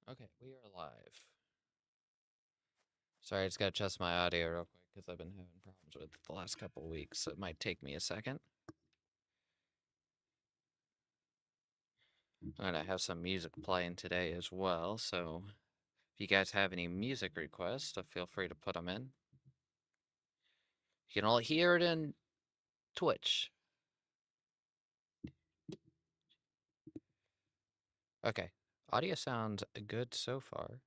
Okay, we are live. Sorry, I just gotta adjust my audio real quick because I've been having problems with it the last couple of weeks, so it might take me a second. And I have some music playing today as well, so if you guys have any music requests, feel free to put them in. You can all hear it in Twitch. Okay, audio sounds good so far.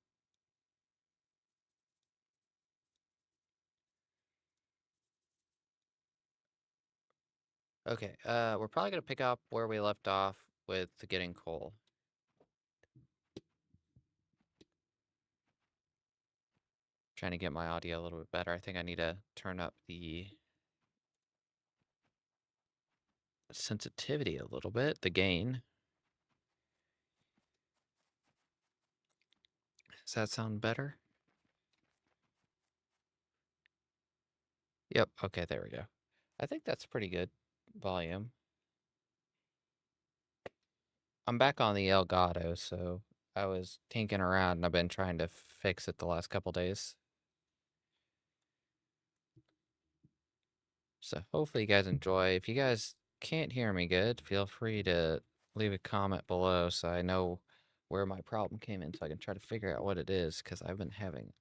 Okay, we're probably gonna pick up where we left off with getting coal. Trying to get my audio a little bit better. I think I need to turn up the sensitivity a little bit, the gain. Does that sound better? Yep, okay, there we go. I think that's pretty good volume. I'm back on the Elgato, so I was tinking around and I've been trying to fix it the last couple days. So hopefully you guys enjoy. If you guys can't hear me good, feel free to leave a comment below so I know where my problem came in so I can try to figure out what it is, because I've been having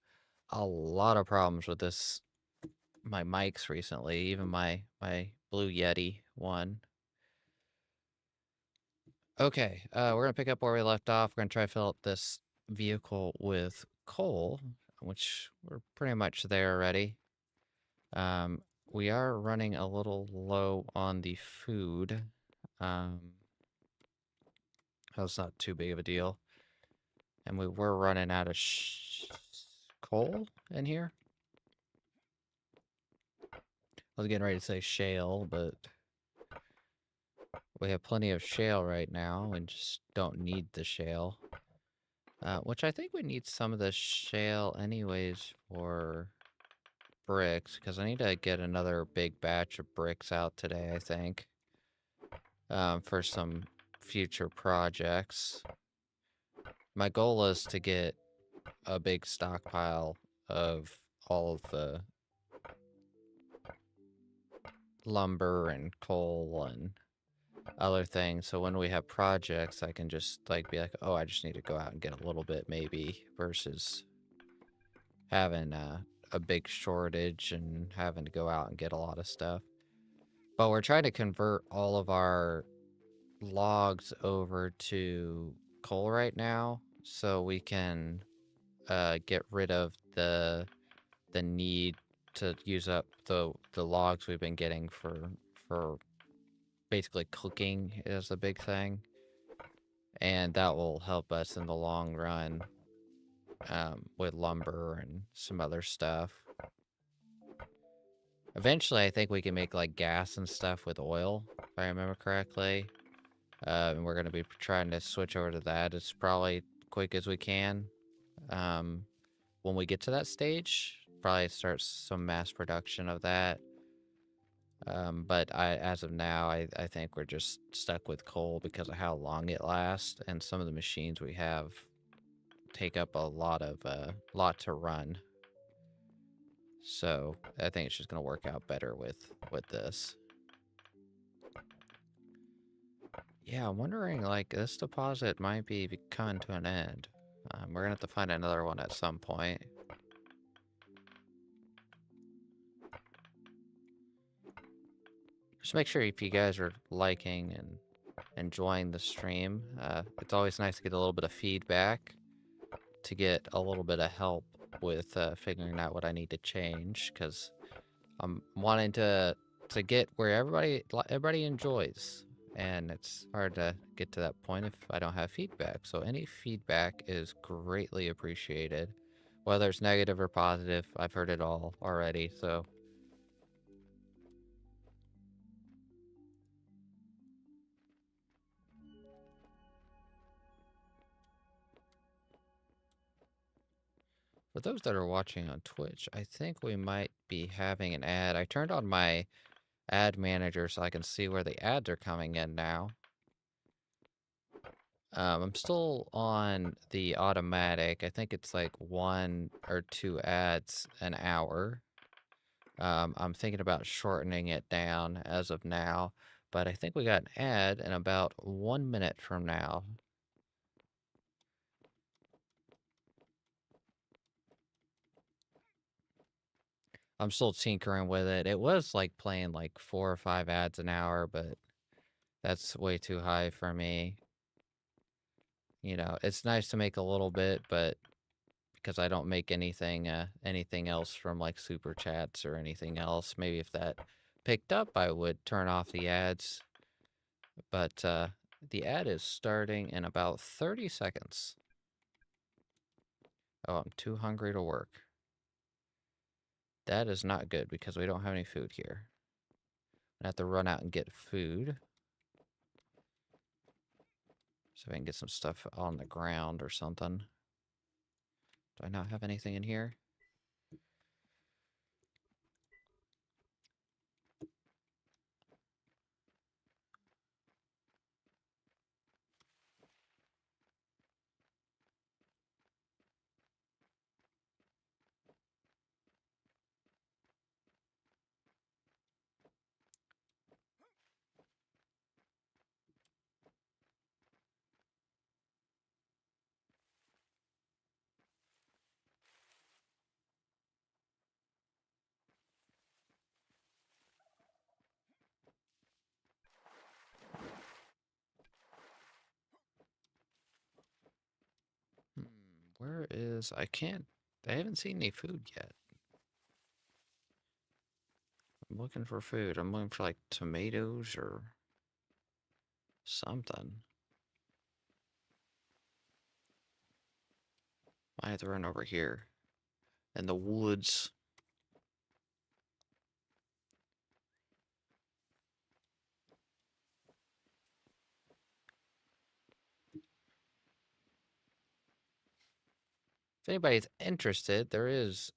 a lot of problems with my mics recently, even my Blue Yeti one. Okay, we're gonna pick up where we left off. We're gonna try to fill up this vehicle with coal, which we're pretty much there already. We are running a little low on the food. That's not too big of a deal. And we were running out of coal in here. I was getting ready to say shale, but we have plenty of shale right now and just don't need the shale. Which I think we need some of the shale anyways for bricks, because I need to get another big batch of bricks out today, I think, for some future projects. My goal is to get a big stockpile of all of the lumber and coal and other things, so when we have projects I can just like be like, oh, I just need to go out and get a little bit maybe, versus having a big shortage and having to go out and get a lot of stuff. But we're trying to convert all of our logs over to coal right now, so we can get rid of the need to use up the logs we've been getting for basically cooking is a big thing, and that will help us in the long run with lumber and some other stuff. Eventually, I think we can make like gas and stuff with oil, if I remember correctly. And we're going to be trying to switch over to that as probably quick as we can. When we get to that stage, probably start some mass production of that. But as of now, I think we're just stuck with coal because of how long it lasts, and some of the machines we have take up a lot to run. So I think it's just gonna work out better with this. Yeah, I'm wondering, like, this deposit might be coming to an end. We're gonna have to find another one at some point. Just make sure if you guys are liking and enjoying the stream. It's always nice to get a little bit of feedback, to get a little bit of help with figuring out what I need to change, because I'm wanting to get where everybody enjoys, and it's hard to get to that point if I don't have feedback. So any feedback is greatly appreciated, whether it's negative or positive. I've heard it all already, so. For those that are watching on Twitch, I think we might be having an ad. I turned on my ad manager so I can see where the ads are coming in now. I'm still on the automatic. I think it's like 1 or 2 ads an hour. I'm thinking about shortening it down as of now, but I think we got an ad in about 1 minute from now. I'm still tinkering with it. It was like playing like 4 or 5 ads an hour, but that's way too high for me. You know, it's nice to make a little bit, but because I don't make anything else from like super chats or anything else, maybe if that picked up, I would turn off the ads. But the ad is starting in about 30 seconds. Oh, I'm too hungry to work. That is not good because we don't have any food here. I have to run out and get food. So I can get some stuff on the ground or something. Do I not have anything in here? Where is... I haven't seen any food yet. I'm looking for food. I'm looking for like tomatoes or something. I have to run over here in the woods. If anybody's interested, there is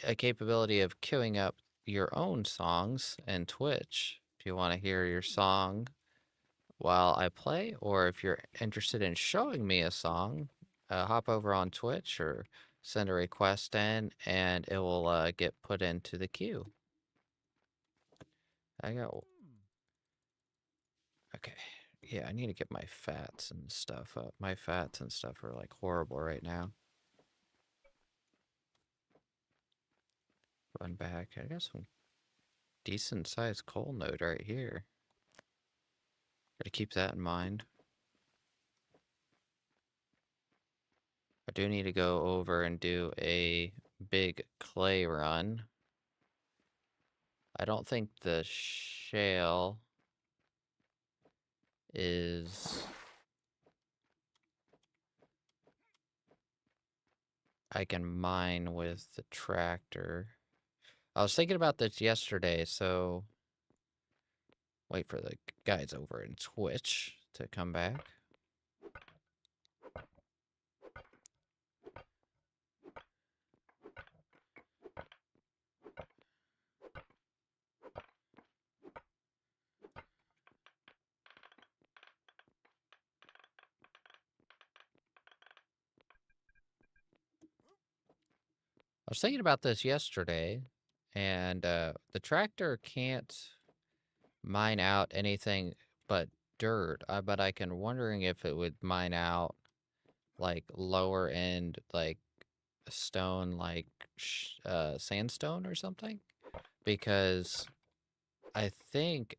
a capability of queuing up your own songs in Twitch. If you want to hear your song while I play, or if you're interested in showing me a song, hop over on Twitch or send a request in, and it will get put into the queue. I got... Okay. Yeah, I need to get my fats and stuff up. My fats and stuff are like horrible right now. Run back. I got some decent sized coal node right here. Gotta keep that in mind. I do need to go over and do a big clay run. I don't think the shale is... I can mine with the tractor. I was thinking about this yesterday, so wait for the guys over in Twitch to come back. I was thinking about this yesterday, and the tractor can't mine out anything but dirt, but I can wondering if it would mine out like lower end, like stone, like sandstone or something, because I think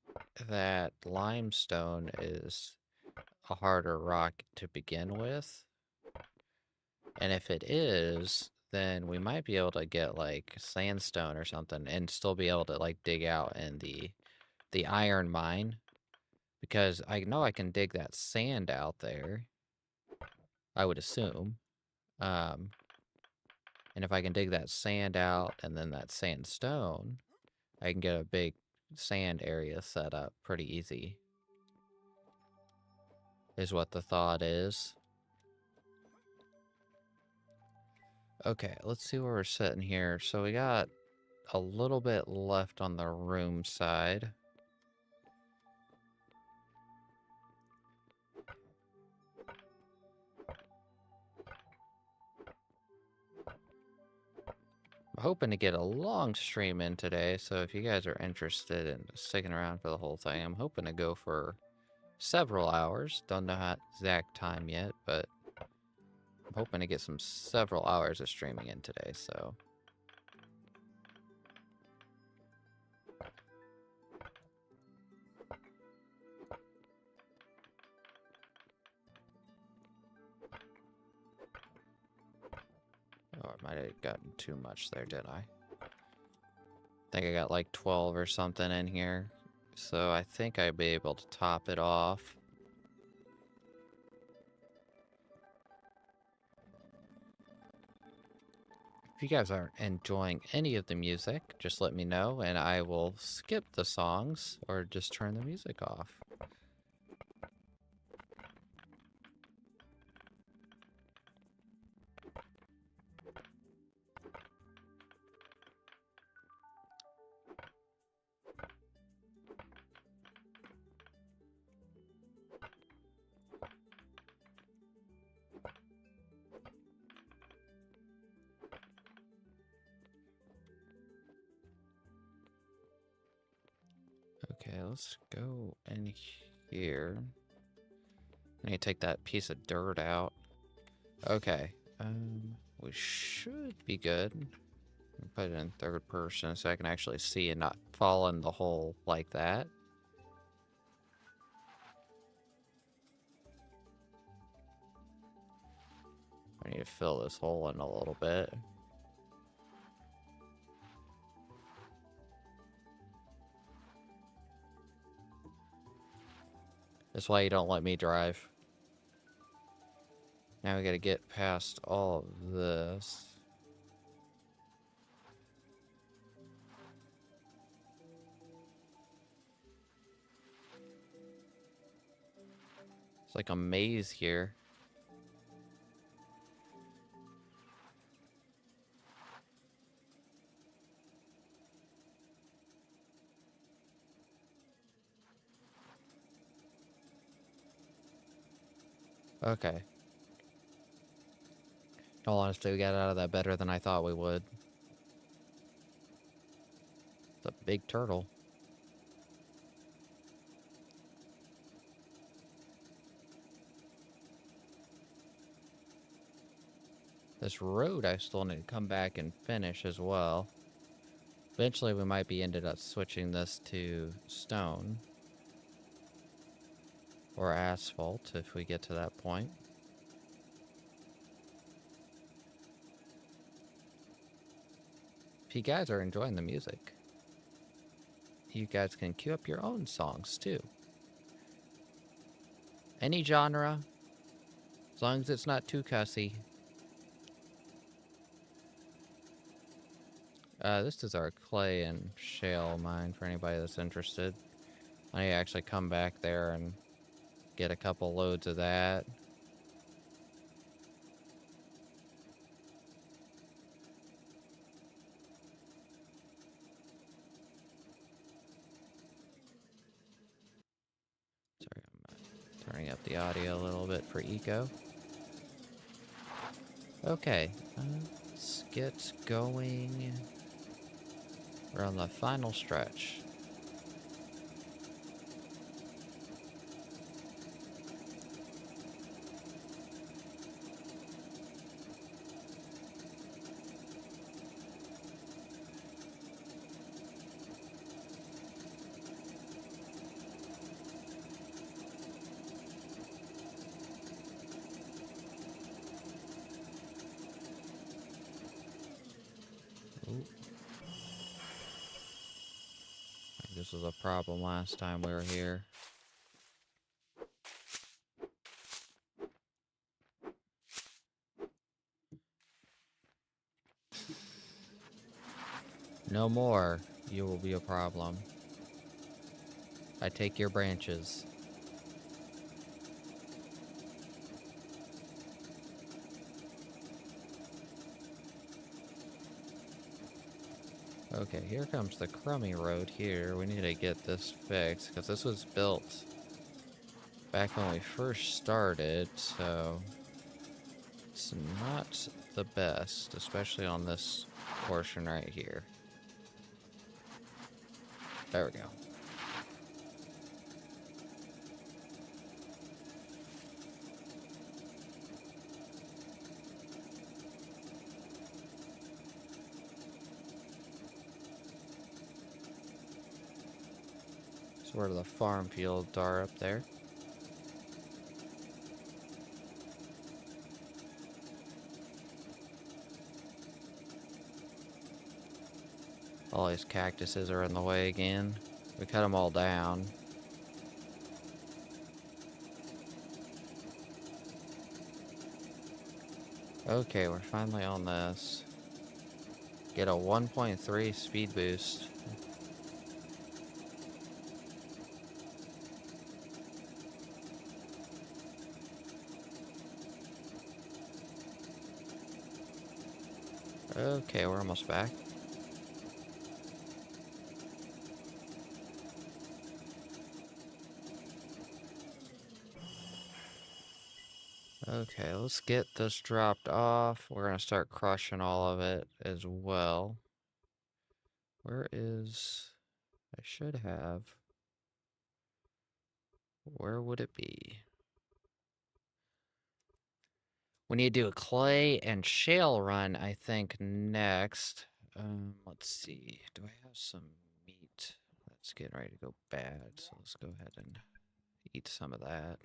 that limestone is a harder rock to begin with, and if it is, then we might be able to get like sandstone or something and still be able to like dig out in the iron mine, because I know I can dig that sand out there, I would assume. And if I can dig that sand out and then that sandstone, I can get a big sand area set up pretty easy, is what the thought is. Okay, let's see where we're sitting here. So we got a little bit left on the room side. hoping to get a long stream in today, so if you guys are interested in sticking around for the whole thing, I'm hoping to go for several hours. Don't know how exact time yet, but I'm hoping to get several hours of streaming in today, so... Oh, I might have gotten too much there, didn't I? I think I got like 12 or something in here. So I think I'd be able to top it off. If you guys aren't enjoying any of the music, just let me know and I will skip the songs or just turn the music off. Okay, let's go in here. I need to take that piece of dirt out. Okay, we should be good. Put it in third person so I can actually see and not fall in the hole like that. I need to fill this hole in a little bit. That's why you don't let me drive. Now we gotta get past all of this. It's like a maze here. Okay. In all honesty, we got out of that better than I thought we would. It's a big turtle. This road I still need to come back and finish as well. Eventually we might be ended up switching this to stone. Or asphalt if we get to that point. If you guys are enjoying the music, you guys can queue up your own songs too. Any genre, as long as it's not too cussy. This is our clay and shale mine for anybody that's interested. I need to actually come back there and get a couple loads of that. Sorry, I'm turning up the audio a little bit for eco. Okay, let's get going. We're on the final stretch. This was a problem last time we were here. No more. You will be a problem. I take your branches. Okay, here comes the crummy road here. We need to get this fixed, because this was built back when we first started, so... It's not the best, especially on this portion right here. There we go. So where the farm fields are up there. All these cactuses are in the way again. We cut them all down. Okay, we're finally on this. Get a 1.3 speed boost. Okay, we're almost back. Okay, let's get this dropped off. We're gonna start crushing all of it as well. Where is... I should have... Where would it be? We need to do a clay and shale run, I think, next. Let's see. Do I have some meat that's getting ready to go bad? So let's go ahead and eat some of that.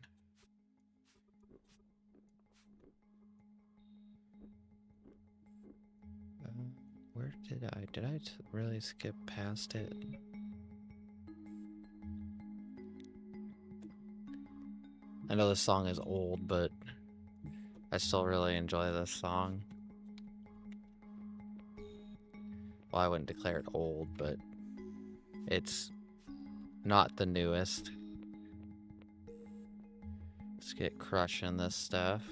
Where did I really skip past it? I know this song is old, but I still really enjoy this song. Well, I wouldn't declare it old, but it's not the newest. Let's get crushing this stuff.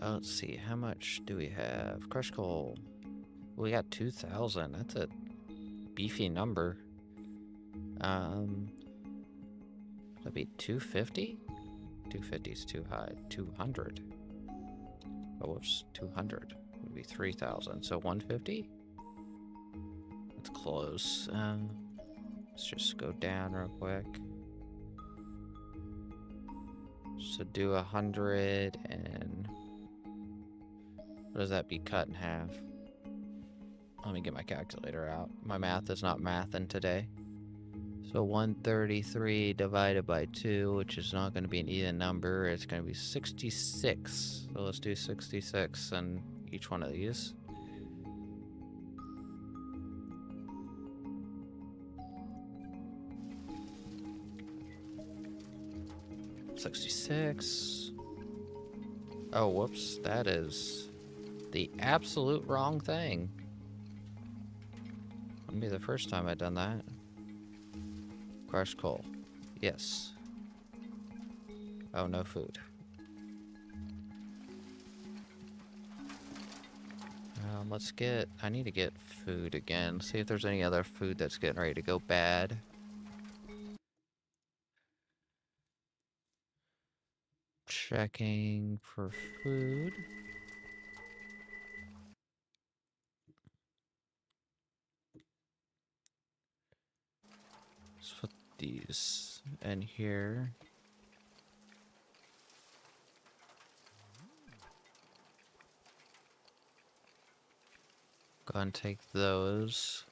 Oh, let's see, how much do we have? Crushed coal. We got 2,000. That's a beefy number. That'd be 250? 250 is too high. 200. Oh, whoops, 200 would be 3,000. So 150? That's close. Let's just go down real quick. So do 100 and... What does that be cut in half? Let me get my calculator out. My math is not mathing today. So 133 divided by 2, which is not going to be an even number. It's going to be 66. So let's do 66 on each one of these. $66. Oh, whoops. That is the absolute wrong thing. Wouldn't be the first time I've done that. Crushed coal. Yes. Oh, no food. Let's get... I need to get food again. See if there's any other food that's getting ready to go bad. Checking for food. Let's put these in here. Go ahead and take those.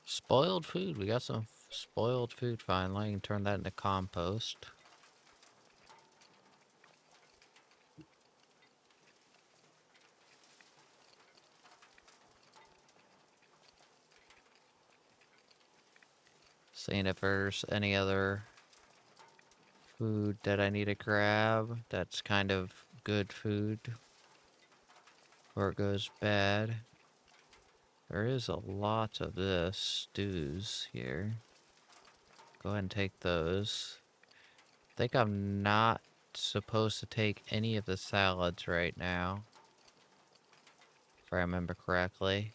Spoiled food. We got some spoiled food finally. I can turn that into compost. Seeing if there's any other food that I need to grab that's kind of good food before it goes bad. There is a lot of this stews here. Go ahead and take those. I think I'm not supposed to take any of the salads right now, if I remember correctly.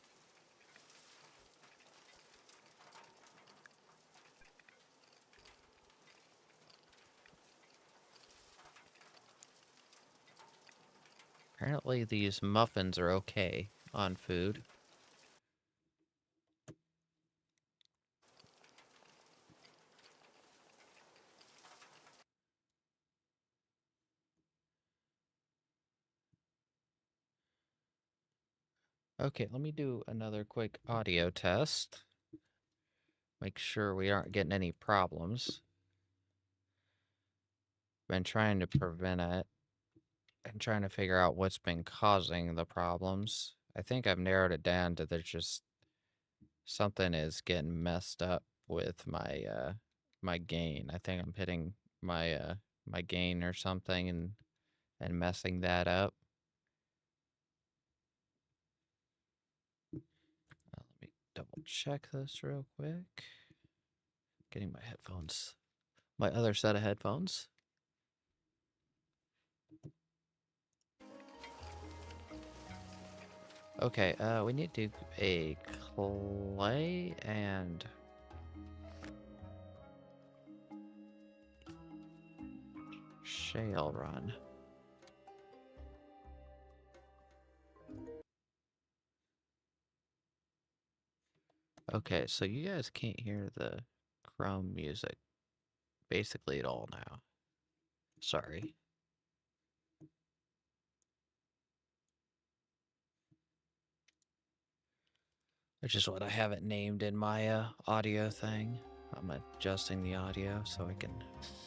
Apparently these muffins are okay on food. Okay, let me do another quick audio test. Make sure we aren't getting any problems. Been trying to prevent it and trying to figure out what's been causing the problems. I think I've narrowed it down to there's just something is getting messed up with my gain. I think I'm hitting my gain or something and messing that up. Let me double check this real quick. Getting my headphones, my other set of headphones. Okay, we need to do a clay and shale run. Okay, so you guys can't hear the Chrome music basically at all now. Sorry. Which is what I have it named in my audio thing. I'm adjusting the audio so I can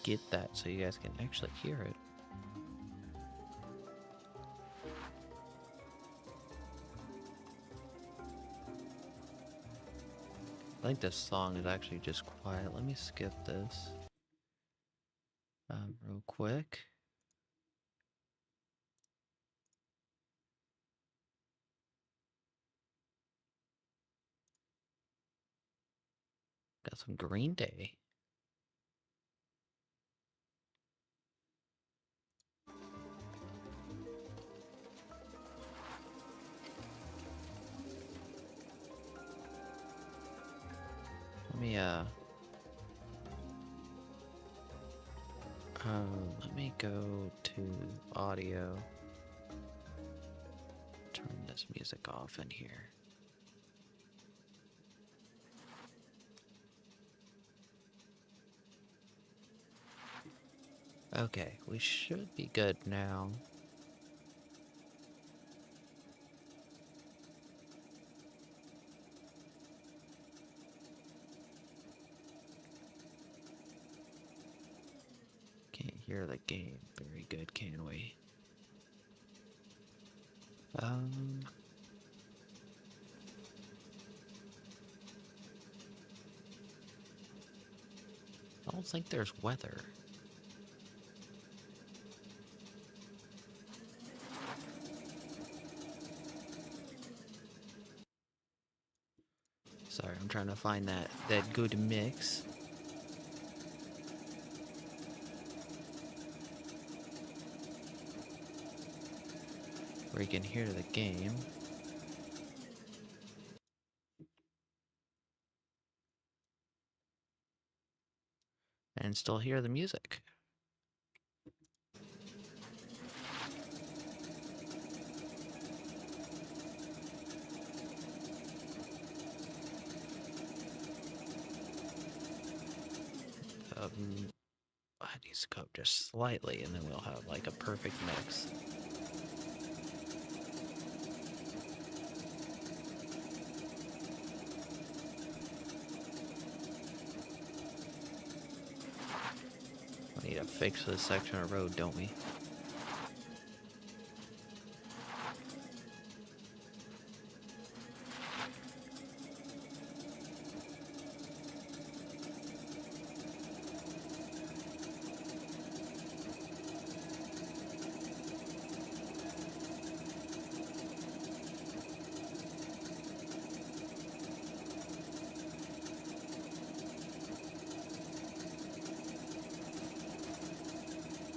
get that so you guys can actually hear it. I think this song is actually just quiet. Let me skip this real quick. Got some Green Day. Let me go to audio. Turn this music off in here. Okay, we should be good now. Can't hear the game very good, can we? I don't think there's weather. Sorry, I'm trying to find that good mix. Where you can hear the game. And still hear the music. It needs to go up just slightly, and then we'll have like a perfect mix. We need to fix this section of road, don't we?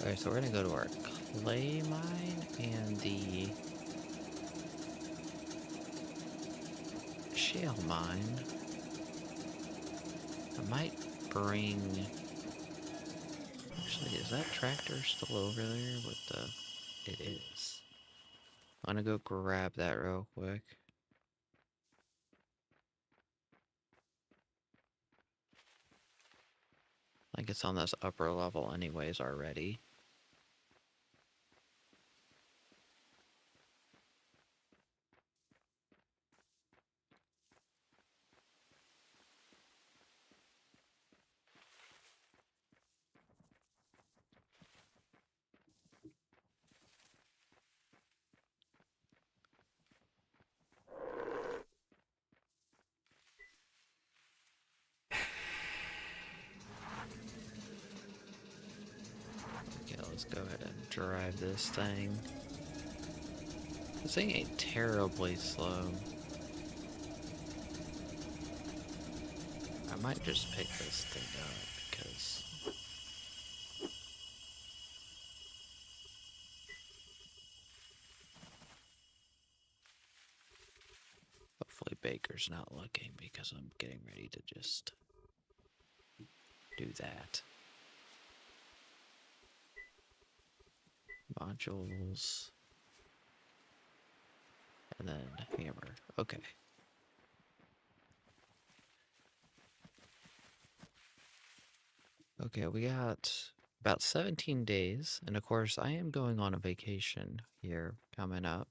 Alright, so we're gonna go to our clay mine and the shale mine. I might bring... Actually, is that tractor still over there with the... It is. I'm gonna go grab that real quick. I think it's on this upper level anyways already. Okay, let's go ahead and drive this thing. This thing ain't terribly slow. I might just pick this thing up because hopefully Baker's not looking because I'm getting ready to just do that. Modules. And then hammer. Okay. Okay, we got about 17 days. And of course, I am going on a vacation here coming up.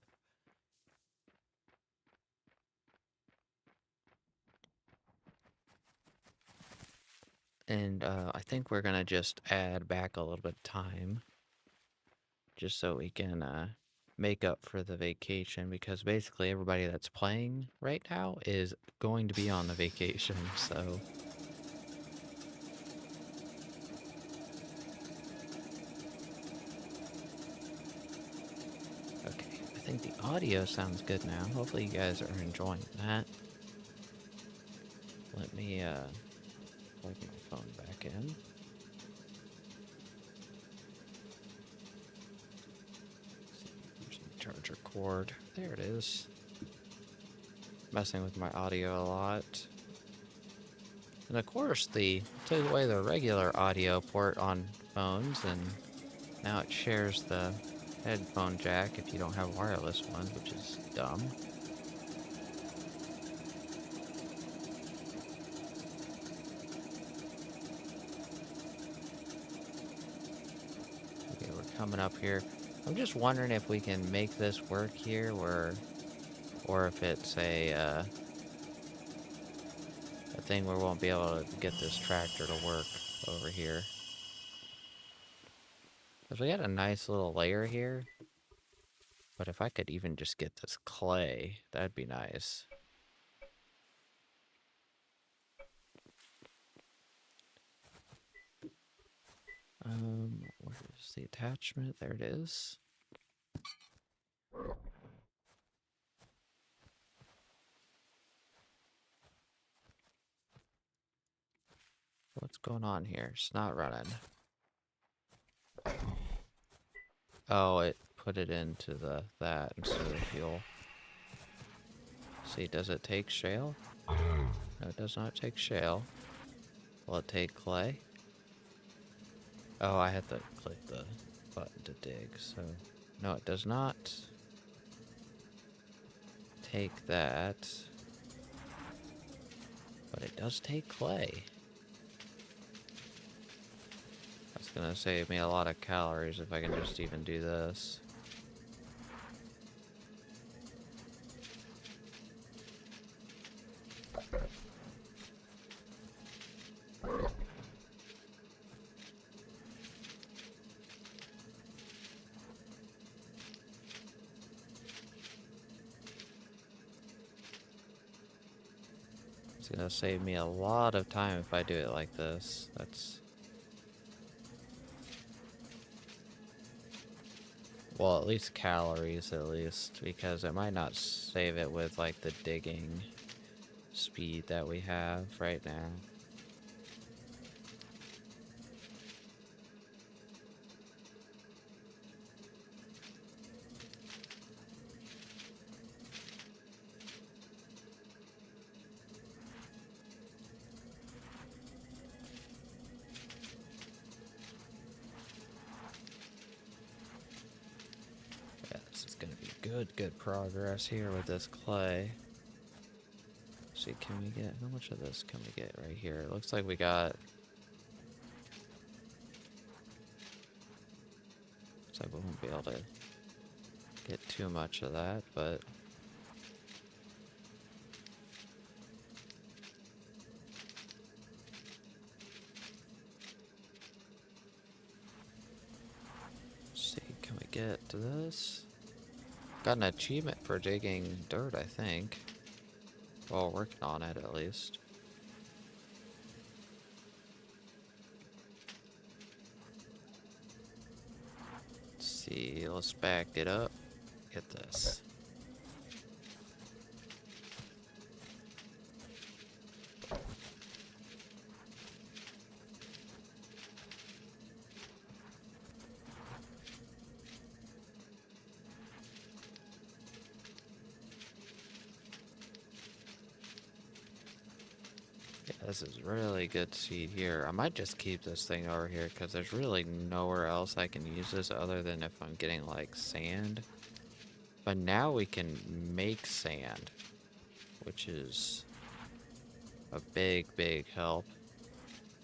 And I think we're going to just add back a little bit of time. Just so we can make up for the vacation. Because basically everybody that's playing right now is going to be on the vacation. So... Okay, I think the audio sounds good now. Hopefully you guys are enjoying that. Let me plug my phone back in. There's my charger cord. There it is. Messing with my audio a lot. And of course, took away the regular audio port on phones, and now it shares the headphone jack if you don't have wireless ones, which is dumb. Okay, we're coming up here. I'm just wondering if we can make this work here, or if it's a thing where we won't be able to get this tractor to work over here. Because we got a nice little layer here. But if I could even just get this clay, that'd be nice. Where's the attachment? There it is. What's going on here? It's not running. Oh, it put it into that instead of fuel. See, does it take shale? No, it does not take shale. Will it take clay? Oh, I had to click the button to dig, so... No, it does not take that. But it does take clay. That's gonna save me a lot of calories if I can just even do this. It's gonna save me a lot of time if I do it like this. That's... Well, at least calories, at least, because it might not save it with, like, the digging speed that we have right now. Yeah, this is gonna be good progress here with this clay. Let's see, can we get, how much of this can we get right here? It looks like we got, looks like we won't be able to get too much of that, but let's see, can we get to this? Got an achievement for digging dirt, I think. Well, working on it at least. Let's see, let's back it up. Get this. This is really good seed here. I might just keep this thing over here because there's really nowhere else I can use this other than if I'm getting like sand. But now we can make sand, which is a big help.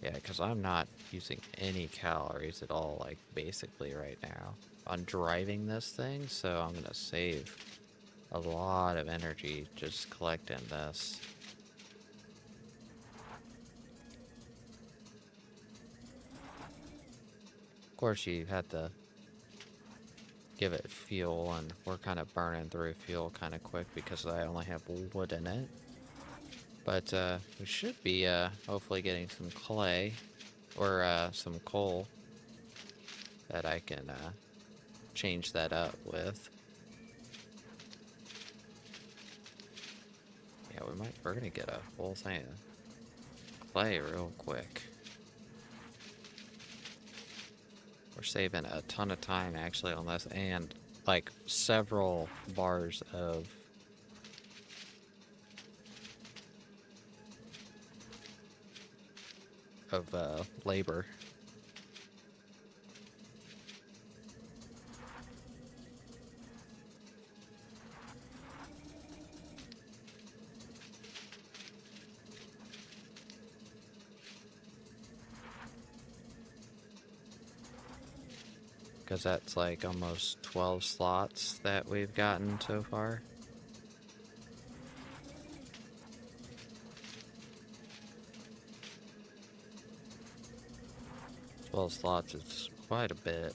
Yeah, because I'm not using any calories at all, like basically right now on driving this thing. So I'm gonna save a lot of energy just collecting this. Of course, you have to give it fuel, and we're kind of burning through fuel kind of quick because I only have wood in it. But we should be hopefully getting some clay or some coal that I can change that up with. Yeah, we're gonna get a whole thing of clay real quick. We're saving a ton of time actually on this, and like several bars of labor. Because that's like almost 12 slots that we've gotten so far. Well, slots is quite a bit.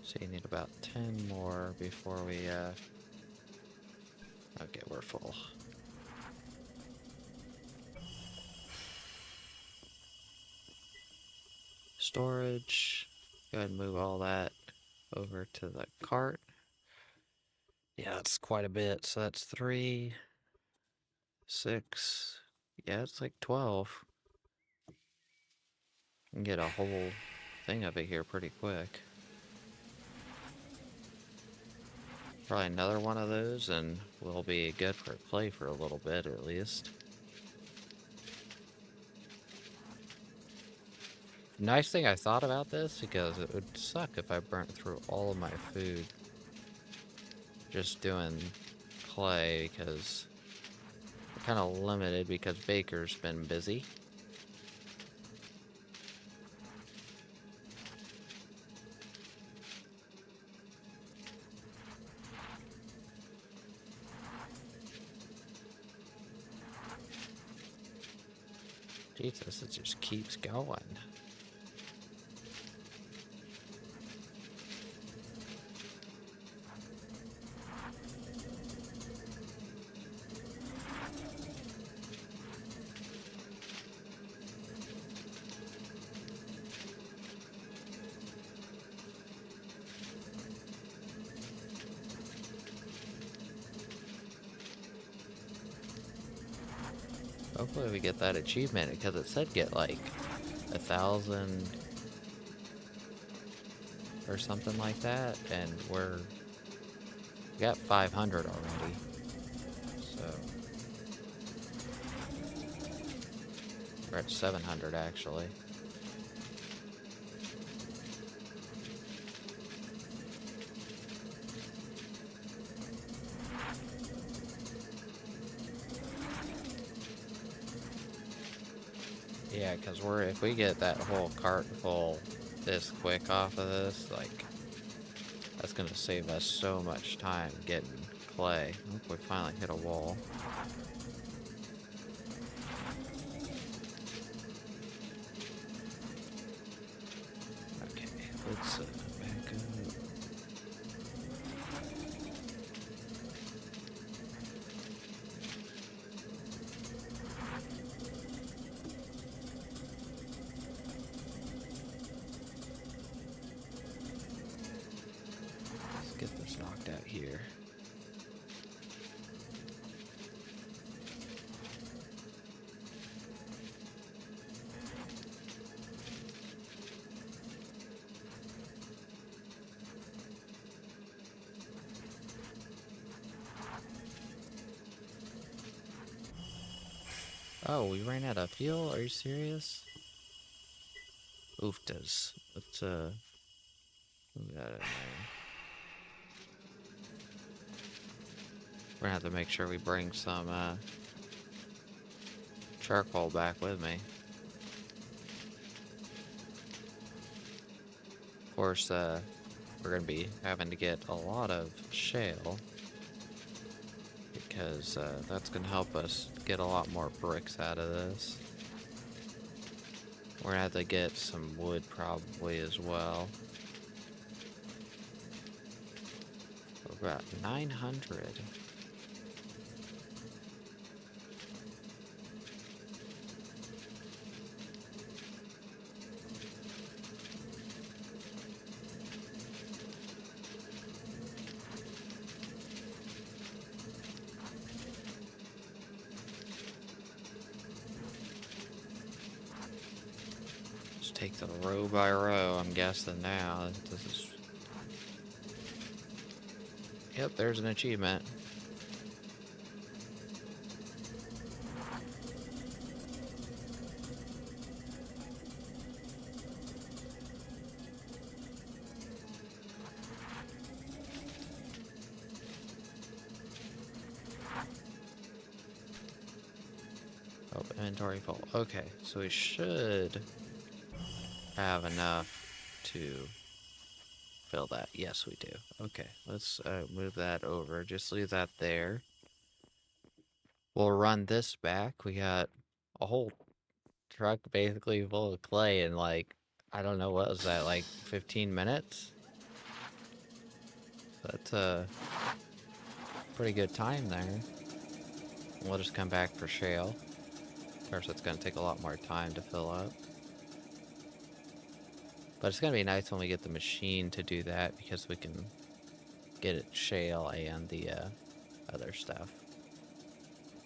So you need about 10 more before we, okay, we're full. Storage. Go ahead and move all that over to the cart. Yeah, it's quite a bit. So that's 3, 6. Yeah, it's like 12. You can get a whole thing of it here pretty quick. Probably another one of those, and we'll be good for clay for a little bit at least. Nice thing I thought about this, because it would suck if I burnt through all of my food just doing clay, because we're kind of limited because Baker's been busy. Jesus, it just keeps going. Hopefully we get that achievement, because it said get like 1,000 or something like that, and we got 500 already. We're at 700 actually. Yeah, because if we get that whole cart full this quick off of this, like, that's gonna save us so much time getting clay. Oh, we finally hit a wall. Okay, let's back up. Let's get this knocked out here. Oh, we ran out of fuel? Are you serious? Ooftas. Let's move that in there. We're gonna have to make sure we bring some charcoal back with me. Of course, we're gonna be having to get a lot of shale because that's gonna help us get a lot more bricks out of this. We're gonna have to get some wood probably as well. We're about 900. Take them row by row, I'm guessing now. This is... Yep, there's an achievement. Oh, inventory full. Okay, so we should have enough to fill that. Yes, we do. Okay, let's move that over. Just leave that there. We'll run this back. We got a whole truck basically full of clay in like, I don't know, what was that, like 15 minutes? That's a pretty good time there. We'll just come back for shale. Of course, it's going to take a lot more time to fill up. But it's going to be nice when we get the machine to do that because we can get it shale and the other stuff.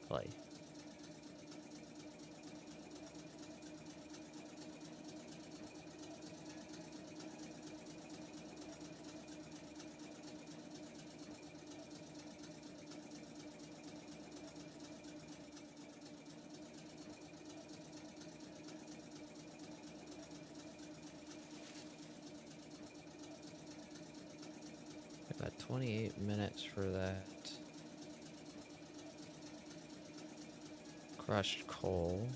Clay. About 28 minutes for that. Crushed coal.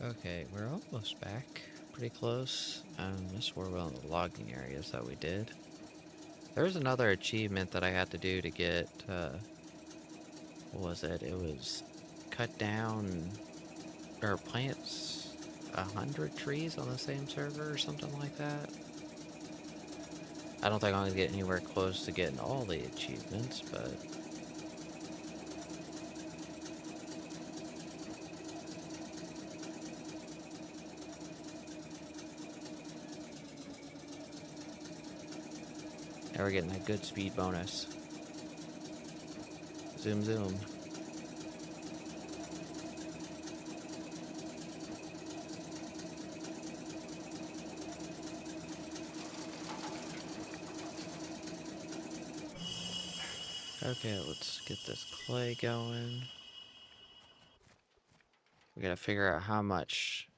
Okay, we're almost back. Pretty close. This were one of the logging areas that we did. There's another achievement that I had to do to get, what was it? It was cut down, or plants 100 trees on the same server or something like that. I don't think I'm gonna get anywhere close to getting all the achievements, but Now we're getting that good speed bonus. Zoom, zoom. Okay, let's get this clay going. We gotta figure out how many,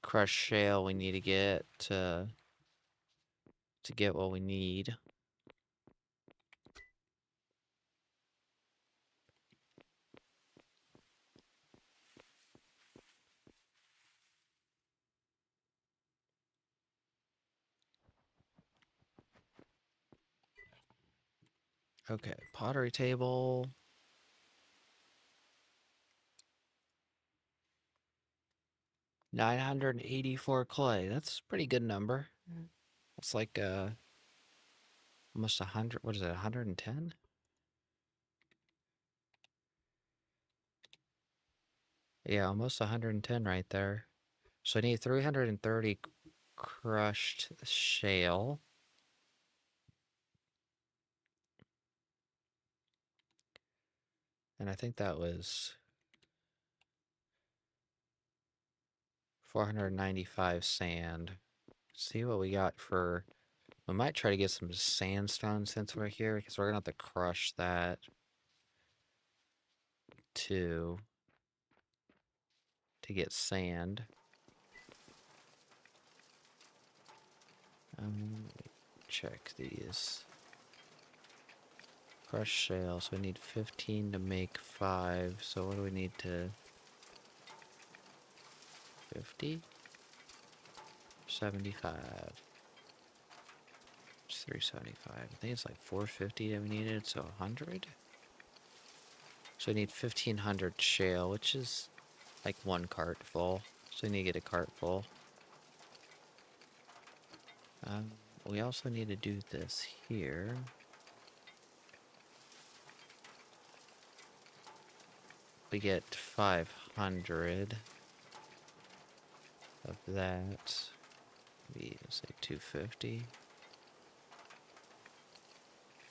crushed shale we need to get to get what we need. Okay, pottery table. 984 clay. That's a pretty good number. It's like almost 100. What is it? 110? Yeah, almost 110 right there. So I need 330 crushed shale. And I think that was 495 sand. See what we got for... We might try to get some sandstone since we're here, because we're going to have to crush that too to get sand. Check these. Crushed shale, so we need 15 to make 5. So what do we need to... 50? 75. It's 375. I think it's like 450 that we needed, so 100? So we need 1,500 shale, which is like 1 cart full. So we need to get a cart full. We also need to do this here. We get 500 of that. Maybe say 250.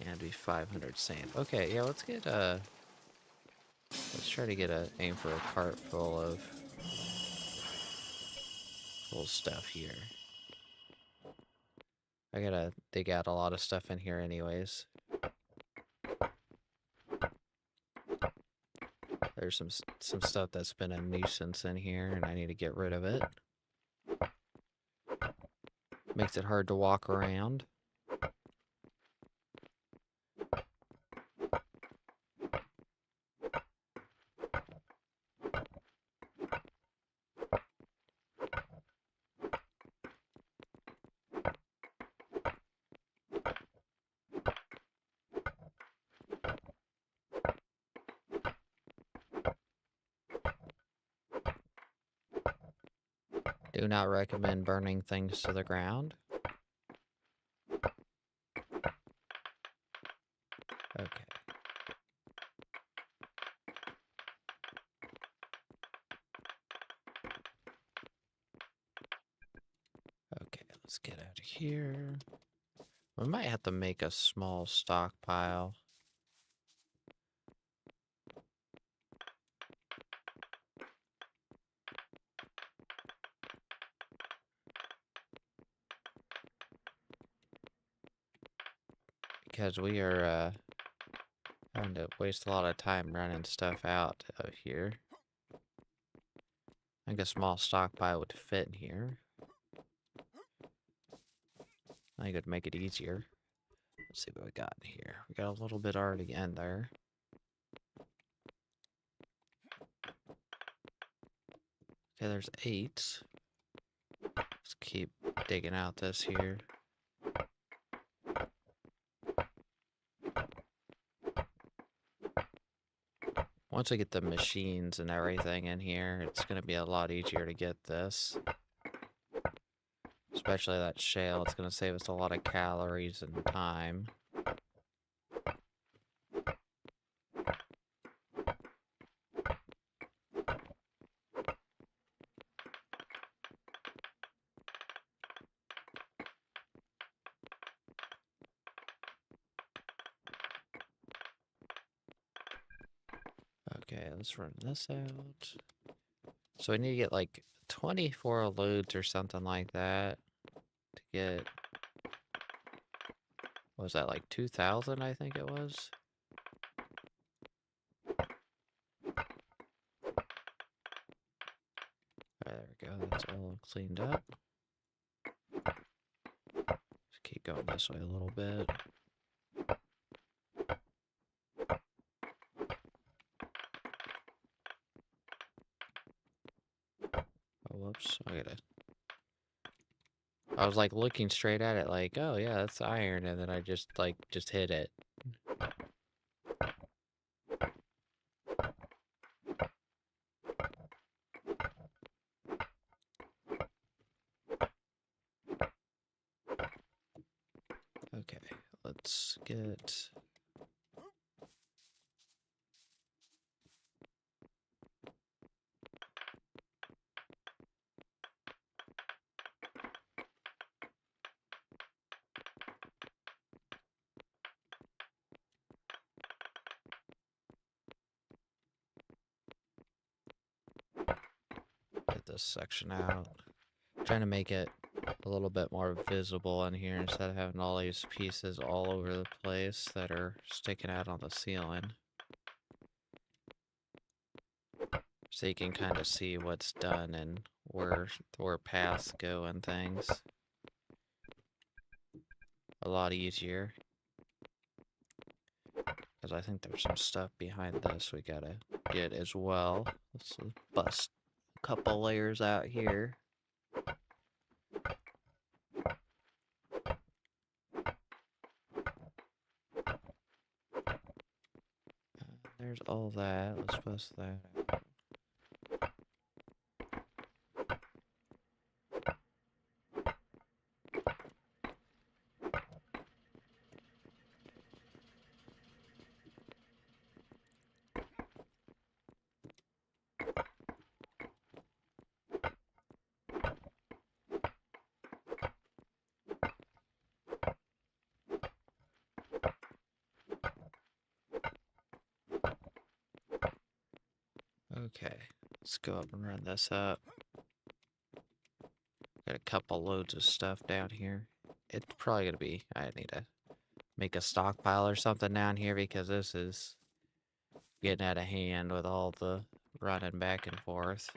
And it'd be 500 sand. Okay, yeah, let's get let's try to get aim for a cart full of stuff here. I gotta dig out a lot of stuff in here anyways. There's some stuff that's been a nuisance in here, and I need to get rid of it. Makes it hard to walk around. Do not recommend burning things to the ground. Okay. Okay, let's get out of here. We might have to make a small stockpile. Because we are having to waste a lot of time running stuff out of here. I think a small stockpile would fit in here. I think it'd make it easier. Let's see what we got in here. We got a little bit already in there. Okay, there's 8. Let's keep digging out this here. Once I get the machines and everything in here, it's going to be a lot easier to get this. Especially that shale, it's going to save us a lot of calories and time. let's run this out. So we need to get like 24 loads or something like that to get, what was that, like 2,000, I think it was? There we go, that's all cleaned up. Just keep going this way a little bit. Oh, whoops, I was like looking straight at it like, oh yeah, that's iron, and then I just hit it. Okay, let's get... Get this section out. Trying to make it a little bit more visible in here instead of having all these pieces all over the place that are sticking out on the ceiling. So you can kind of see what's done and where paths go and things. A lot easier. Because I think there's some stuff behind this we gotta get as well. Let's bust a couple layers out here. There's all that. Let's bust that out. Okay, let's go up and run this up. Got a couple loads of stuff down here. It's probably gonna be, I need to make a stockpile or something down here because this is getting out of hand with all the running back and forth.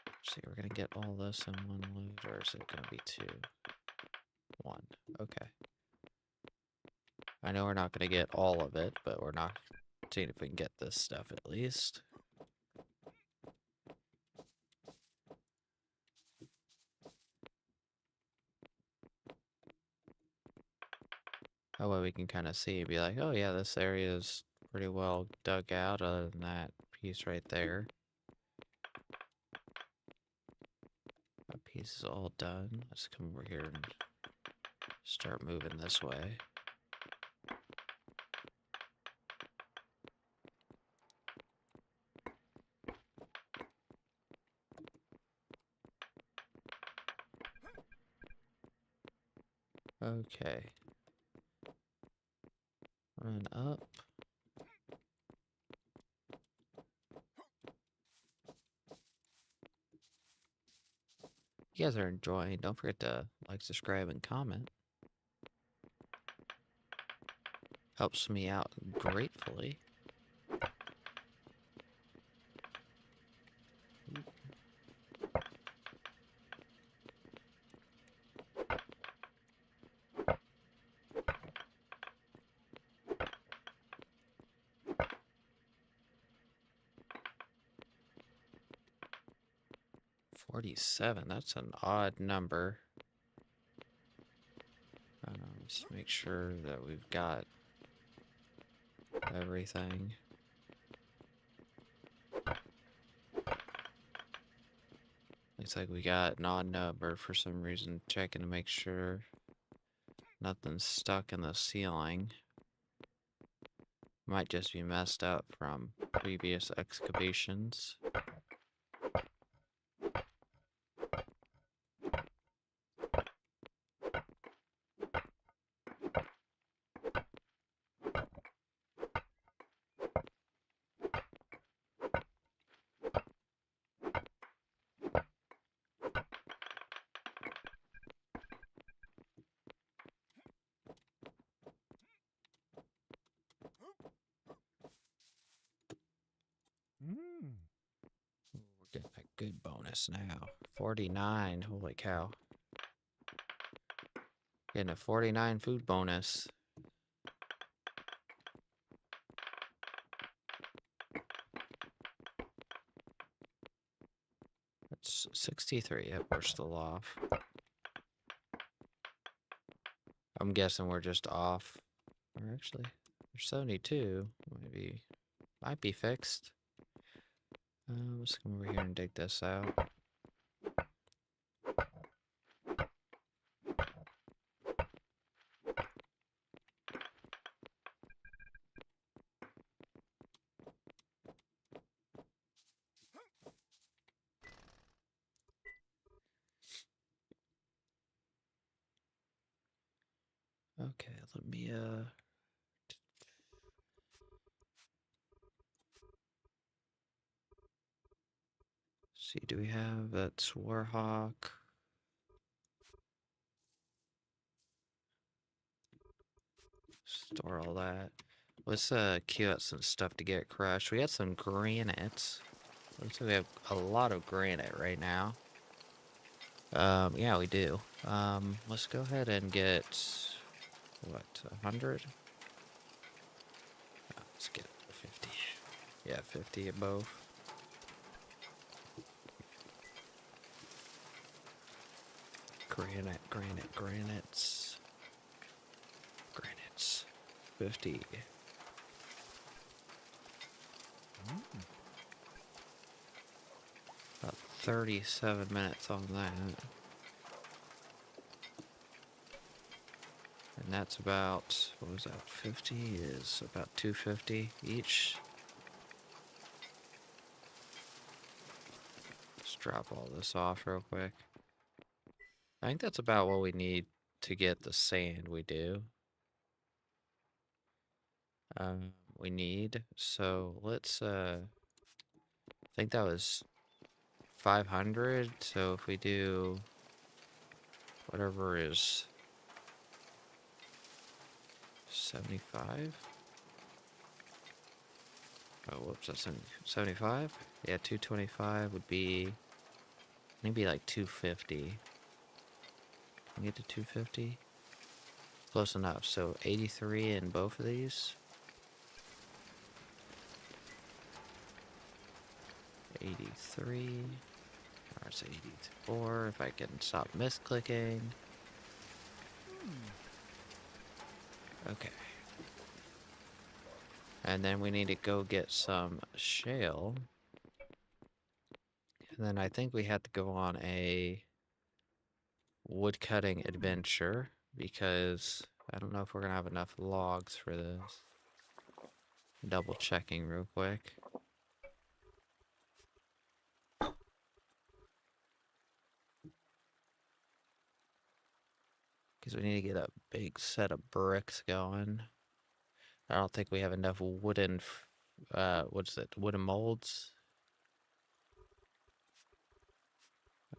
Let's see, we're gonna get all this in one load, or is it gonna be two? One, okay. I know we're not gonna get all of it, but we're not seeing if we can get this stuff at least. That way we can kind of see and be like, oh yeah, this area is pretty well dug out other than that piece right there. That piece is all done. Let's come over here and start moving this way. Okay. Run up. If you guys are enjoying, don't forget to like, subscribe, and comment. Helps me out gratefully. $47, that's an odd number. Let's make sure that we've got everything. Looks like we got an odd number for some reason. Checking to make sure nothing's stuck in the ceiling. Might just be messed up from previous excavations. bonus now. 49. Holy cow. Getting a 49 food bonus. That's 63. Yep, we're still off. I'm guessing we're just off. Or actually, we're 72. Might be fixed. Let's come over here and dig this out. Okay, let me see, do we have that's Warhawk? Store all that. Let's queue out some stuff to get crushed. We got some granite. Looks like we have a lot of granite right now. Yeah, we do. Let's go ahead and get what, 100? Let's get 50. Yeah, 50 of both. Granite, granites. Granites. 50. About 37 minutes on that. And that's about, what was that, 50 is about 250 each. Let's drop all this off real quick. I think that's about what we need to get the sand we do. We need, so let's, I think that was 500, so if we do whatever is 75? Oh, whoops, that's 75? Yeah, 225 would be maybe like 250. Can we get to 250? Close enough, so 83 in both of these. 83. Or it's 84 if I can stop misclicking. Okay. And then we need to go get some shale. And then I think we have to go on a woodcutting adventure because I don't know if we're gonna have enough logs for this. Double checking real quick. Because we need to get a big set of bricks going. I don't think we have enough wooden, what's it, wooden molds?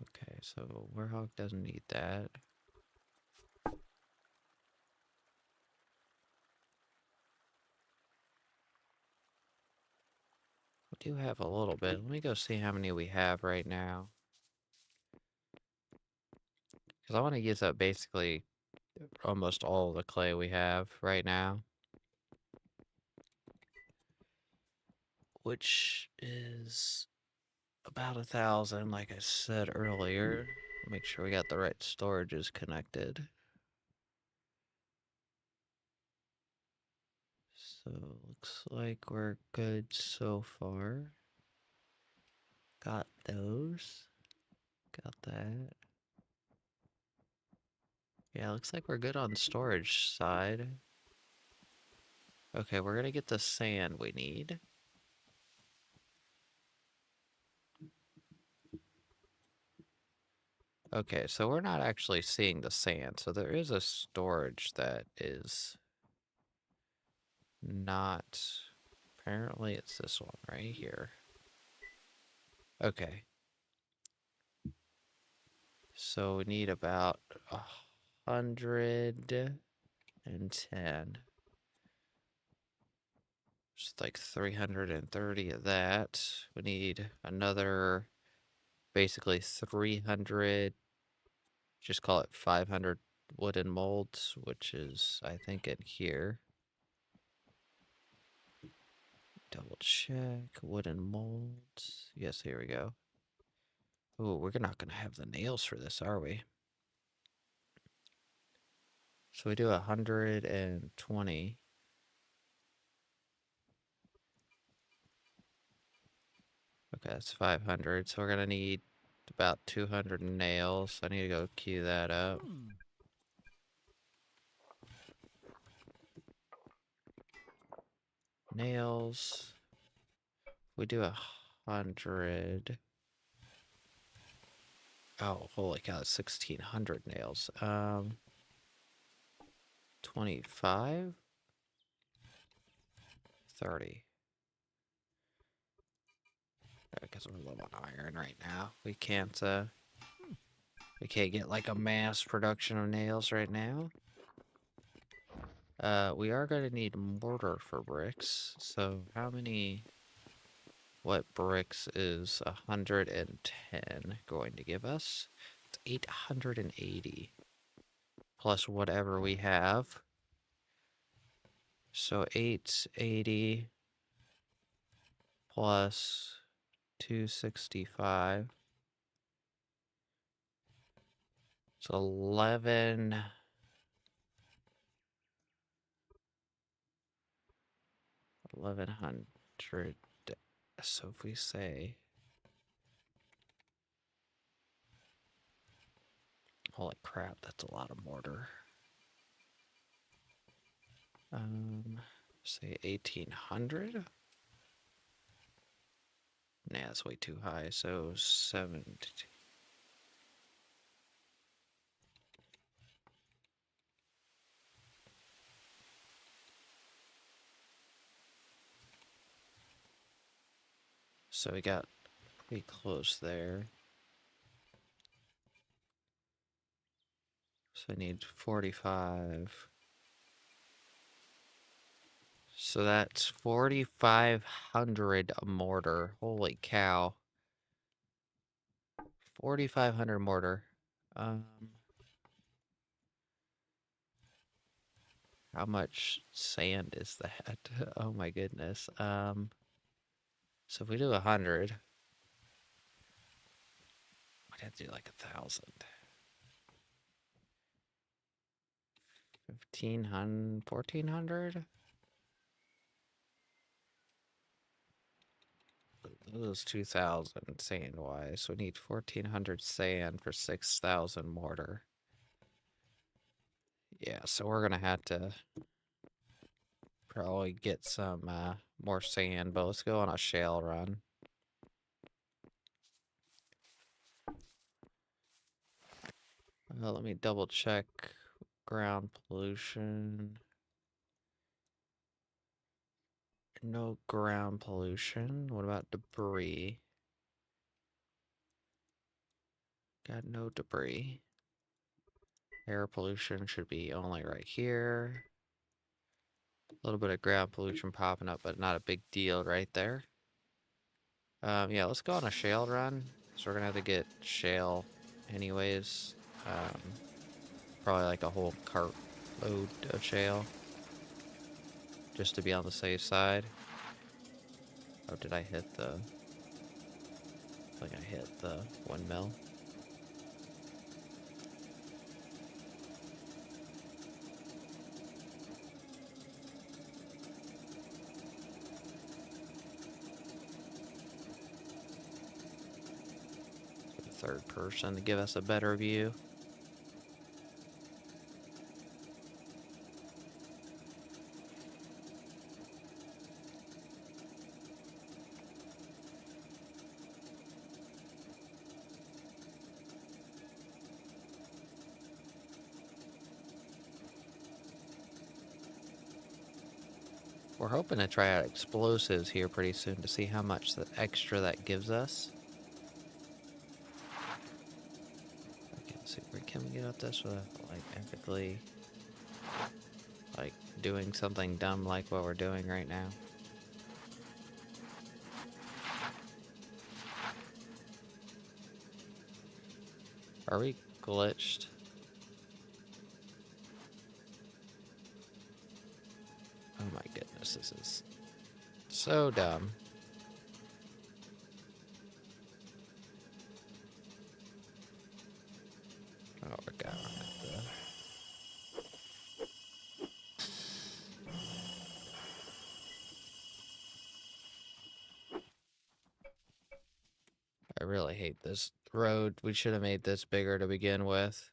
Okay, so Warhawk doesn't need that. We do have a little bit. Let me go see how many we have right now. Because I want to use up basically almost all the clay we have right now. Which is about 1,000, like I said earlier. Make sure we got the right storages connected. So, looks like we're good so far. Got those. Got that. Yeah, looks like we're good on the storage side. Okay, we're gonna get the sand we need. Okay, so we're not actually seeing the sand. So there is a storage that is not... Apparently it's this one right here. Okay. So we need about 110. Just like 330 of that. We need another basically 300, just call it 500 wooden molds, which is, I think, in here. Double check, wooden molds. Yes, here we go. Oh, we're not going to have the nails for this, are we? So we do 120. Okay, that's 500. So we're going to need about 200 nails. I need to go queue that up. Nails. We do 100. Oh, holy cow, that's 1,600 nails. 25? 30. Because we're low on iron right now. We can't get like a mass production of nails right now. We are going to need mortar for bricks. So how many... What bricks is 110 going to give us? It's 880. Plus whatever we have. So 880 plus 265. So 1100. So if we say, holy crap, that's a lot of mortar. Say 1800. Nah, that's way too high. So 70. So we got pretty close there. So I need 45. So that's 4,500 mortar. Holy cow. 4,500 mortar. How much sand is that? Oh my goodness. So if we do 100, I'd have to do like 1,000. 1,500, 1,400? Those 2,000 sand wise. We need 1,400 sand for 6,000 mortar. Yeah, so we're gonna have to probably get some more sand, but let's go on a shale run. Let me double check ground pollution. No ground pollution. What about debris? Got no debris. Air pollution should be only right here. A little bit of ground pollution popping up, but not a big deal right there. Yeah, let's go on a shale run. So we're gonna have to get shale anyways. Probably like a whole cart load of shale. Just to be on the safe side. Oh, did I hit the... I think I hit the windmill. Third person to give us a better view. We're hoping to try out explosives here pretty soon to see how much the extra that gives us. Okay, let's see, where can we get up this without like epically like doing something dumb like what we're doing right now? Are we glitched? Oh my goodness, this is so dumb. Oh, we're going I really hate this road. We should have made this bigger to begin with.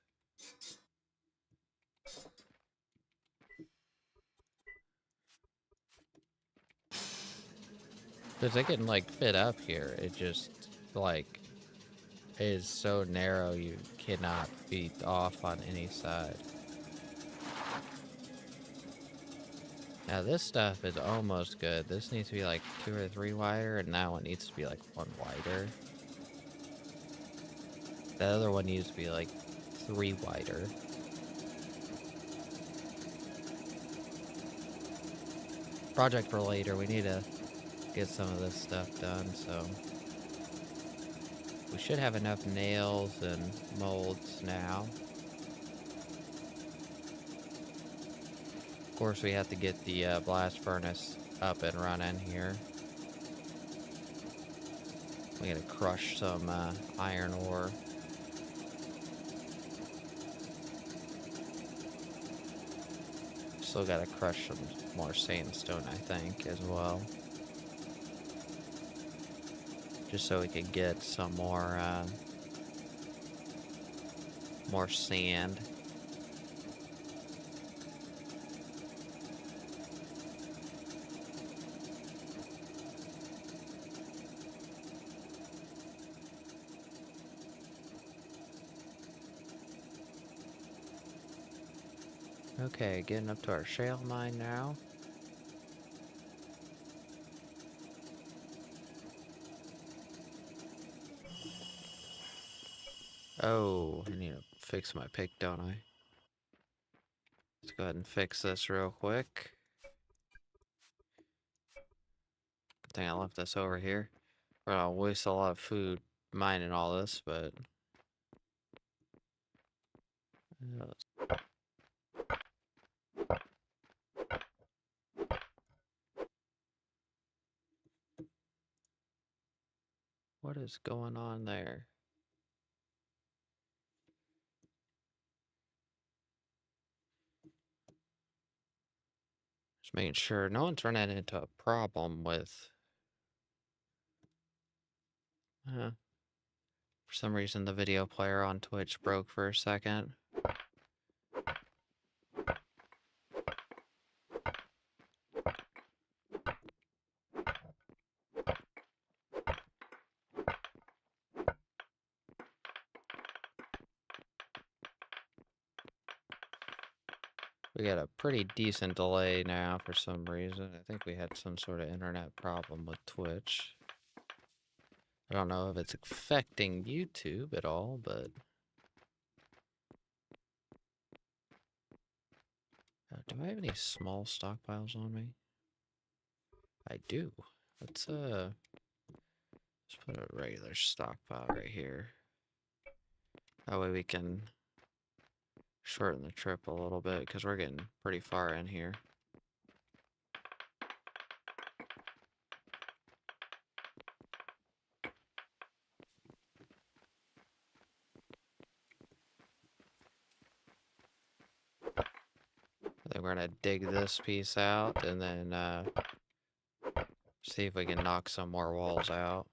Because it can, like, fit up here. It just, like, is so narrow you cannot be off on any side. Now, this stuff is almost good. This needs to be, like, 2 or 3 wider, and that one needs to be, like, 1 wider. The other one needs to be, like, 3 wider. Project for later. We need to get some of this stuff done, so we should have enough nails and molds now. Of course, we have to get the blast furnace up and running here. We gotta crush some iron ore. Still gotta crush some more sandstone, I think, as well. Just so we could get some more sand. Okay, getting up to our shale mine now. Oh, I need to fix my pick, don't I? Let's go ahead and fix this real quick. Good thing I left this over here. We're gonna waste a lot of food mining all this, but... What is going on there? Just making sure no one's running into a problem with... for some reason the video player on Twitch broke for a second. We got a pretty decent delay now for some reason. I think we had some sort of internet problem with Twitch. I don't know if it's affecting YouTube at all, but... do I have any small stockpiles on me? I do. Let's put a regular stockpile right here. That way we can shorten the trip a little bit, because we're getting pretty far in here. Then we're gonna dig this piece out, and then see if we can knock some more walls out.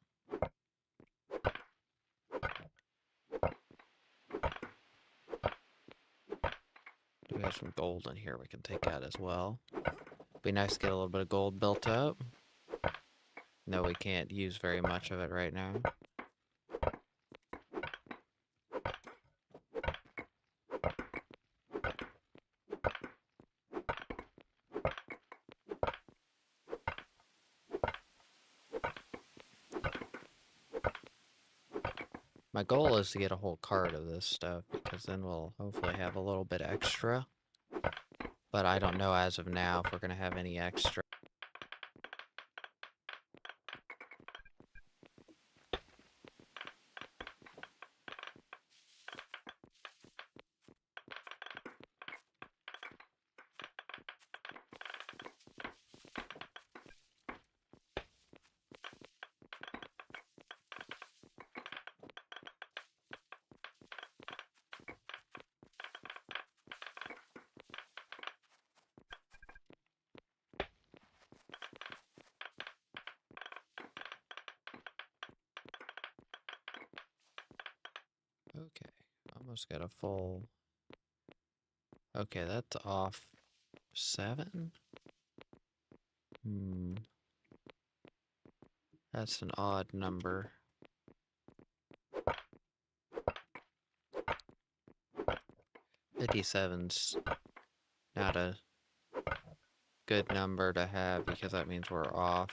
We have some gold in here we can take out as well. Be nice to get a little bit of gold built up. No, we can't use very much of it right now. My goal is to get a whole cart of this stuff, because then we'll hopefully have a little bit extra. But I don't know as of now if we're going to have any extra. Almost got a full. Okay, that's off 7? That's an odd number. 57's not a good number to have because that means we're off.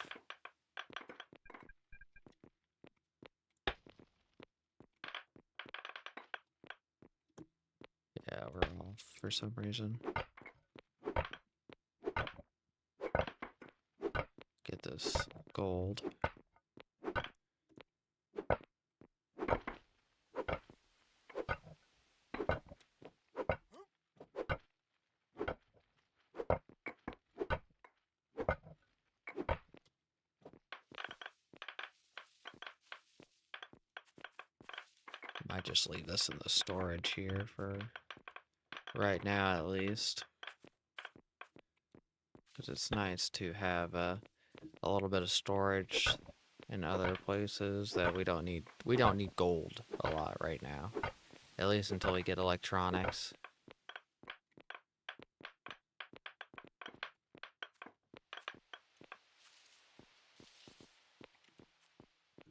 Yeah, we're off for some reason. Get this gold. Might just leave this in the storage here for right now at least. Because it's nice to have a little bit of storage in other places that we don't need. We don't need gold a lot right now. At least until we get electronics.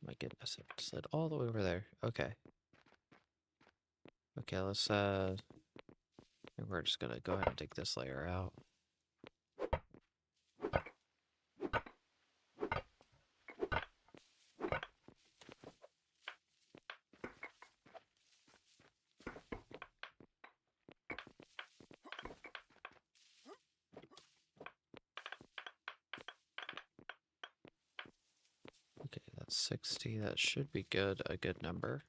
My goodness, it slid all the way over there. Okay. Okay, let's we're just gonna go ahead and take this layer out. Okay, that's 60. That should be good, a good number.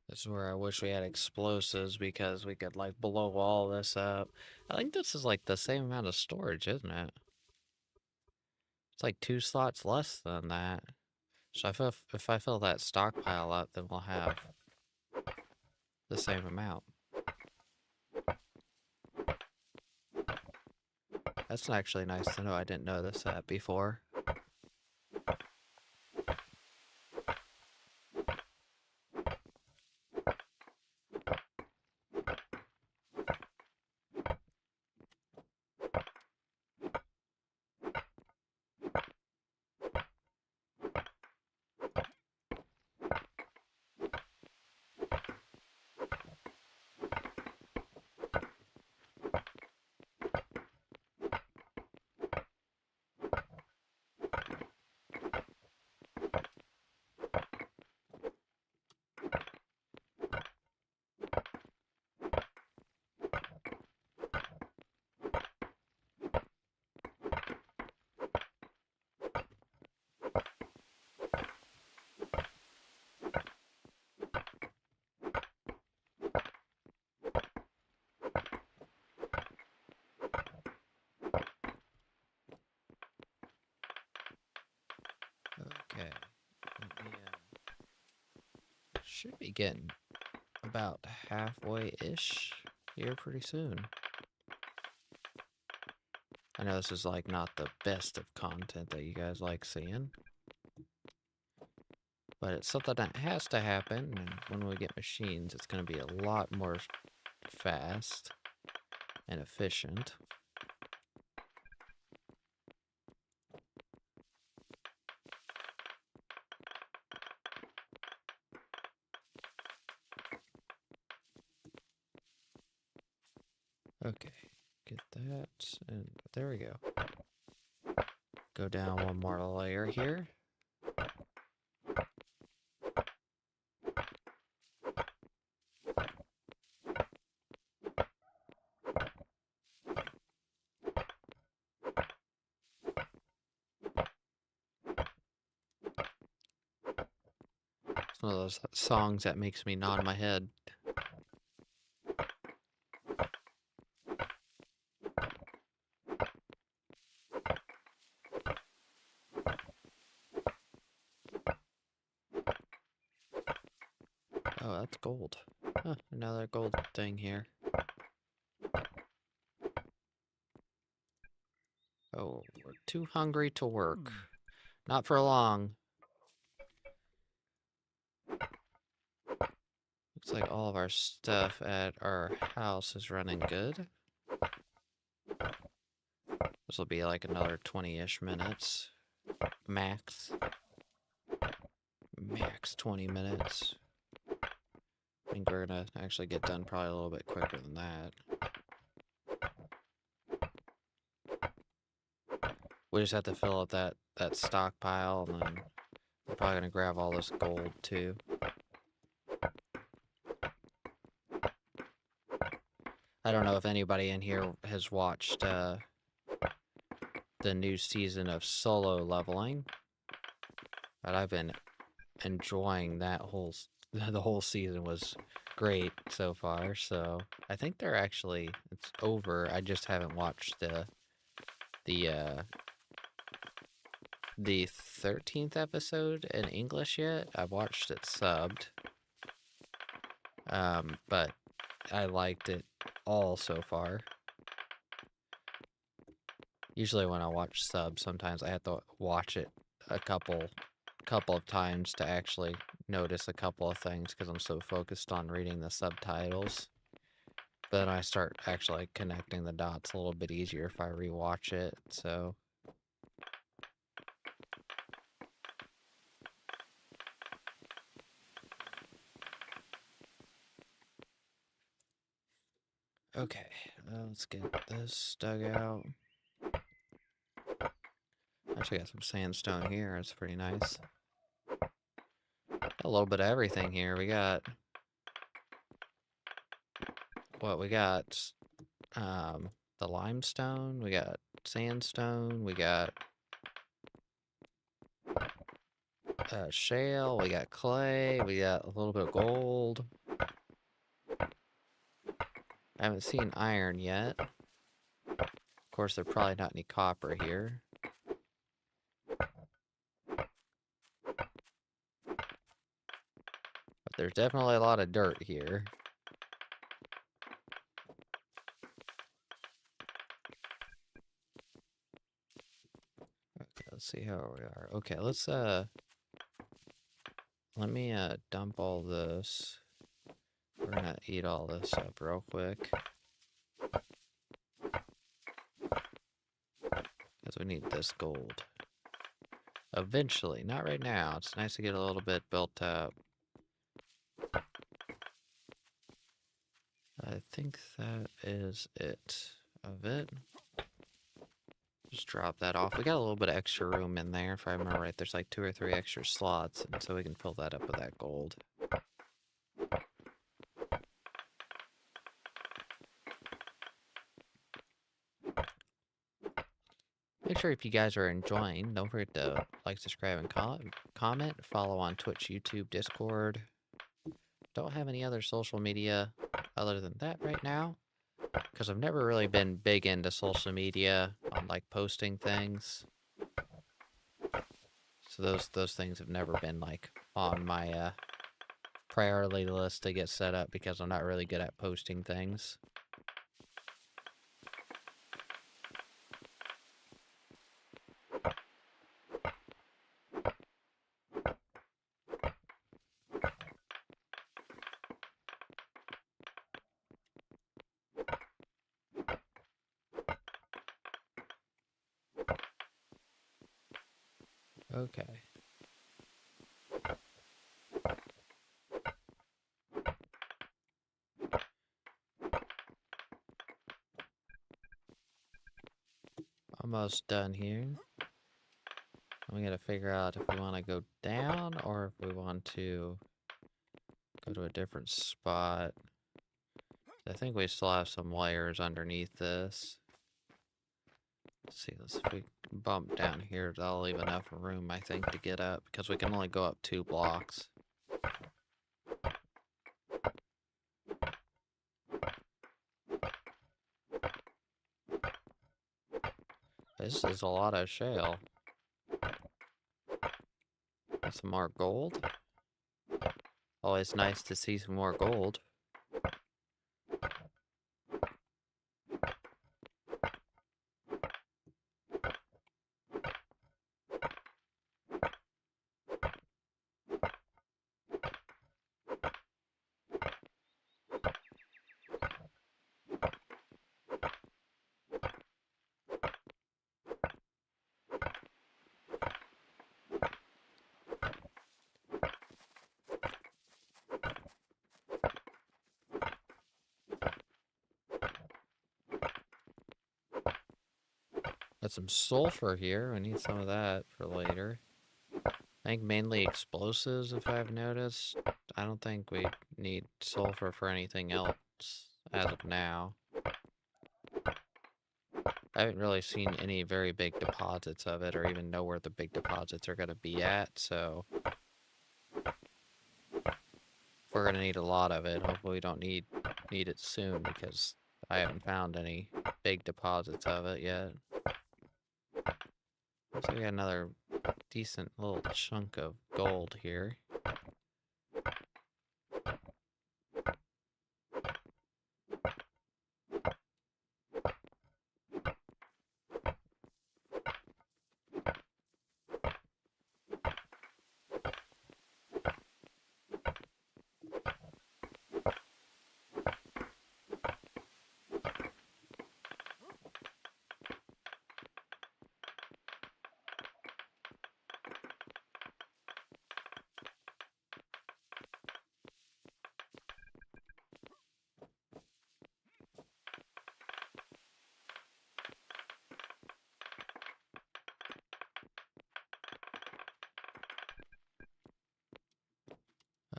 This is where I wish we had explosives because we could like blow all this up. I think this is like the same amount of storage, isn't it? It's like 2 slots less than that. So if I fill that stockpile up, then we'll have the same amount. That's actually nice to know. I didn't notice that before. Okay. Should be getting about halfway-ish here pretty soon. I know this is like not the best of content that you guys like seeing. But it's something that has to happen, and when we get machines, it's going to be a lot more fast and efficient. Okay, get that, and there we go. Go down one more layer here. It's one of those songs that makes me nod my head. Oh, that's gold. Huh, another gold thing here. Oh, we're too hungry to work. Not for long. Looks like all of our stuff at our house is running good. This will be like another 20-ish minutes. Max. Max 20 minutes. I think we're gonna actually get done probably a little bit quicker than that. We just have to fill up that stockpile, and then we're probably gonna grab all this gold too. I don't know if anybody in here has watched the new season of Solo Leveling, but I've been enjoying that the whole season was great so far. So I think they're actually, it's over. I just haven't watched the 13th episode in English yet. I've watched it subbed, but I liked it all so far. Usually when I watch subs, sometimes I have to watch it a couple of times to actually notice a couple of things because I'm so focused on reading the subtitles. But then I start actually connecting the dots a little bit easier if I rewatch it, so. Okay, let's get this dug out. Actually got some sandstone here, it's pretty nice. A little bit of everything here. We got the limestone, we got sandstone, we got shale, we got clay, we got a little bit of gold. I haven't seen iron yet. Of course, there's probably not any copper here. But there's definitely a lot of dirt here. Okay, let's see how we are. Okay, let's let me dump all this. We're gonna eat all this up real quick. Because we need this gold. Eventually, not right now. It's nice to get a little bit built up. I think that is it of it. Just drop that off. We got a little bit of extra room in there, if I remember right. There's like 2 or 3 extra slots, and so we can fill that up with that gold. Make sure if you guys are enjoying, don't forget to like, subscribe, and comment. Follow on Twitch, YouTube, Discord. Don't have any other social media other than that right now, because I've never really been big into social media on like posting things. So those things have never been like on my priority list to get set up because I'm not really good at posting things. Okay. almost done here. We gotta figure out if we want to go down or if we want to go to a different spot. I think we still have some layers underneath this. Let's see, if we bump down here, that'll leave enough room, I think, to get up, because we can only go up 2 blocks. This is a lot of shale. Got some more gold. Always nice to see some more gold. Got some sulfur here. We need some of that for later. I think mainly explosives, if I've noticed. I don't think we need sulfur for anything else as of now. I haven't really seen any very big deposits of it or even know where the big deposits are going to be at, so we're going to need a lot of it. Hopefully we don't need it soon because I haven't found any big deposits of it yet. Looks like we got another decent little chunk of gold here.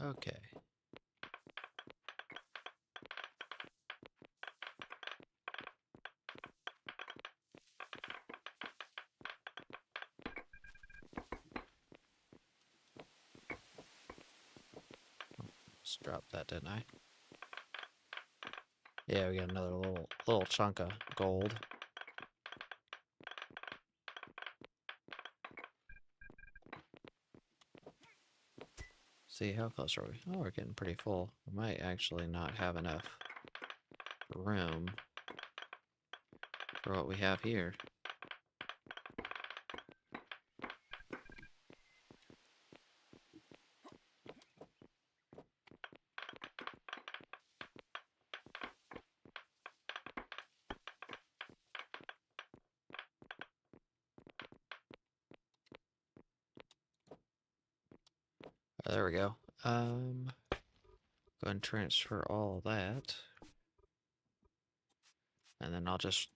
Okay. Just dropped that, didn't I? Yeah, we got another little chunk of gold. See, how close are we? Oh, we're getting pretty full. We might actually not have enough room for what we have here. There we go. Go and transfer all that. And then I'll just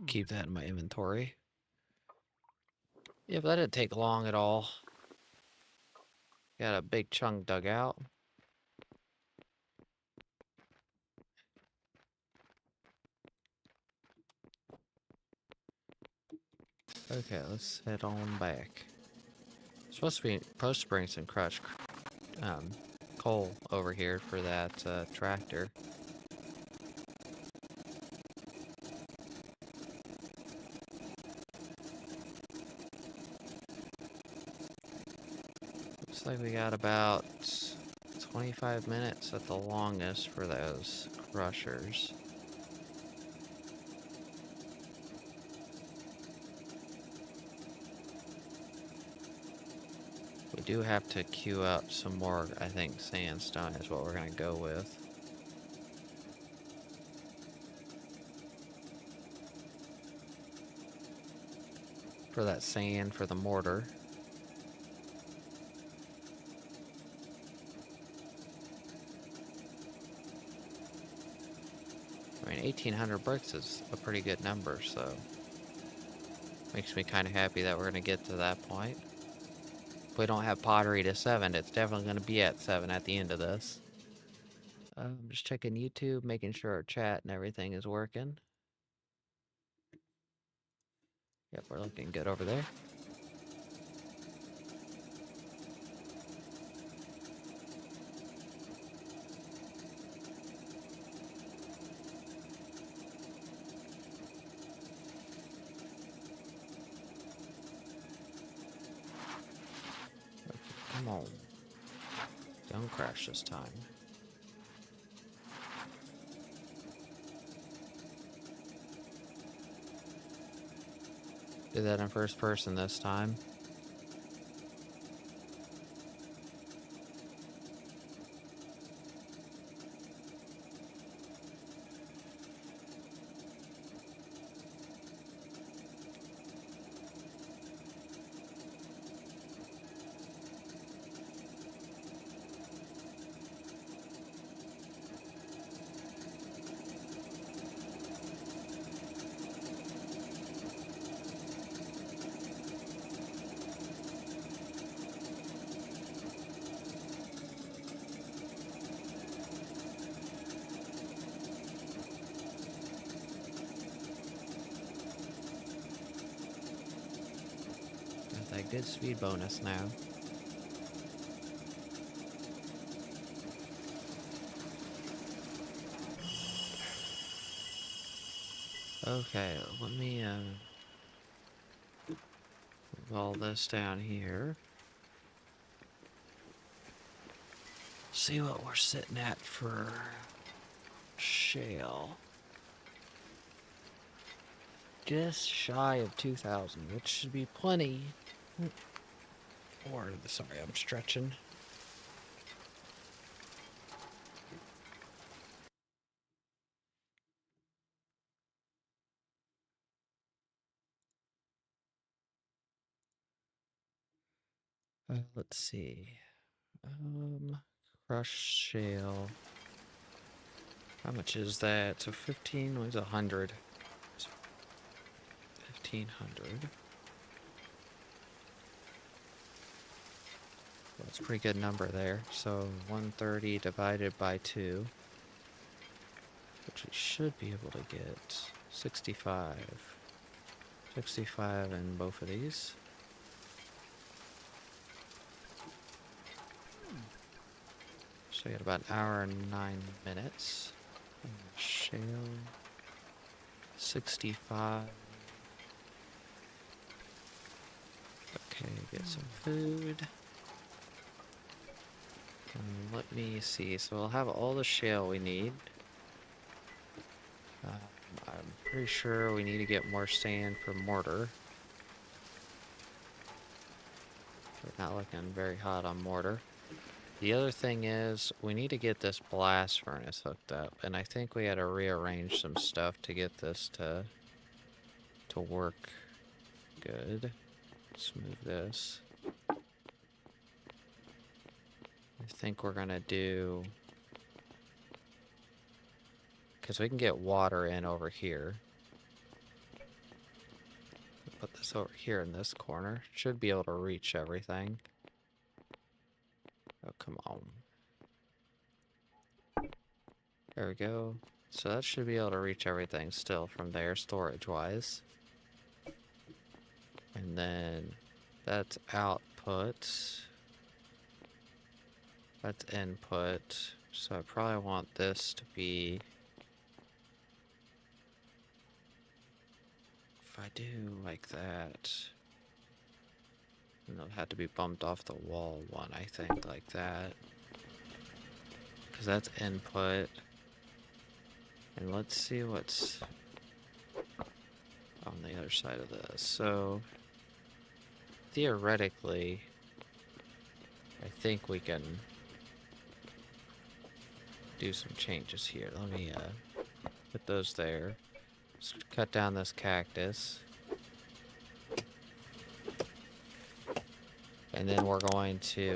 keep that in my inventory. Yeah, but that didn't take long at all. Got a big chunk dug out. Okay, let's head on back. Supposed to bring some crushed coal over here for that tractor. Looks like we got about 25 minutes at the longest for those crushers. We do have to queue up some more, I think sandstone is what we're going to go with. For that sand for the mortar. I mean, 1,800 bricks is a pretty good number, so Makes me kind of happy that we're going to get to that point. If we don't have pottery to 7, it's definitely going to be at 7 at the end of this. I'm just checking YouTube, making sure our chat and everything is working. Yep, we're looking good over there. Okay, come on. Don't crash this time. Did that in first person this time. Got that good speed bonus now. Okay, let me move all this down here. See what we're sitting at for shale. Just shy of 2,000, which should be plenty. Or, sorry, I'm stretching. Let's see. Crushed shale. How much is that? So 15 was 100. 1,500. That's a pretty good number there. So 130 divided by 2, which we should be able to get 65. 65 in both of these. So we got about an hour and 9 minutes. Shale. 65. Okay, get some food. Let me see. So we'll have all the shale we need. I'm pretty sure we need to get more sand for mortar. We're not looking very hot on mortar. The other thing is, we need to get this blast furnace hooked up, and I think we had to rearrange some stuff to get this to work good. Let's move this. I think we're gonna do, because we can get water in over here. Put this over here in this corner. Should be able to reach everything. Oh, come on. There we go. So that should be able to reach everything still from there, storage-wise. And then that's output. That's input. So I probably want this to be... If I do like that... And it'll have to be bumped off the wall one, I think, like that. Because that's input. And let's see what's on the other side of this. So, theoretically, I think we can do some changes here. Let me put those there. Let's cut down this cactus. And then we're going to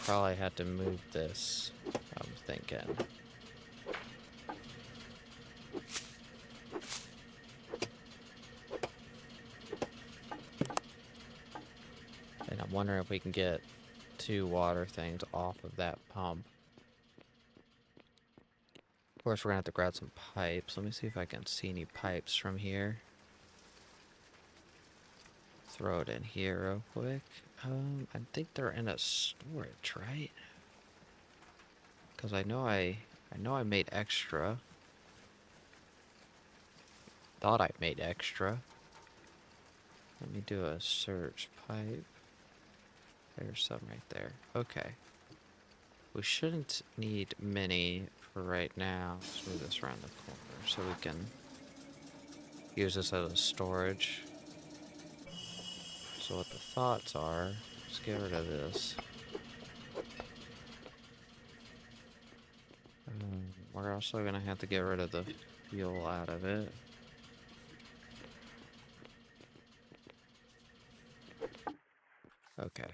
probably have to move this, I'm thinking. wondering if we can get 2 water things off of that pump. Of course, we're gonna have to grab some pipes. Let me see if I can see any pipes from here. Throw it in here real quick. I think they're in a storage, right? Because I know I made extra. Thought I made extra. Let me do a search pipe. There's some right there. Okay. We shouldn't need many for right now. Let's move this around the corner so we can use this as a storage. So what the thoughts are, let's get rid of this. We're also going to have to get rid of the fuel out of it. Okay.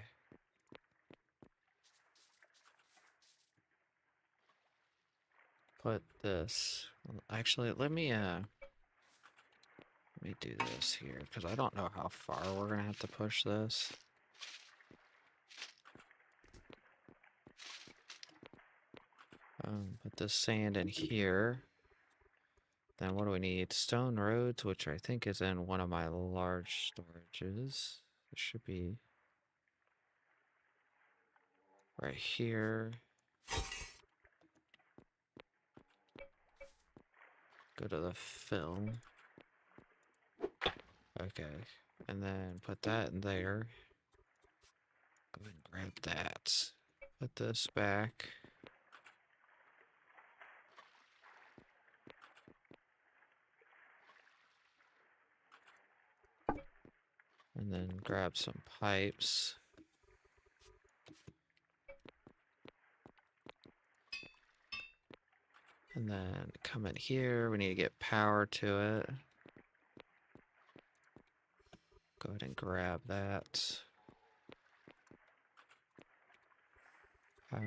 Put this. Well, actually, let me do this here because I don't know how far we're going to have to push this. Put this sand in here. Then what do we need? Stone roads, which I think is in one of my large storages. It should be right here. Go to the fill. Okay. And then put that in there. Go ahead and grab that. Put this back. And then grab some pipes. And then come in here. We need to get power to it. Go ahead and grab that. Power. Go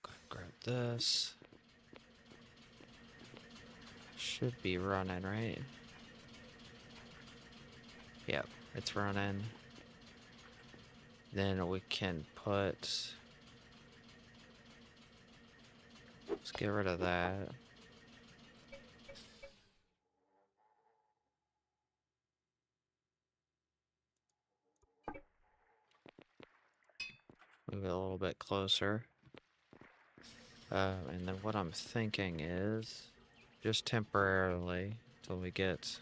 ahead and grab this. Should be running, right? Yep, it's running. Then we can put... Let's get rid of that. Move it a little bit closer. And then what I'm thinking is, just temporarily, till we get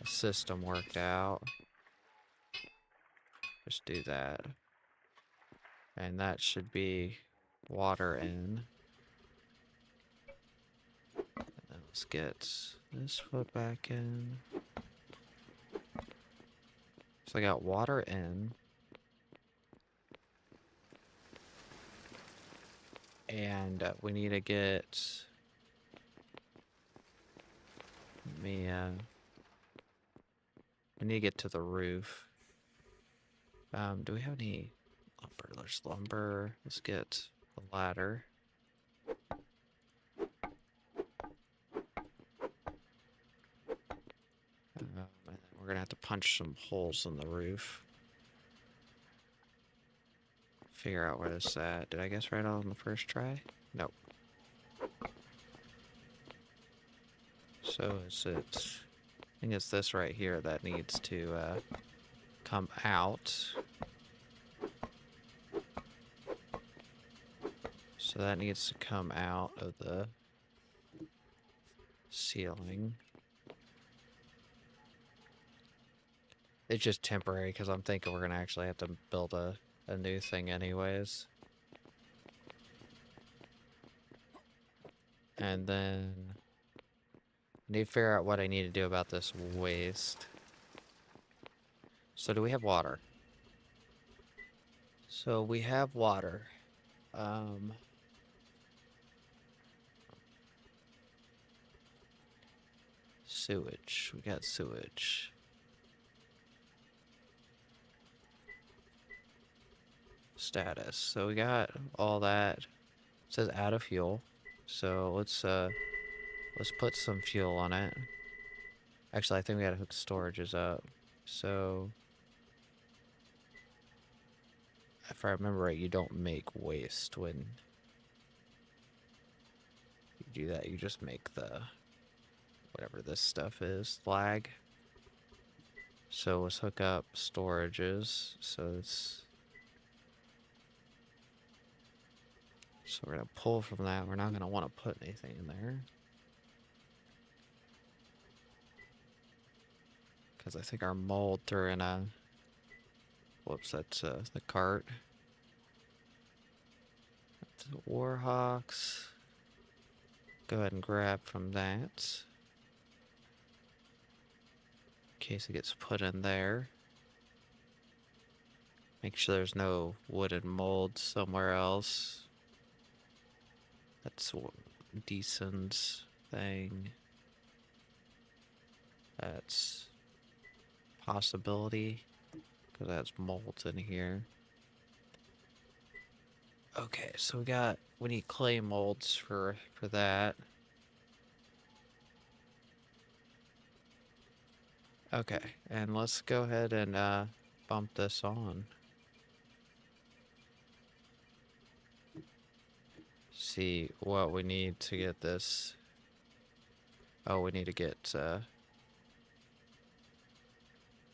a system worked out, just do that. And that should be water in. And then let's get this foot back in. So I got water in. And we need to get we need to get to the roof. Do we have any lumber? There's lumber. Let's get the ladder. And then we're gonna have to punch some holes in the roof. Figure out where this at. Did I guess right on the first try? Nope. So is it... I think it's this right here that needs to come out. So that needs to come out of the ceiling. It's just temporary because I'm thinking we're going to actually have to build a new thing anyways. And then I need to figure out what I need to do about this waste. So do we have water? So we have water. Sewage. We got sewage. Status. So we got all that. It says add a fuel. So let's put some fuel on it. Actually, I think we gotta hook storages up. So, if I remember right, you don't make waste when you do that. You just make the, whatever this stuff is, lag. So let's hook up storages. So we're gonna pull from that. We're not gonna want to put anything in there. Because I think our mold threw in a, whoops, that's the cart. That's the Warhawks. Go ahead and grab from that. In case it gets put in there. Make sure there's no wooden mold somewhere else. That's decent thing. That's possibility. Because that's mold in here. Okay, so we need clay molds for that. Okay, and let's go ahead and bump this on. See what we need to get this. Oh, we need to get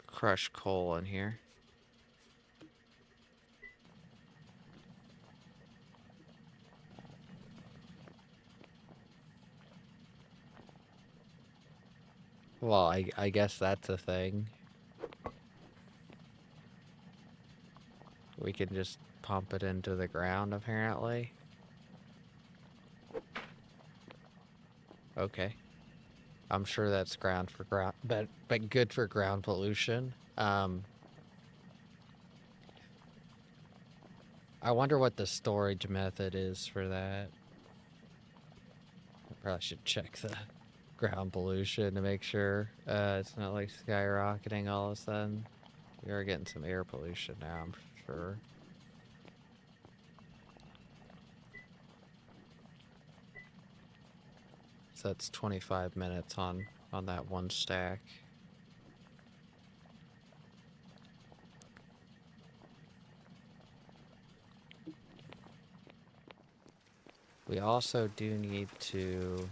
crushed coal in here. Well, I guess that's a thing. We can just pump it into the ground, apparently. Okay. I'm sure that's ground for ground, but good for ground pollution. I wonder what the storage method is for that. I probably should check the ground pollution to make sure it's not like skyrocketing all of a sudden. We are getting some air pollution now, I'm sure. So that's 25 minutes on that one stack. We also do need to...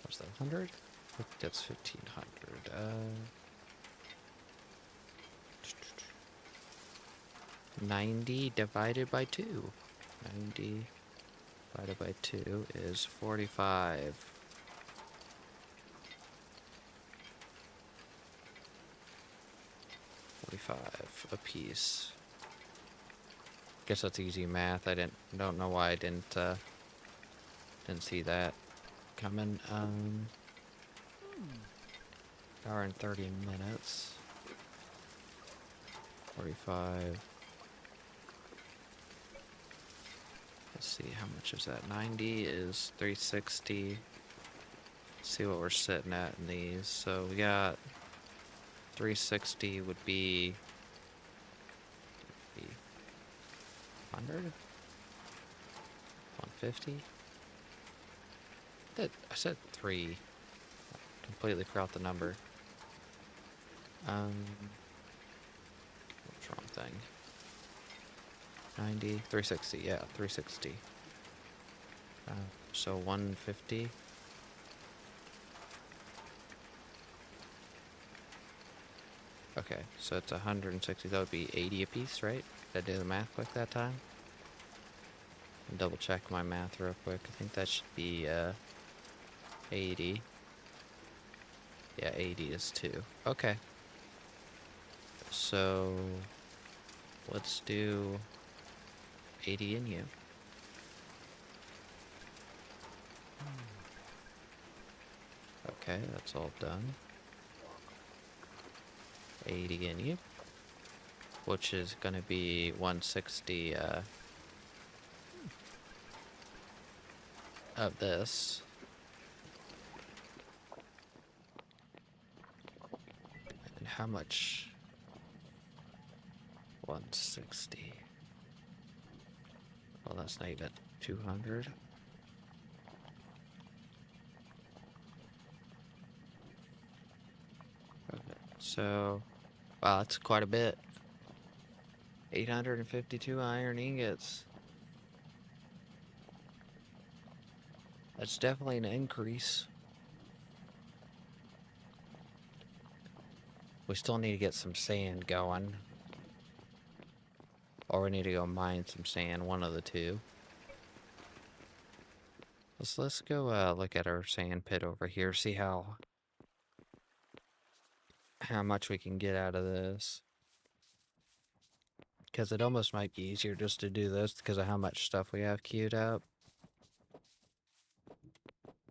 What's that, 100? That's 1,500. 90 divided by 2. 90 divided by 2 is 45. 45 a piece. Guess that's easy math. Don't know why I didn't see that coming. Hour and 30 minutes. 45. Let's see, how much is that? 90 is 360. Let's see what we're sitting at in these. So we got 360 would be 100? 150? I said 3. I completely forgot the number. What's wrong thing? 90, 360, yeah, 360. So 150. Okay, so it's 160. That would be 80 a piece, right? Did I do the math quick that time? Double check my math real quick. I think that should be 80. Yeah, 80 is 2. Okay. So let's do 80 in you. Okay, that's all done. 80 in you, which is going to be 160 of this. And how much? 160. Well, that's not even 200. So, wow, that's quite a bit. 852 iron ingots. That's definitely an increase. We still need to get some sand going. Or we need to go mine some sand, one of the two. Let's go look at our sand pit over here, see how much we can get out of this. Because it almost might be easier just to do this because of how much stuff we have queued up.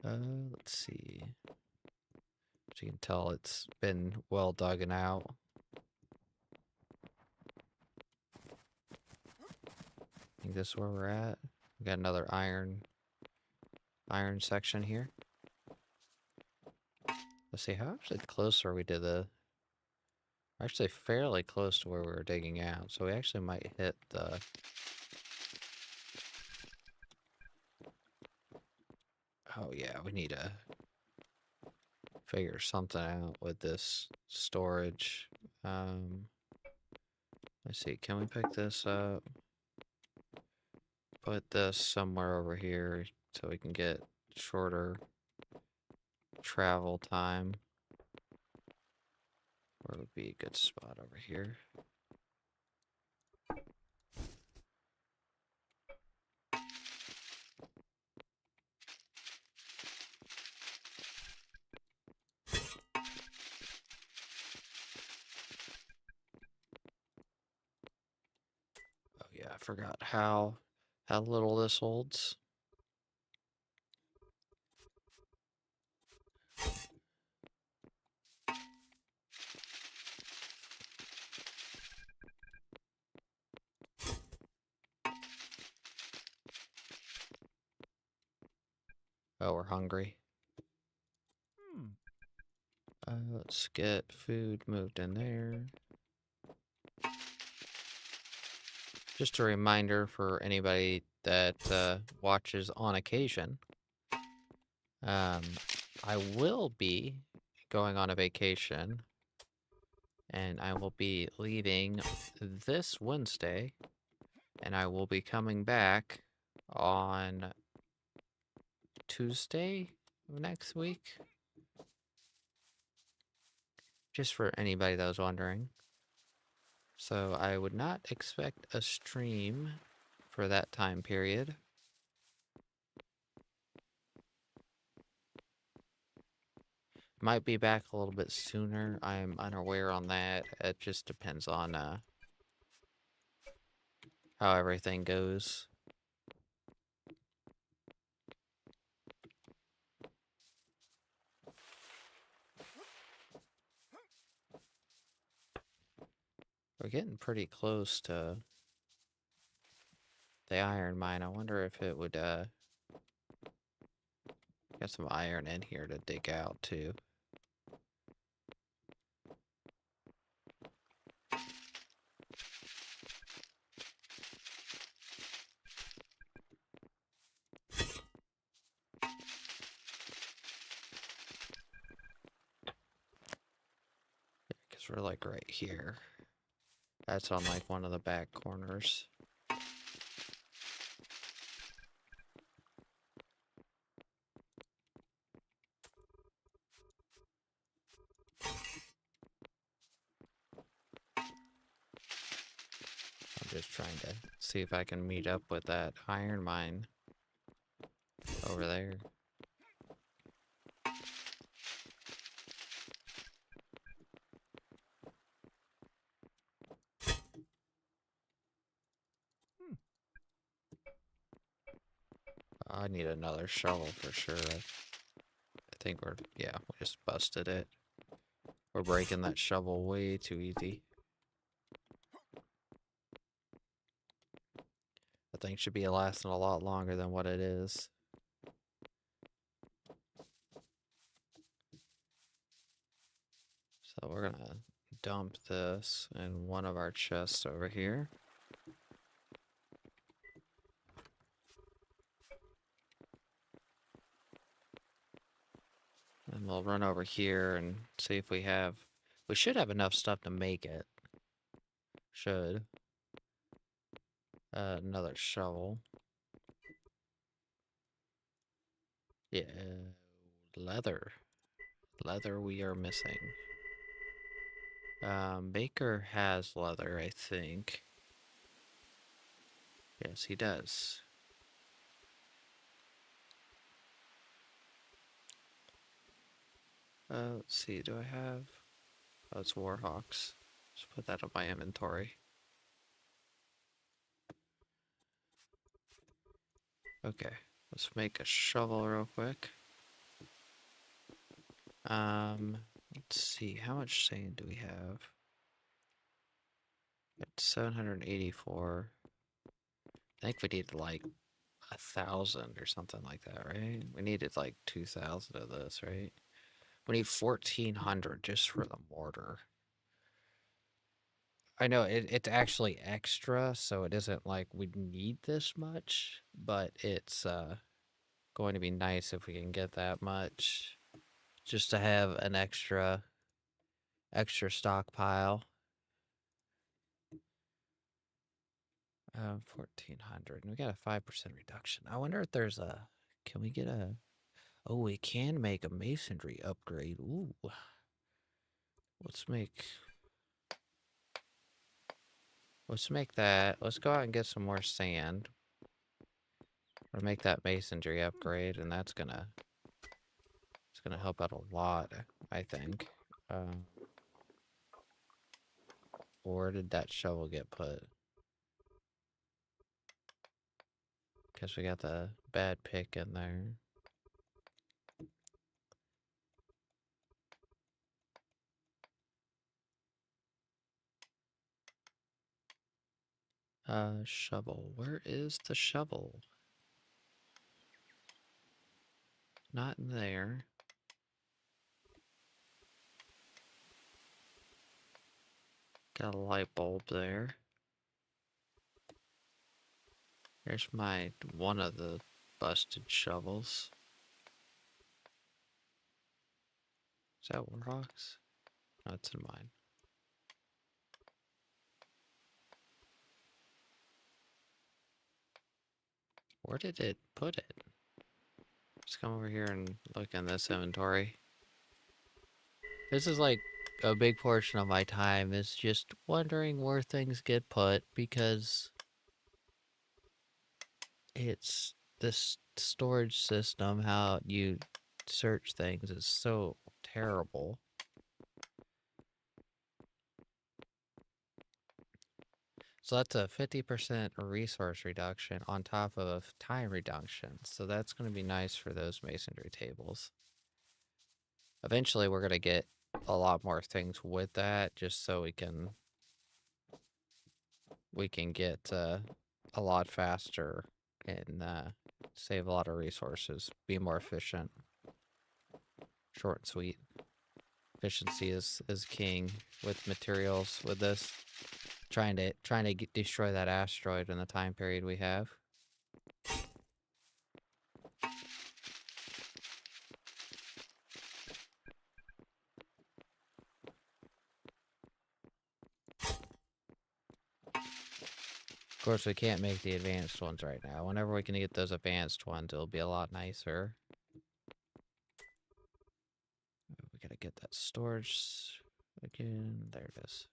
Let's see. As you can tell, it's been well dug out. I think this is where we're at. We got another iron section here. Let's see, how actually close are we to the... Actually fairly close to where we were digging out, so we actually might hit the... Oh yeah, we need to figure something out with this storage. Let's see, can we pick this up? Put this somewhere over here so we can get shorter travel time. Where would be a good spot over here? Oh yeah, I forgot how little this holds. Oh, we're hungry. Let's get food moved in there. Just a reminder for anybody that watches on occasion. I will be going on a vacation, and I will be leaving this Wednesday, and I will be coming back on Tuesday of next week. Just for anybody that was wondering. So I would not expect a stream for that time period. Might be back a little bit sooner. I am unaware on that. It just depends on how everything goes. We're getting pretty close to the iron mine. I wonder if it would get some iron in here to dig out too. Because we're like right here. That's on like one of the back corners. I'm just trying to see if I can meet up with that iron mine over there. I need another shovel for sure. I think we just busted it. We're breaking that shovel way too easy. That thing should be lasting a lot longer than what it is. So we're gonna dump this in one of our chests over here. And we'll run over here and see if we have We should have enough stuff to make it. Should. Another shovel. Yeah. Leather. Leather we are missing. Baker has leather, I think. Yes, he does. Let's see, do I have... Oh, it's Warhawks. Just put that on my inventory. Okay, let's make a shovel real quick. Let's see, how much sand do we have? It's 784. I think we need like 1,000 or something like that, right? We needed like 2,000 of this, right? We need 1,400 just for the mortar. I know it's actually extra, so it isn't like we need this much, but it's going to be nice if we can get that much, just to have an extra stockpile. 1,400, and we got a 5% reduction. I wonder if there's a. Can we get a? Oh, we can make a masonry upgrade. Ooh, let's make that. Let's go out and get some more sand. Or make that masonry upgrade, and it's gonna help out a lot, I think. Where did that shovel get put? Because we got the bad pick in there. Shovel. Where is the shovel? Not in there. Got a light bulb there. Here's one of the busted shovels. Is that Warhawks? No, it's in mine. Where did it put it? Just come over here and look in this inventory. This is like a big portion of my time is just wondering where things get put, because it's this storage system, how you search things is so terrible. So that's a 50% resource reduction on top of time reduction. So that's going to be nice for those masonry tables. Eventually we're going to get a lot more things with that, just so we can get a lot faster and save a lot of resources, be more efficient. Short and sweet. Efficiency is king with materials with this. Trying to destroy that asteroid in the time period we have. Of course, we can't make the advanced ones right now. Whenever we can get those advanced ones, it'll be a lot nicer. We gotta get that storage again. There it is.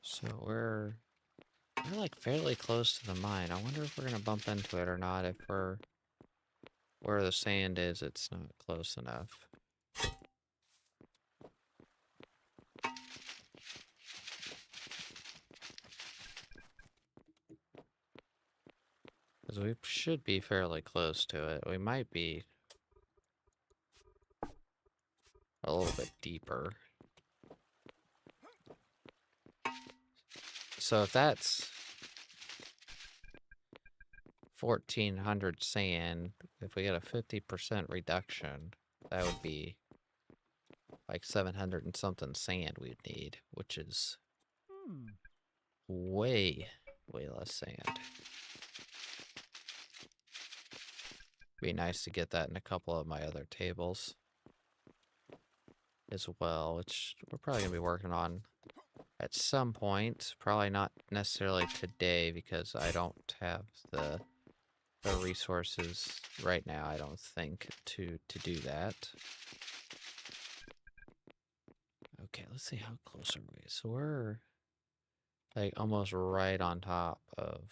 So we're like fairly close to the mine. I wonder if we're gonna bump into it or not. If we're where the sand is, it's not close enough. Because we should be fairly close to it. We might be a little bit deeper. So if that's 1,400 sand, if we get a 50% reduction, that would be like 700 and something sand we'd need, which is way less sand. Be nice to get that in a couple of my other tables as well, which we're probably gonna be working on at some point. Probably not necessarily today because I don't have the resources right now, I don't think, to do that. Okay, let's see, how close are we? So we're like almost right on top of.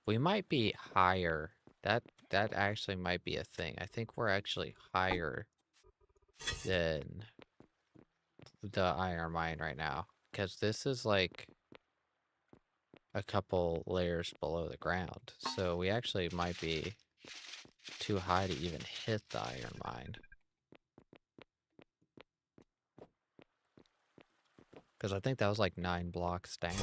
We might be higher. That actually might be a thing. I think we're actually higher than the iron mine right now, because this is like a couple layers below the ground. So we actually might be too high to even hit the iron mine. Because I think that was like 9 blocks down.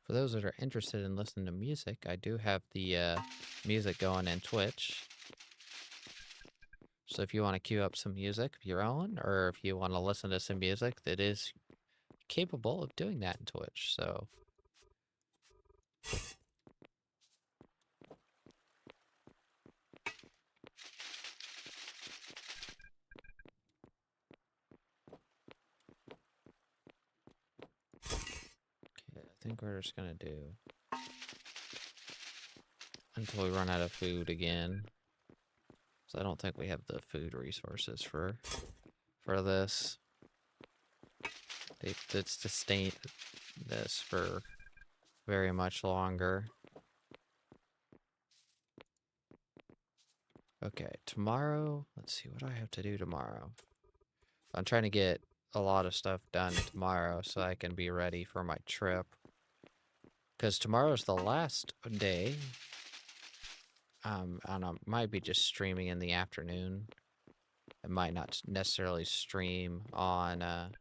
For those that are interested in listening to music, I do have the music going in Twitch. So if you want to queue up some music of your own, or if you want to listen to some music that is capable of doing that in Twitch, so... Okay, I think we're just gonna do... until we run out of food again. So I don't think we have the food resources for this. It's to sustain this for very much longer. Okay, tomorrow, let's see what I have to do tomorrow. I'm trying to get a lot of stuff done tomorrow so I can be ready for my trip. Because tomorrow's the last day. And I might be just streaming in the afternoon. I might not necessarily stream on at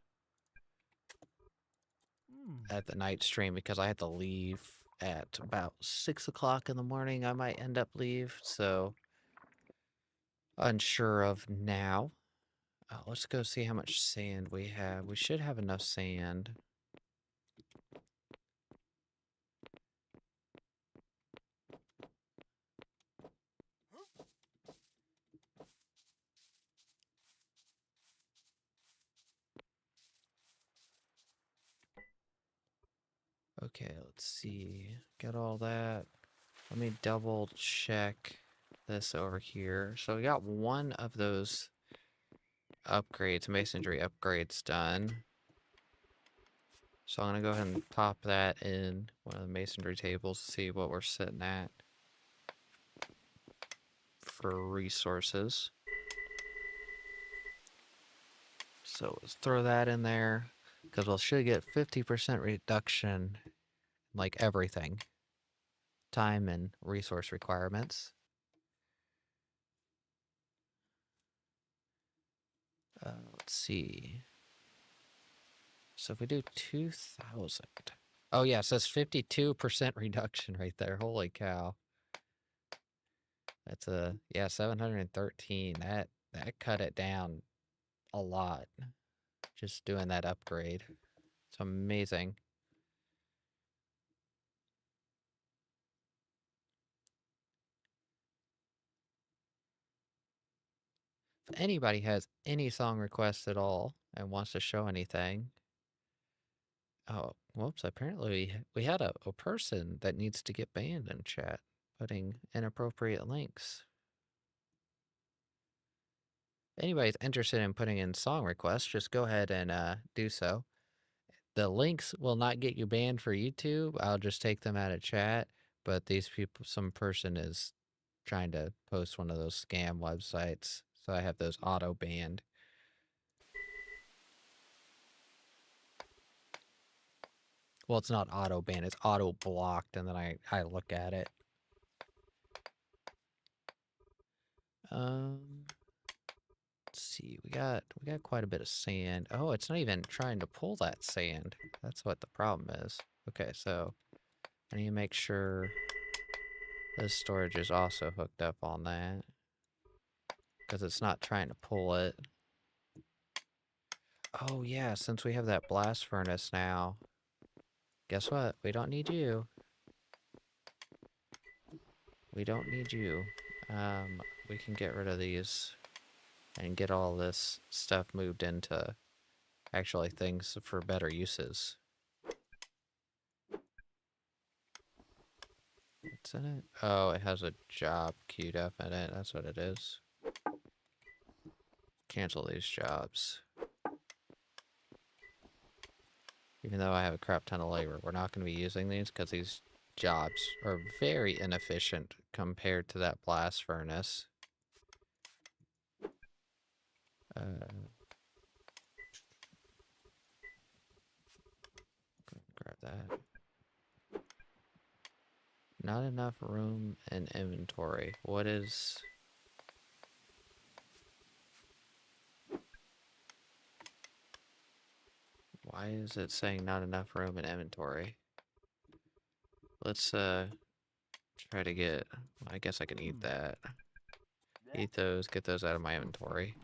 the night stream because I have to leave at about 6 o'clock in the morning. I might end up leave, so unsure of now. Let's go see how much sand we have. We should have enough sand. Okay, let's see. Got all that. Let me double check this over here. So we got one of those upgrades, masonry upgrades done. So I'm gonna go ahead and pop that in one of the masonry tables, see what we're sitting at for resources. So let's throw that in there, because we should get 50% reduction, like everything. Time and resource requirements. Let's see. So if we do 2,000. Oh yeah, it says 52% reduction right there. Holy cow. That's yeah, 713. That cut it down a lot. Just doing that upgrade. It's amazing. If anybody has any song requests at all and wants to show anything. Oh, whoops, apparently we had a person that needs to get banned in chat, putting inappropriate links. If anybody's interested in putting in song requests, just go ahead and do so. The links will not get you banned for YouTube. I'll just take them out of chat. But these people, some person is trying to post one of those scam websites. So I have those auto banned. Well, it's not auto banned, it's auto blocked. And then I look at it. Let's see. We got quite a bit of sand. Oh, it's not even trying to pull that sand. That's what the problem is. Okay, so I need to make sure this storage is also hooked up on that because it's not trying to pull it. Oh yeah, since we have that blast furnace now, guess what? We don't need you. We don't need you. We can get rid of these and get all this stuff moved into actually things for better uses. What's in it? Oh, it has a job queued up in it. That's what it is. Cancel these jobs. Even though I have a crap ton of labor, we're not going to be using these because these jobs are very inefficient compared to that blast furnace. Grab that. Not enough room in inventory. What is... Why is it saying not enough room in inventory? Let's try to get... I guess I can eat that. Eat those, get those out of my inventory.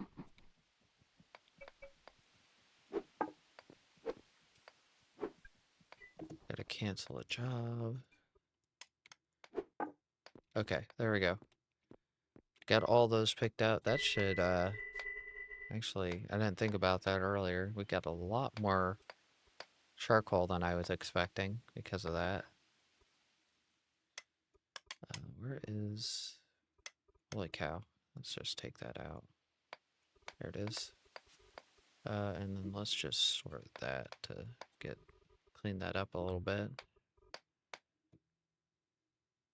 Gotta cancel a job. Okay, there we go. Got all those picked out. That should, actually, I didn't think about that earlier. We got a lot more charcoal than I was expecting because of that. Where is... Holy cow. Let's just take that out. There it is. And then let's just sort that to clean that up a little bit.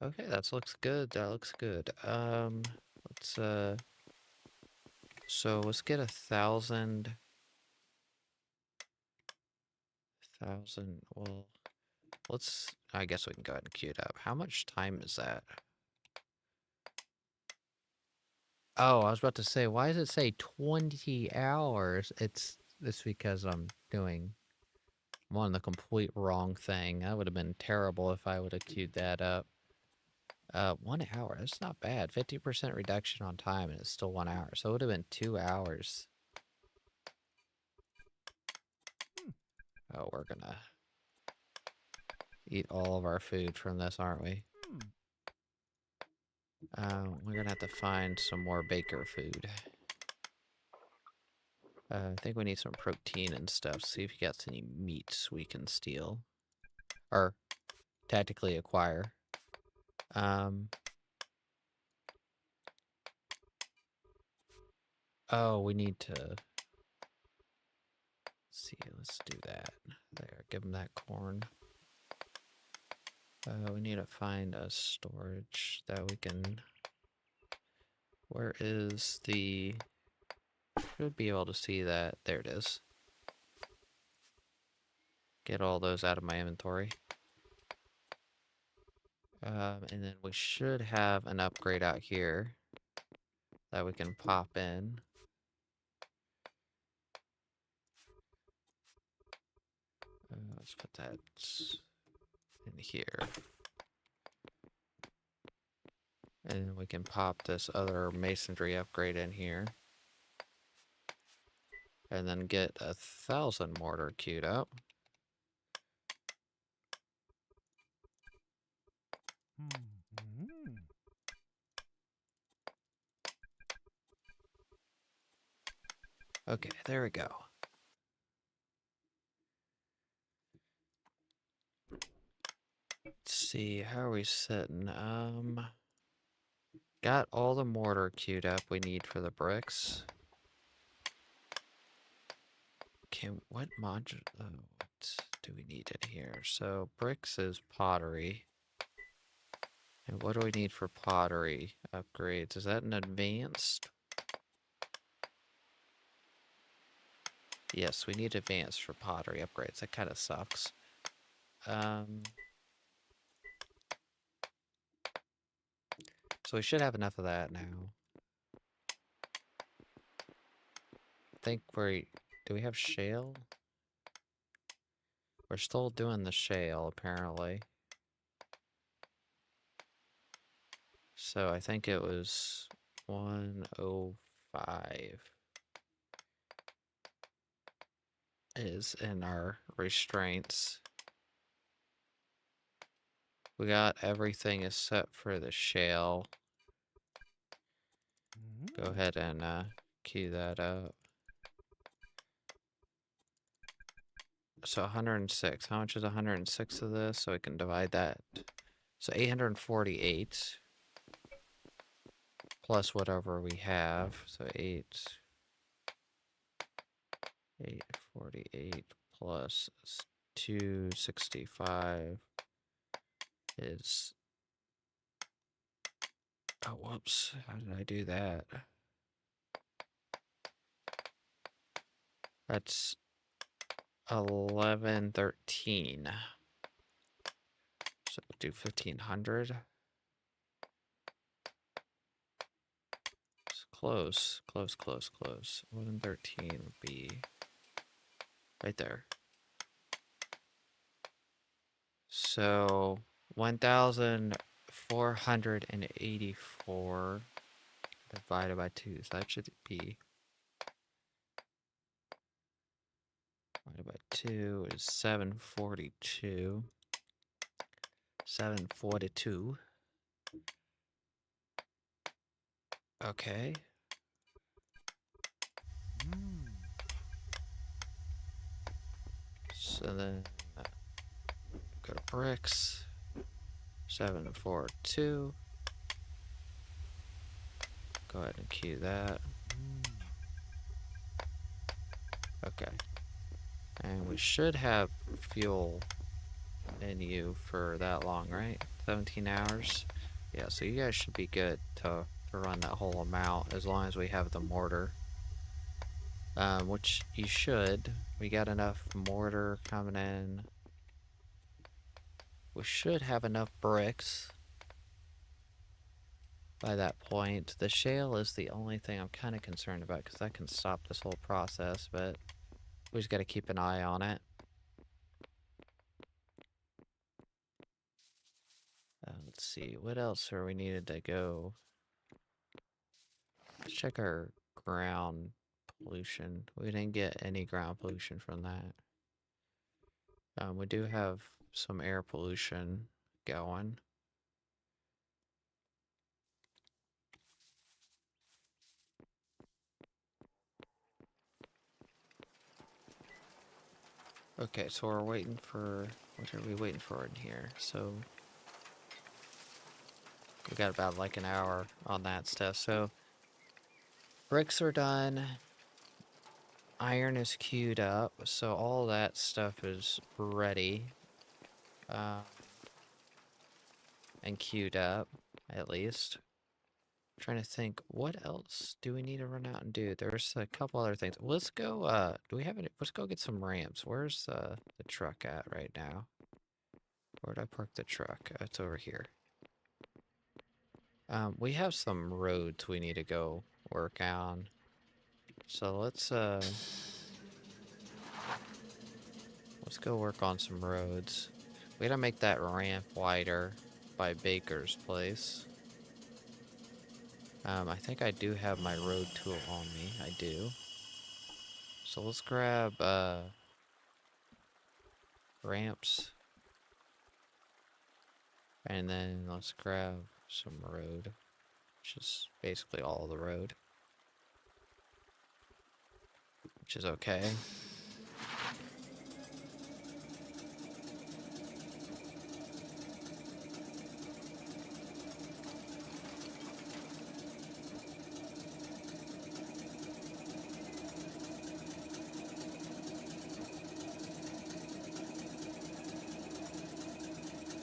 Okay, that looks good. That looks good. Let's so let's get 1,000. Well, I guess we can go ahead and queue it up. How much time is that? Oh, I was about to say, why does it say 20 hours? It's because I'm on the complete wrong thing. That would have been terrible if I would have queued that up. 1 hour, that's not bad. 50% reduction on time and it's still 1 hour. So it would have been 2 hours. Oh, we're gonna eat all of our food from this, aren't we? We're gonna have to find some more baker food. I think we need some protein and stuff. See if you got any meats we can steal. Or tactically acquire. Oh, we need to... see, let's do that. There, give them that corn. We need to find a storage that we can... Where is the... Should be able to see that. There it is. Get all those out of my inventory. And then we should have an upgrade out here that we can pop in. Let's put that in here. And we can pop this other masonry upgrade in here. And then get 1,000 mortar queued up. Okay, there we go. Let's see, how are we sitting? Got all the mortar queued up we need for the bricks. What module, what do we need in here? So, bricks is pottery. And what do we need for pottery upgrades? Is that an advanced? Yes, we need advanced for pottery upgrades. That kind of sucks. So we should have enough of that now. think do we have shale? We're still doing the shale, apparently. So I think it was 105 is in our restraints. We got everything is set for the shale. Go ahead and key that up. So 106. How much is 106 of this? So we can divide that. So 848 plus whatever we have. So 848 plus 265 is... Oh, whoops. How did I do that? That's 1113. So we'll do 1500. It's close. 1113 would be right there. So 1484 divided by 2. So that should be divided by 2 is 742. 742. Okay. So then go to bricks. 742. Go ahead and key that. Okay. And we should have fuel in you for that long, right? 17 hours? Yeah, so you guys should be good to run that whole amount as long as we have the mortar. Which you should. We got enough mortar coming in. We should have enough bricks by that point. The shale is the only thing I'm kind of concerned about because that can stop this whole process, but we just got to keep an eye on it. Let's see, what else are we needed to go? Let's check our ground pollution. We didn't get any ground pollution from that. We do have some air pollution going. Okay, so we're waiting for... What are we waiting for in here? So... we got about like an hour on that stuff. So... bricks are done. Iron is queued up. So all that stuff is ready. And queued up, at least. I'm trying to think, what else do we need to run out and do? There's a couple other things. Let's go, do we have any? Let's go get some ramps. Where's the truck at right now? Where'd I park the truck? It's over here. We have some roads we need to go work on. So let's go work on some roads. We gotta make that ramp wider by Baker's place. I think I do have my road tool on me. I do. So let's grab ramps. And then let's grab some road, which is basically all the road. Which is okay.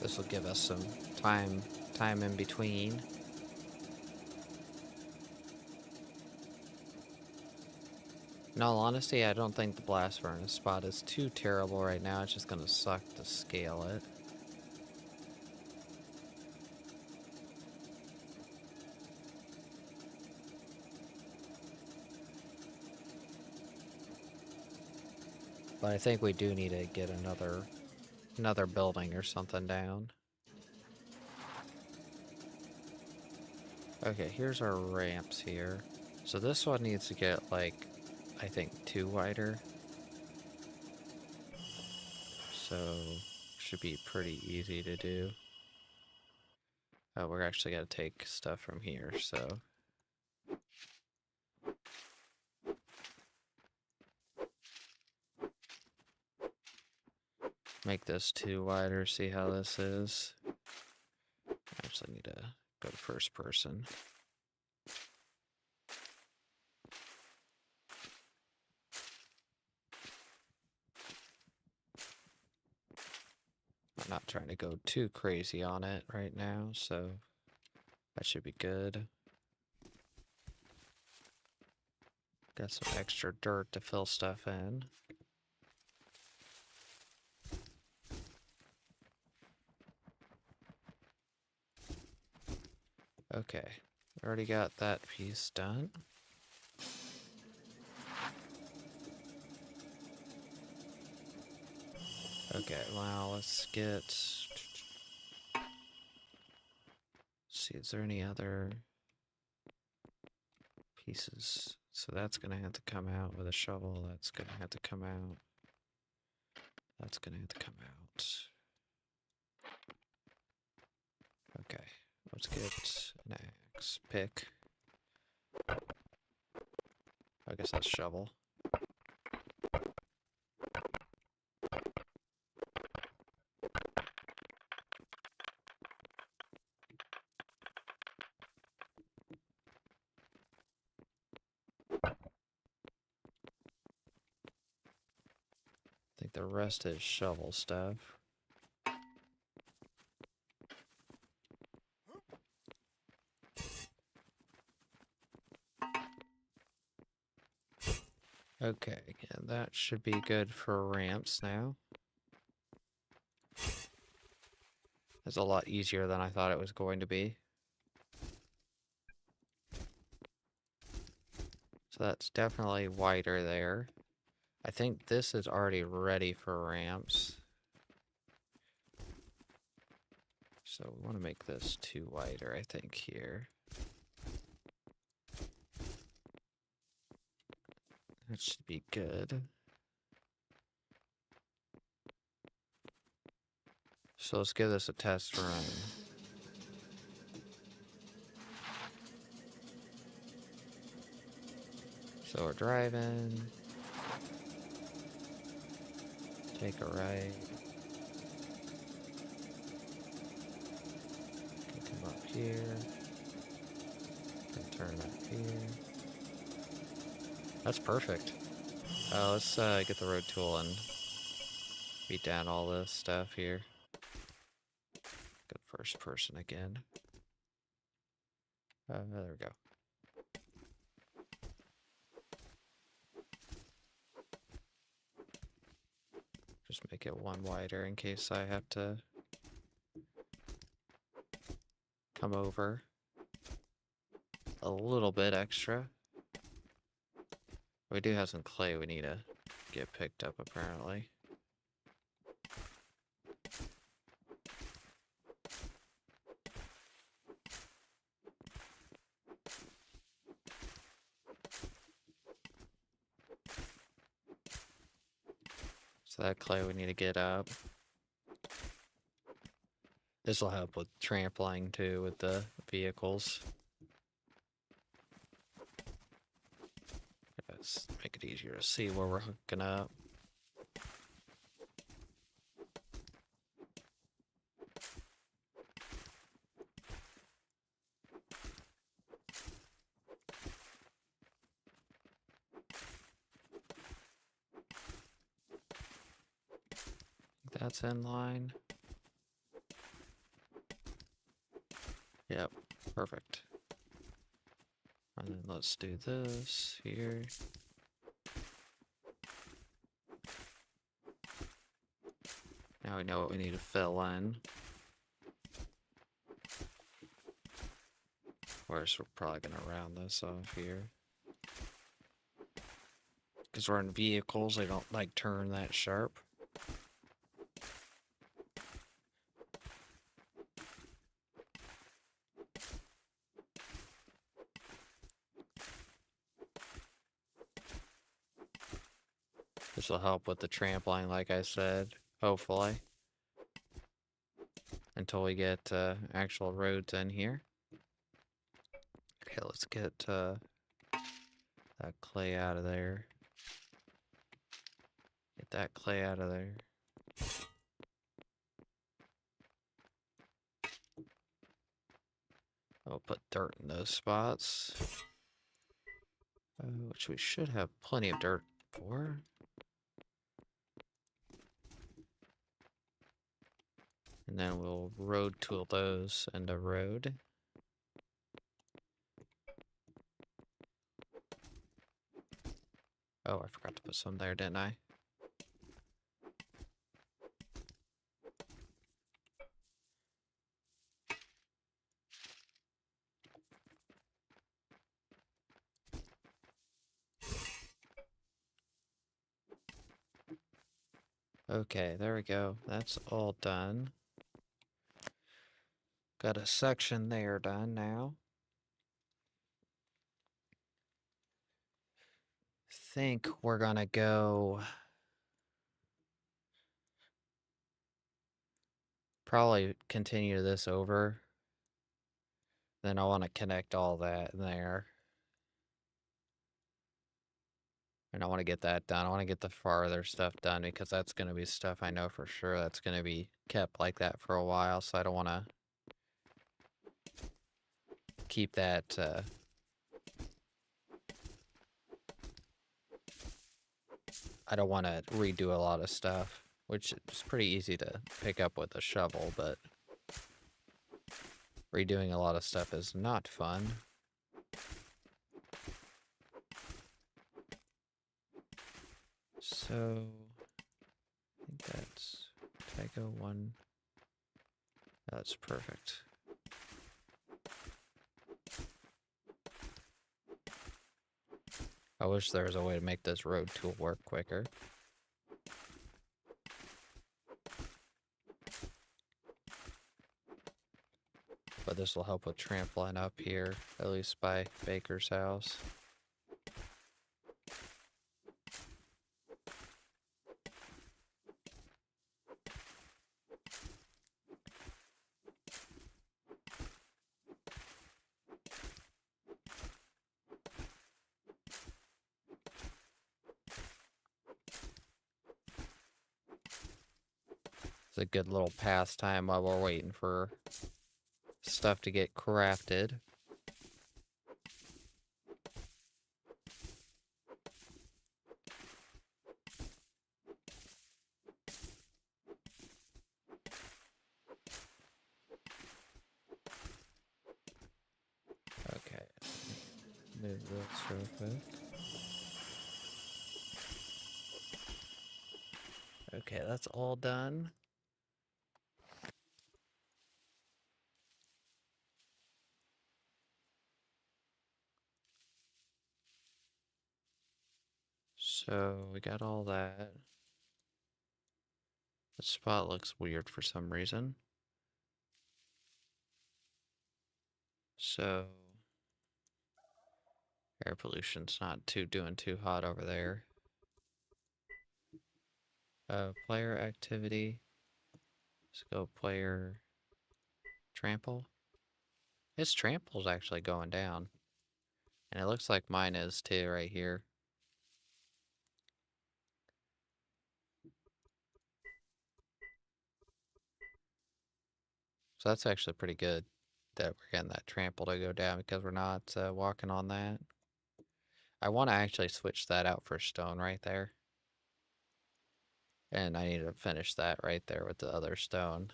This will give us some time in between. In all honesty, I don't think the blast furnace spot is too terrible right now. It's just gonna suck to scale it. But I think we do need to get another building or something down. Okay, here's our ramps here. So this one needs to get, like, I think 2 wider. So, should be pretty easy to do. Oh, we're actually going to take stuff from here, so... Make this 2 wider, see how this is. I actually need to go to first person. I'm not trying to go too crazy on it right now, so that should be good. Got some extra dirt to fill stuff in. Okay, already got that piece done. Okay, well, let's see, is there any other pieces? So that's gonna have to come out with a shovel. That's gonna have to come out. That's gonna have to come out. Okay, let's get an axe pick. I guess that's shovel. I think the rest is shovel stuff. Okay, and that should be good for ramps now. It's a lot easier than I thought it was going to be. So that's definitely wider there. I think this is already ready for ramps. So we want to make this 2 wider, I think, here. That should be good. So let's give this a test run. So we're driving. Take a right. Can come up here. Can turn up here. That's perfect. Let's get the road tool and beat down all this stuff here. Go first person again. There we go. Just make it 1 wider in case I have to come over a little bit extra. We do have some clay we need to get picked up, apparently. So that clay we need to get up. This will help with trampling too, with the vehicles. Let's make it easier to see where we're hooking up. That's in line. Yep, perfect. And then let's do this here. Now we know what we need to fill in. Of course, we're probably gonna round this off here. Because we're in vehicles, they don't like turn that sharp. This will help with the trampling, like I said, hopefully. Until we get actual roads in here. Okay, let's get that clay out of there. Get that clay out of there. I'll put dirt in those spots. Which we should have plenty of dirt for. And then we'll road tool those into road. Oh, I forgot to put some there, didn't I? Okay, there we go. That's all done. Got a section there done now. Think we're gonna go probably continue this over. Then I want to connect all that in there. And I want to get that done. I want to get the farther stuff done because that's going to be stuff I know for sure that's going to be kept like that for a while. So I don't want to keep that I don't want to redo a lot of stuff, which is pretty easy to pick up with a shovel, but redoing a lot of stuff is not fun. So I think that's, did I go one? That's perfect. I wish there was a way to make this road tool work quicker. But this will help with trampling up here, at least by Baker's house. It's a good little pastime while we're waiting for stuff to get crafted. Okay, move this real quick. Okay, that's all done. So we got all that. The spot looks weird for some reason. So air pollution's not doing too hot over there. Player activity. Let's go player trample. His trample's actually going down. And it looks like mine is too right here. So that's actually pretty good that we're getting that trample to go down because we're not walking on that. I want to actually switch that out for stone right there. And I need to finish that right there with the other stone.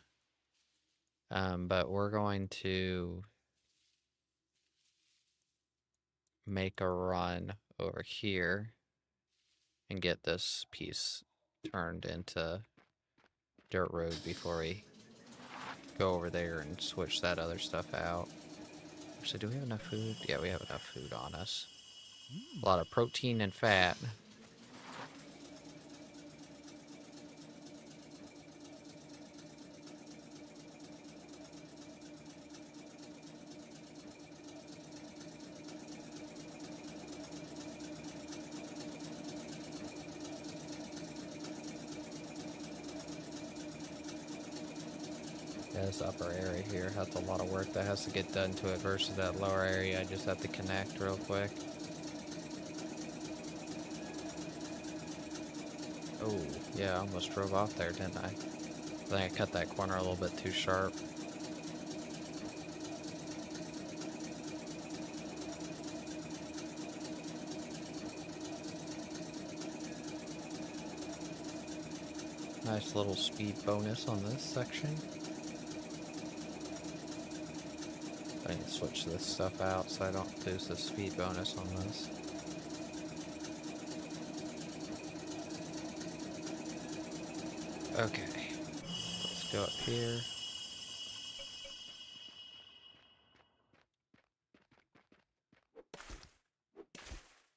But we're going to make a run over here and get this piece turned into dirt road before we go over there and switch that other stuff out. So do we have enough food? Yeah, we have enough food on us. A lot of protein and fat. this upper area here. That's a lot of work that has to get done to it versus that lower area. I just have to connect real quick. Oh, yeah, I almost drove off there, didn't I? I think I cut that corner a little bit too sharp. Nice little speed bonus on this section. I need to switch this stuff out so I don't lose the speed bonus on this. Okay, let's go up here.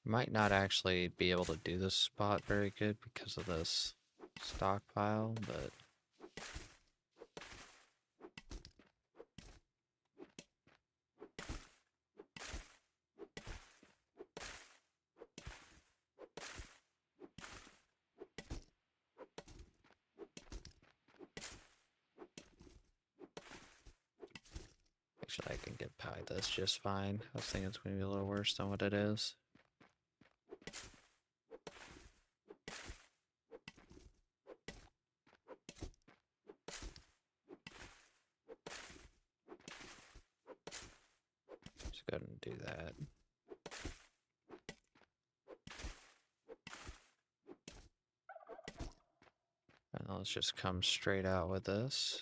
Might not actually be able to do this spot very good because of this stockpile, but actually I can get by this just fine. I was thinking it's going to be a little worse than what it is. Let's go ahead and do that. And let's just come straight out with this.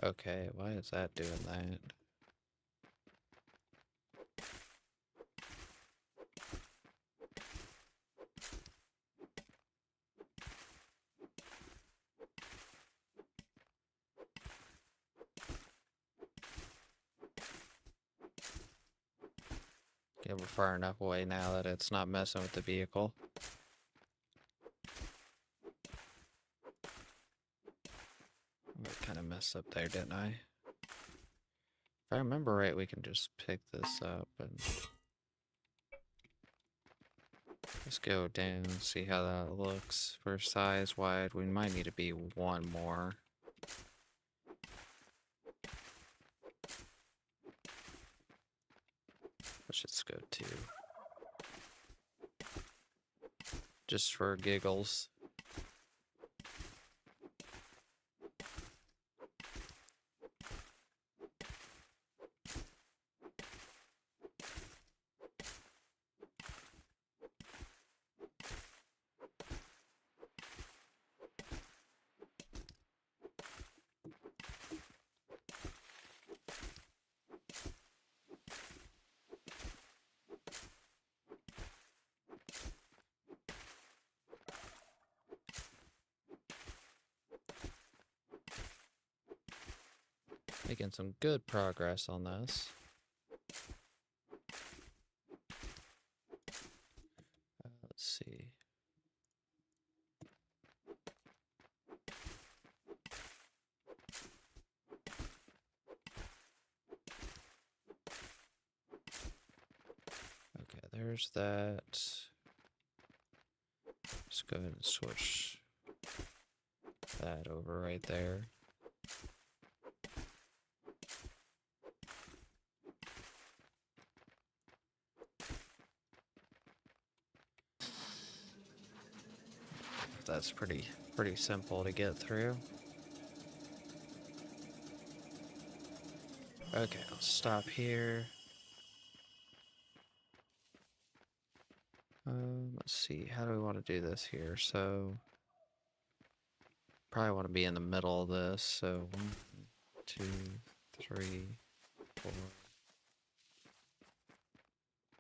Okay, why is that doing that? Yeah, we're far enough away now that it's not messing with the vehicle. I kind of messed up there, didn't I? If I remember right, we can just pick this up and let's go down and see how that looks for size wide. We might need to be one more. Let's just go two. Just for giggles. Making some good progress on this. Let's see. Okay, there's that. Let's go ahead and switch that over right there. That's pretty simple to get through. Okay, I'll stop here. Let's see, how do we want to do this here? So, probably want to be in the middle of this. So, 1, 2, 3, 4.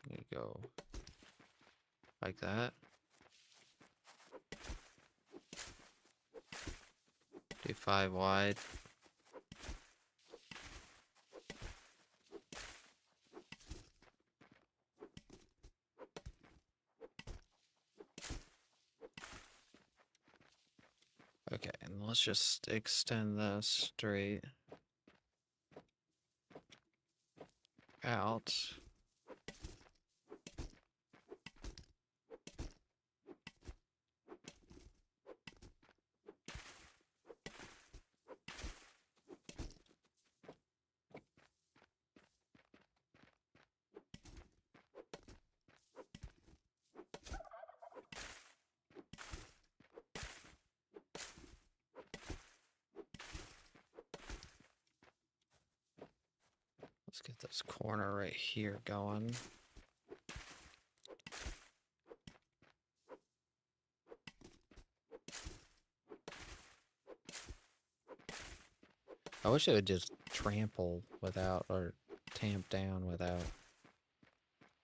There you go. Like that. Do 5 wide. Okay, and let's just extend this straight out. Let's get this corner right here going. I wish it would just trample without, or tamp down without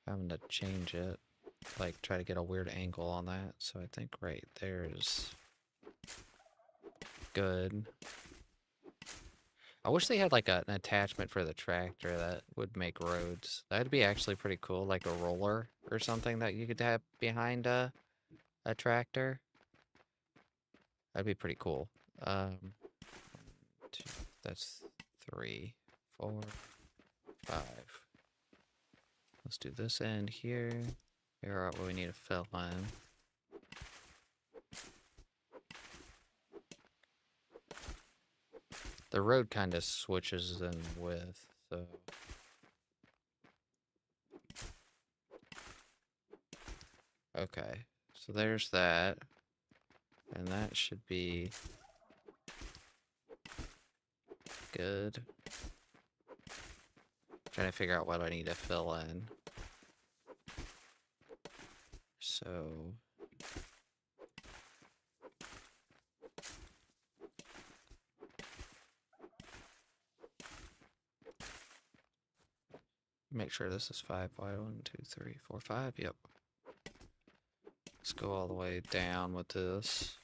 having to change it. Like, try to get a weird angle on that. So I think right there is good. I wish they had like an attachment for the tractor that would make roads. That'd be actually pretty cool, like a roller or something that you could have behind a tractor. That'd be pretty cool. Two, that's 3, 4, 5. Let's do this end here. Figure out what we need to fill in. The road kind of switches in width, so... Okay, so there's that. And that should be good. Trying to figure out what I need to fill in. So... Make sure this is 5 wide. 1, 2, 3, 4, 5. Yep. Let's go all the way down with this.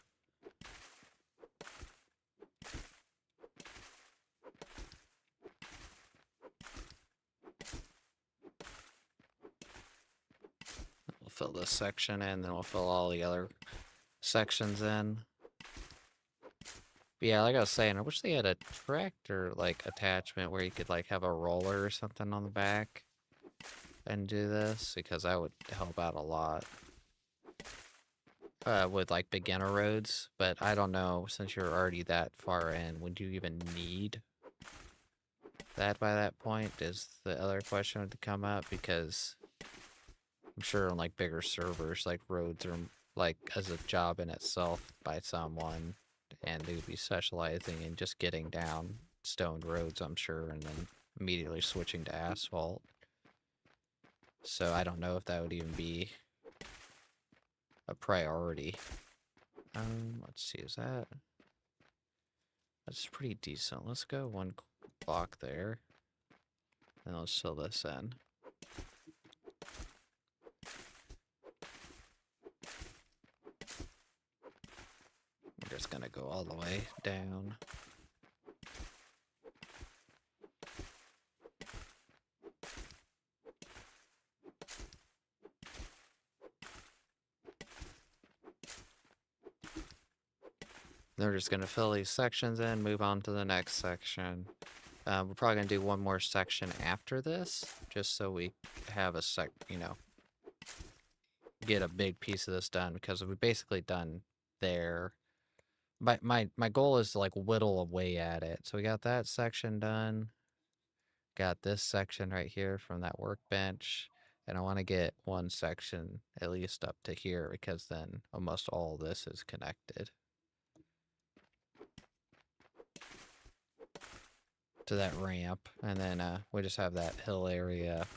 We'll fill this section in, then we'll fill all the other sections in. But yeah, like I was saying, I wish they had a tractor like attachment where you could like have a roller or something on the back and do this, because that would help out a lot with like beginner roads. But I don't know, since you're already that far in, would you even need that by that point is the other question to come up, because I'm sure on like bigger servers, like roads are like as a job in itself by someone, and they would be specializing in just getting down stoned roads, I'm sure, and then immediately switching to asphalt. So I don't know if that would even be a priority. Let's see, is that... That's pretty decent. Let's go 1 block there. And let's fill this in. We're just gonna go all the way down. They're just gonna fill these sections in, move on to the next section. We're probably gonna do one more section after this, just so we have a get a big piece of this done, because we're basically done there. My goal is to like whittle away at it. So we got that section done. Got this section right here from that workbench. And I want to get one section at least up to here, because then almost all this is connected to that ramp. And then we just have that hill area,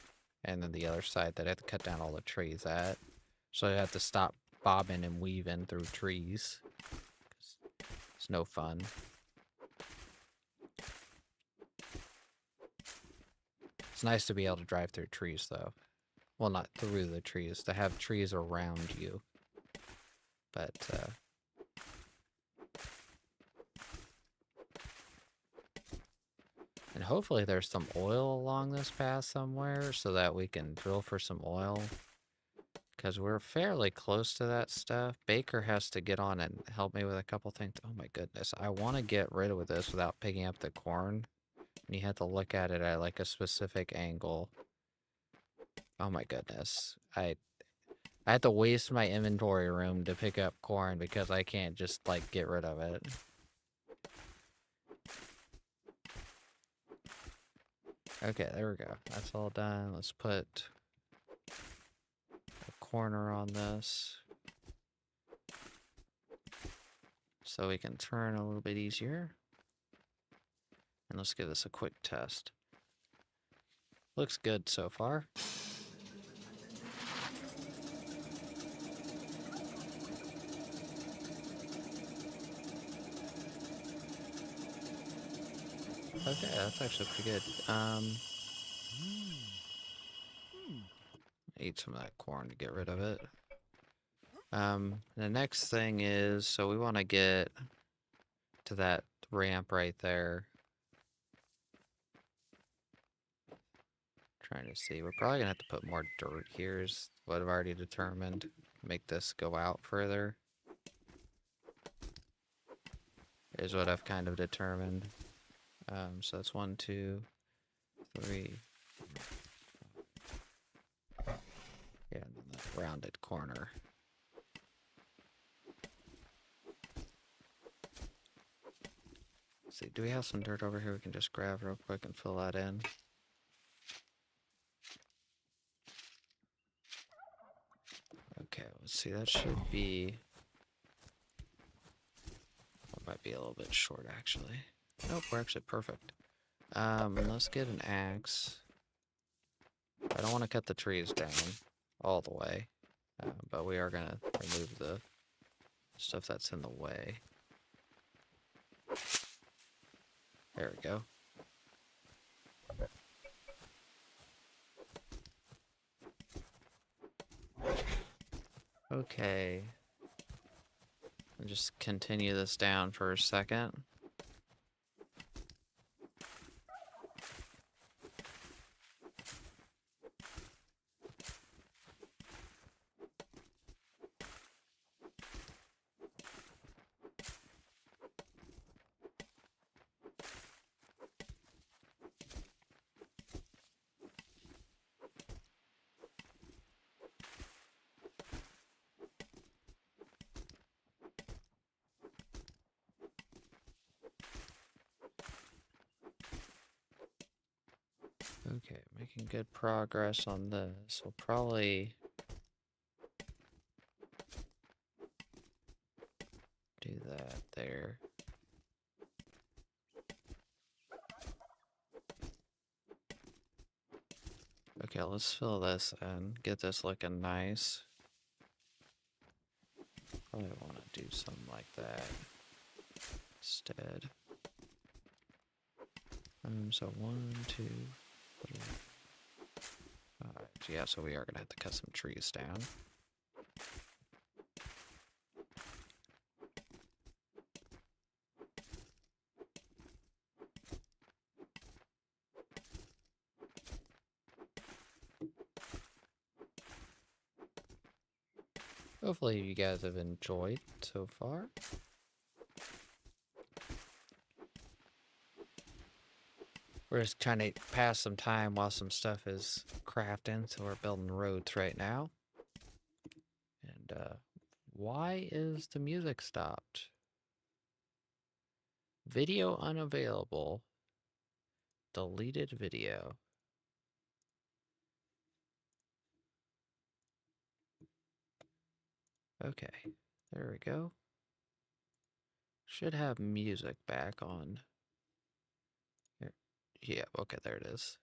and then the other side that I have to cut down all the trees at. So I have to stop bobbing and weaving through trees. It's no fun. It's nice to be able to drive through trees, though. Well, not through the trees, to have trees around you. But, and hopefully there's some oil along this path somewhere, so that we can drill for some oil. Because we're fairly close to that stuff. Baker has to get on and help me with a couple things. Oh my goodness, I want to get rid of this without picking up the corn. And you have to look at it at like a specific angle. Oh my goodness. I have to waste my inventory room to pick up corn because I can't just like get rid of it. Okay, there we go. That's all done. Let's put a corner on this so we can turn a little bit easier. And let's give this a quick test. Looks good so far. Okay, that's actually pretty good. Eat some of that corn to get rid of it. The next thing is, so we want to get to that ramp right there. Trying to see. We're probably gonna have to put more dirt here, is what I've already determined. Make this go out further. Is what I've kind of determined. So that's 1, 2, 3. Yeah, and then that rounded corner. Let's see, do we have some dirt over here we can just grab real quick and fill that in? Okay, let's see, that should be... That might be a little bit short, actually. Nope, we're actually perfect. Let's get an axe. I don't want to cut the trees down all the way, but we are going to remove the stuff that's in the way. There we go. Okay. I'll just continue this down for a second. Okay, making good progress on this. We'll probably do that there. Okay, let's fill this and get this looking nice. Probably want to do something like that instead. So 1, 2, 3. Alright, yeah, so we are gonna have to cut some trees down. Hopefully you guys have enjoyed so far. We're just trying to pass some time while some stuff is crafting, so we're building roads right now. And, why is the music stopped? Video unavailable. Deleted video. Okay, there we go. Should have music back on. Here. Yeah, okay, there it is.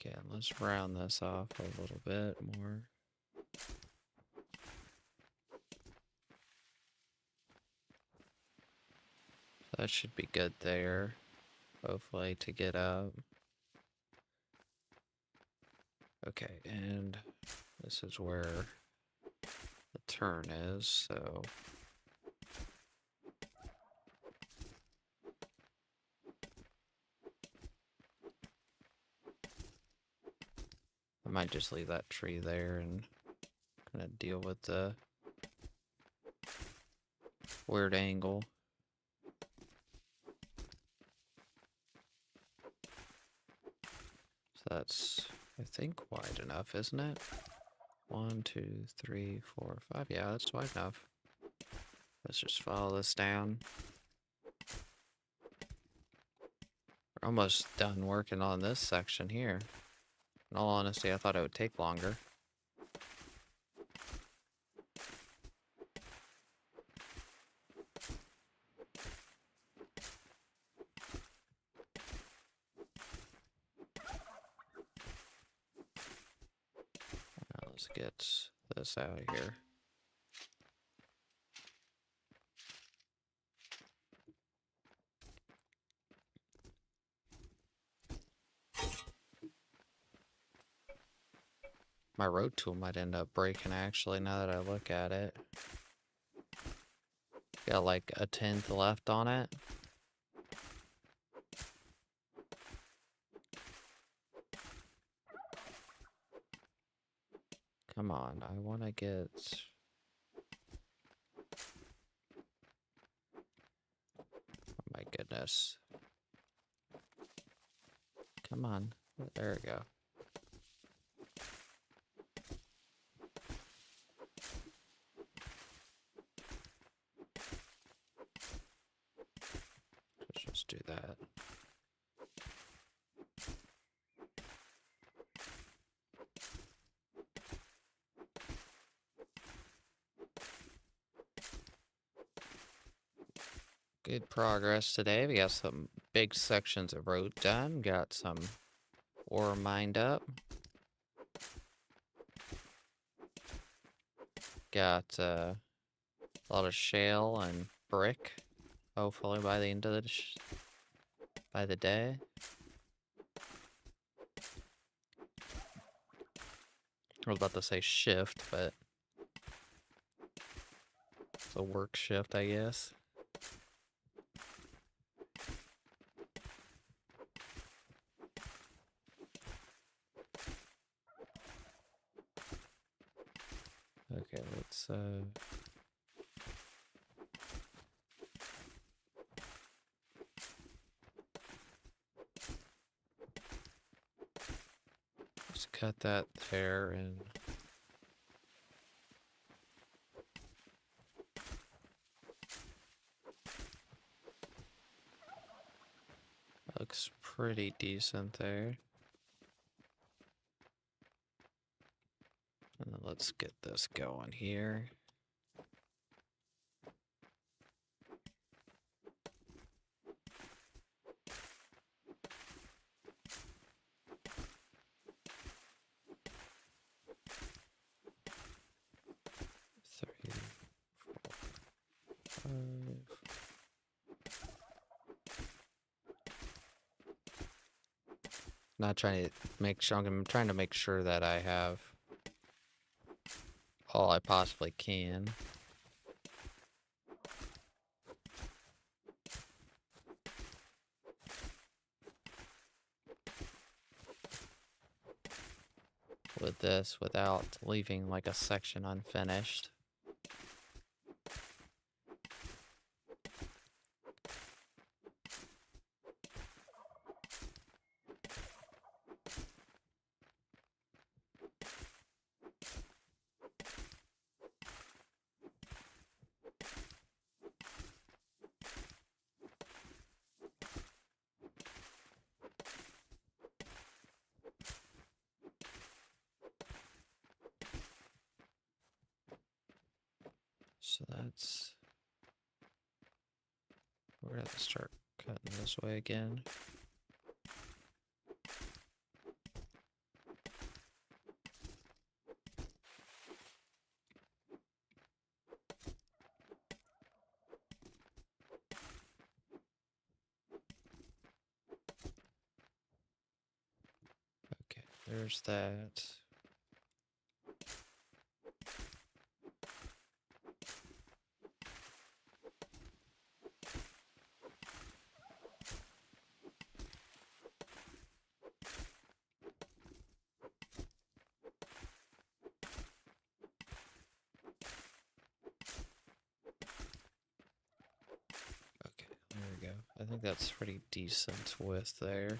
Okay, let's round this off a little bit more. That should be good there, hopefully, to get up. Okay, and this is where the turn is, so... I might just leave that tree there and kind of deal with the weird angle. So that's, I think, wide enough, isn't it? 1, 2, 3, 4, 5. Yeah, that's wide enough. Let's just follow this down. We're almost done working on this section here. In all honesty, I thought it would take longer. Now let's get this out of here. My road tool might end up breaking actually, now that I look at it. Got like a 1/10 left on it. Come on, I want to get... Oh my goodness. Come on. There we go. Let's just do that. Good progress today. We got some big sections of road done. Got some ore mined up. Got a lot of shale and brick. Hopefully by the end of the day. I was about to say shift, but it's a work shift, I guess. Okay, let's just cut that there and looks pretty decent there. And then let's get this going here. Three, 4, 5. Not trying to make sure, I'm trying to make sure that I have all I possibly can. With this without leaving like a section unfinished. So that's... We're gonna have to start cutting this way again. Okay, there's that. There we go. I think that's pretty decent width there.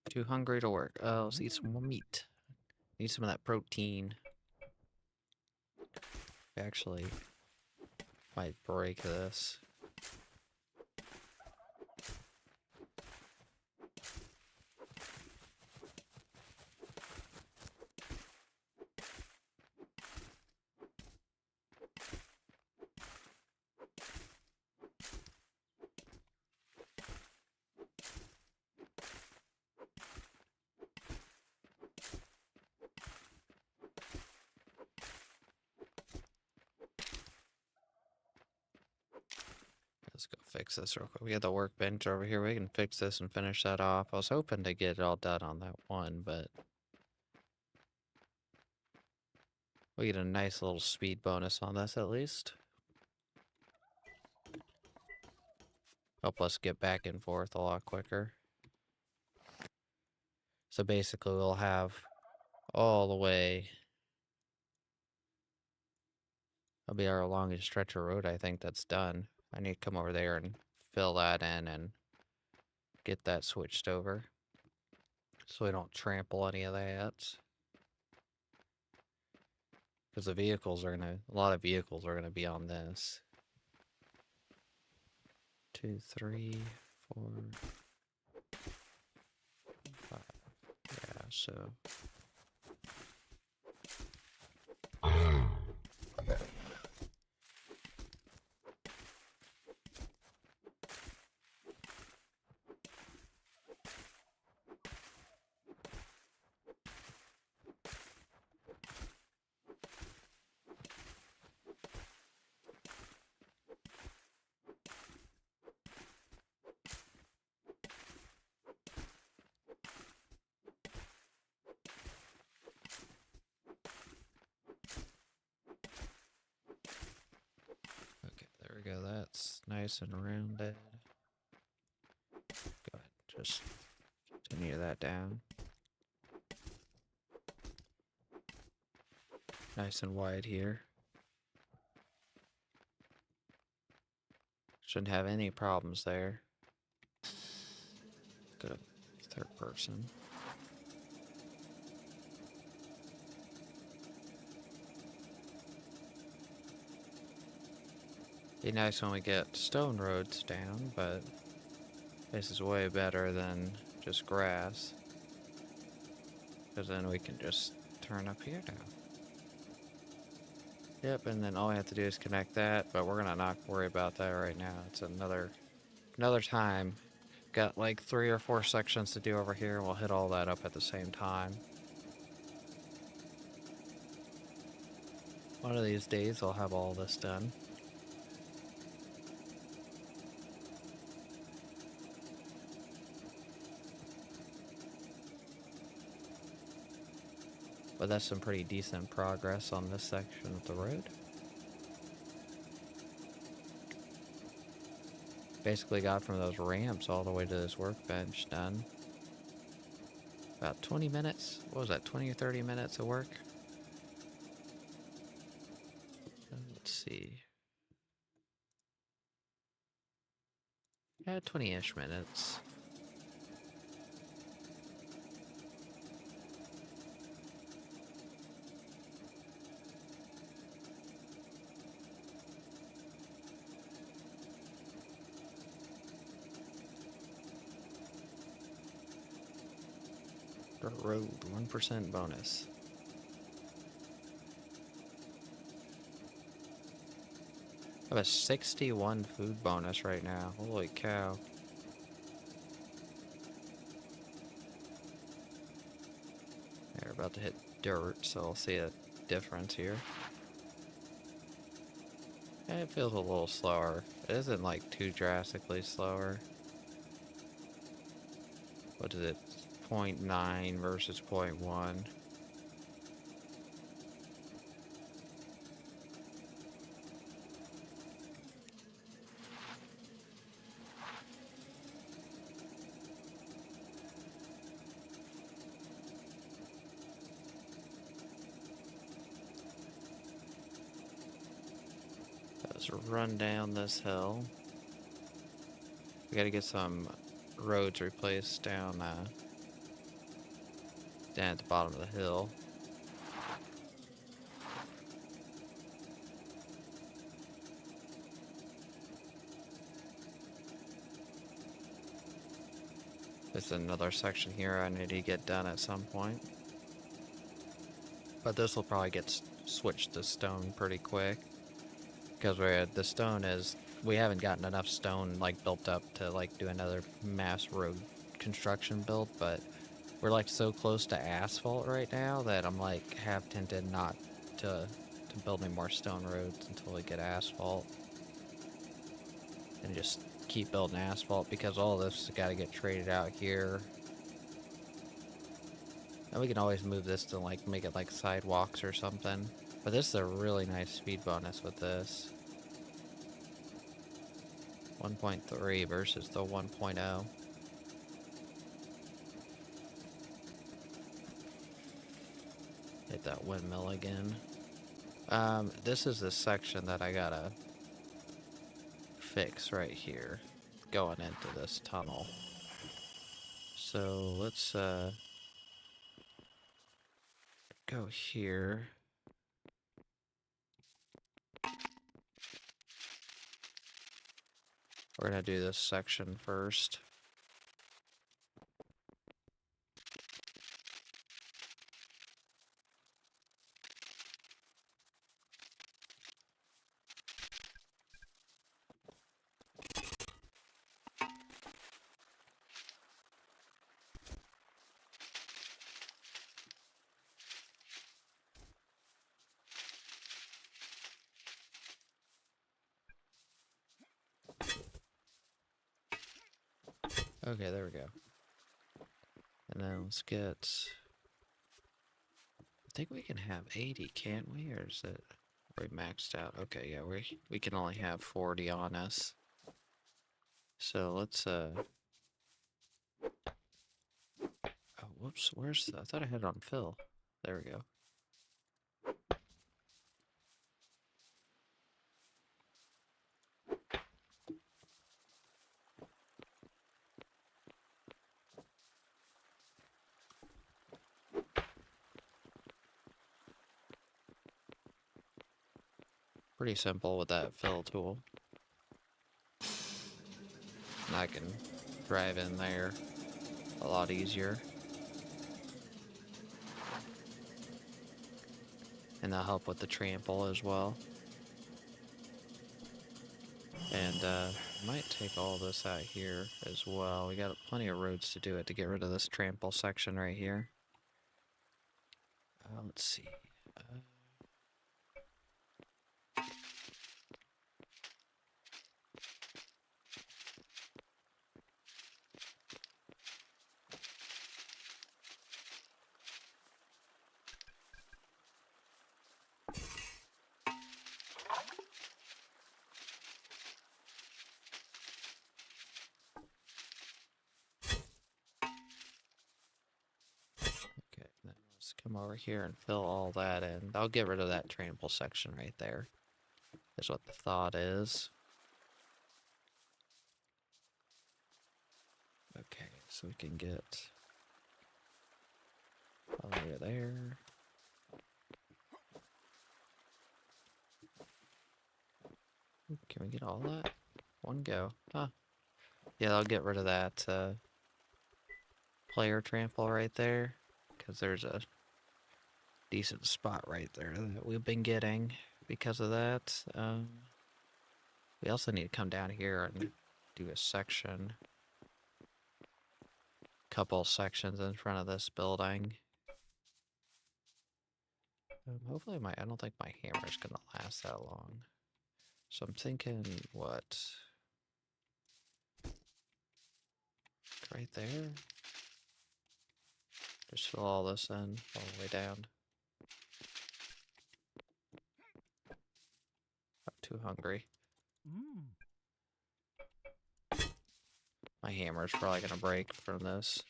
Too hungry to work. Oh, let's eat some more meat. Need some of that protein. Actually, might break this. Let's go fix this real quick. We got the workbench over here. We can fix this and finish that off. I was hoping to get it all done on that one, but we get a nice little speed bonus on this at least. Help us get back and forth a lot quicker. So basically we'll have all the way. That'll be our longest stretch of road, I think, that's done. I need to come over there and fill that in and get that switched over. So we don't trample any of that. Because the vehicles are gonna, a lot of vehicles are gonna be on this. 2, 3, 4, 5. Yeah, so. There we go, that's nice and rounded. Go ahead, just continue that down. Nice and wide here. Shouldn't have any problems there. Go to third person. Be nice when we get stone roads down, but this is way better than just grass. Because then we can just turn up here now. Yep, and then all we have to do is connect that, but we're gonna not worry about that right now. It's another time. Got like 3 or 4 sections to do over here, and we'll hit all that up at the same time. One of these days I'll have all this done. But that's some pretty decent progress on this section of the road. Basically got from those ramps all the way to this workbench done. About 20 minutes? What was that, 20 or 30 minutes of work? Let's see. Yeah, 20-ish minutes. Dirt road, 1% bonus. I have a 61 food bonus right now. Holy cow. We're about to hit dirt, so I'll see a difference here. It feels a little slower. It isn't like too drastically slower. What is it? 0.9 versus 0.1. Let's run down this hill. We gotta get some roads replaced down down at the bottom of the hill. There's another section here I need to get done at some point. But this will probably get switched to stone pretty quick. Because the stone is, we haven't gotten enough stone like built up to like do another mass road construction build, but we're like so close to asphalt right now that I'm like half tempted not to build any more stone roads until we get asphalt. And just keep building asphalt because all this has got to get traded out here. And we can always move this to like make it like sidewalks or something. But this is a really nice speed bonus with this. 1.3 versus the 1.0. Hit that windmill again. This is the section that I gotta fix right here, going into this tunnel. So let's go here. We're gonna do this section first. Okay, there we go. And then let's get... I think we can have 80, can't we? Or is it... Are we maxed out? Okay, yeah, we can only have 40 on us. So let's, Oh, whoops, where's the... I thought I had it on fill. There we go. Pretty simple with that fill tool. And I can drive in there a lot easier. And that'll help with the trample as well. And might take all this out here as well. We got plenty of roads to do it to get rid of this trample section right here. Let's see. Okay, then let's come over here and fill all that in. I'll get rid of that trample section right there. Is what the thought is. Okay, so we can get all the way there. Can we get all that? One go. Huh. Yeah, I'll get rid of that player trample right there. Because there's a decent spot right there that we've been getting because of that. We also need to come down here and do a section. Couple sections in front of this building. Hopefully I don't think my hammer's gonna last that long. So I'm thinking, what? Right there? Just fill all this in all the way down. Not too hungry. My hammer's probably gonna break from this.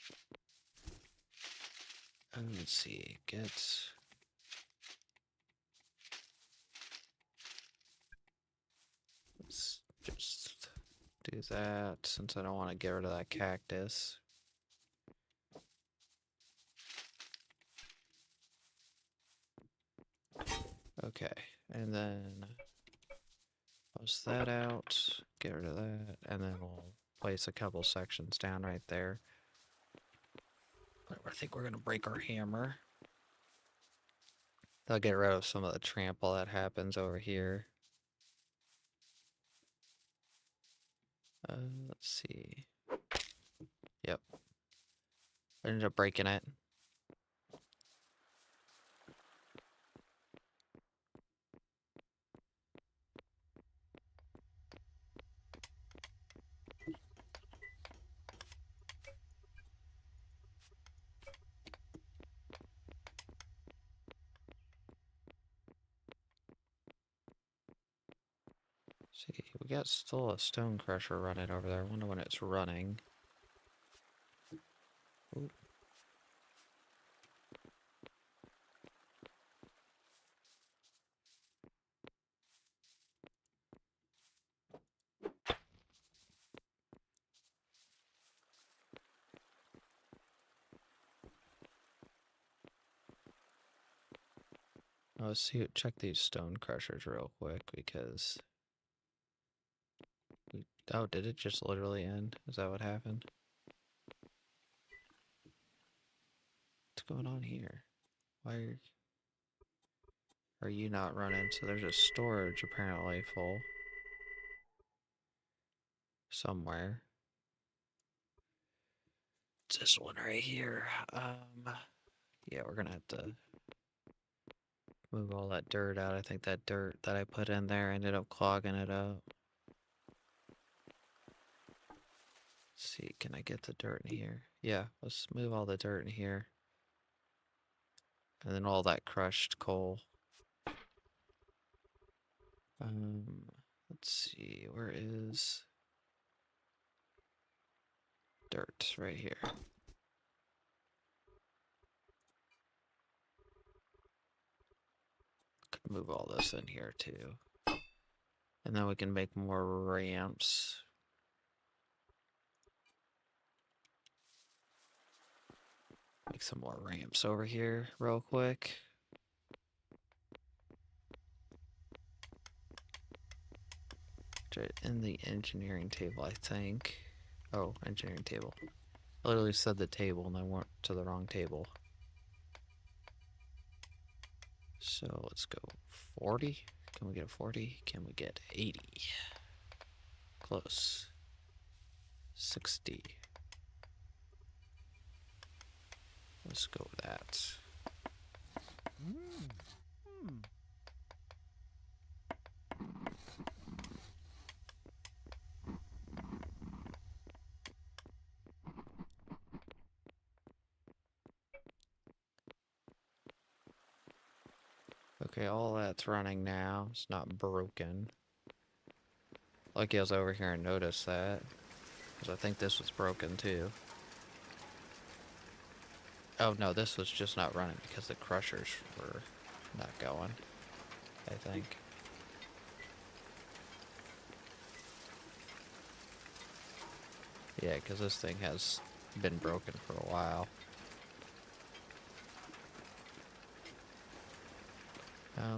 Let's see, let's just do that since I don't want to get rid of that cactus. Okay, and then post that out, get rid of that, and then we'll place a couple sections down right there. I think we're gonna break our hammer. That'll get rid of some of the trample that happens over here. Let's see. Yep. I ended up breaking it. See, we got still a stone crusher running over there. I wonder when it's running. Ooh. Let's see. Check these stone crushers real quick because. Oh, did it just literally end? Is that what happened? What's going on here? Why are you not running? So there's a storage apparently full somewhere. It's this one right here. Yeah, we're gonna have to move all that dirt out. I think that dirt that I put in there ended up clogging it up. Let's see, can I get the dirt in here? Yeah, let's move all the dirt in here. And then all that crushed coal. Let's see, where is dirt? Right here. Could move all this in here too. And then we can make more ramps. Make some more ramps over here real quick. In the engineering table, I think. Oh, engineering table. I literally said the table and I went to the wrong table. So let's go 40. Can we get a 40? Can we get 80? Close. 60. Let's go with that. Okay, all that's running now. It's not broken. Lucky I was over here and noticed that. Because I think this was broken too. Oh no, this was just not running because the crushers were not going, I think. Yeah, because this thing has been broken for a while.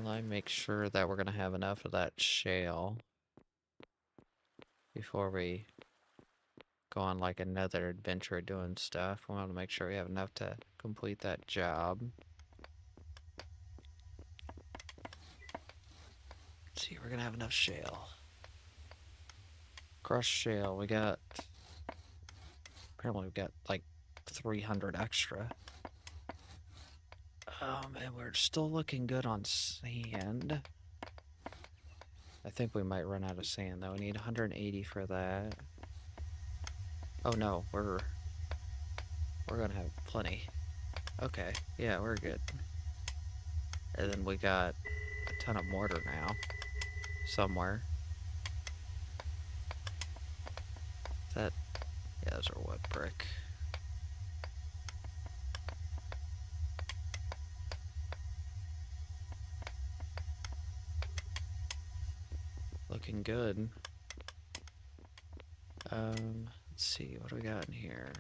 I make sure that we're going to have enough of that shale before we go on like another adventure doing stuff. We want to make sure we have enough to complete that job. Let's see, we're going to have enough shale. Crushed shale, we got... Apparently we've got like 300 extra. And we're still looking good on sand. I think we might run out of sand though. We need 180 for that. Oh no, we're gonna have plenty. Okay, yeah, we're good. And then we got a ton of mortar now. Somewhere. Is that... Yeah, those are wood brick. Looking good. Let's see, what do we got in here?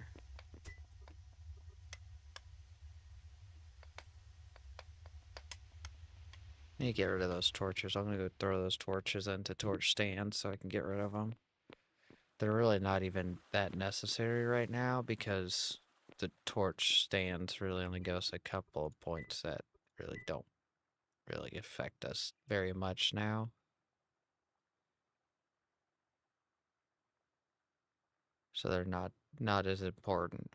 I need to get rid of those torches. I'm gonna go throw those torches into torch stands so I can get rid of them. They're really not even that necessary right now because the torch stands really only goes a couple of points that really don't really affect us very much now. So they're not as important.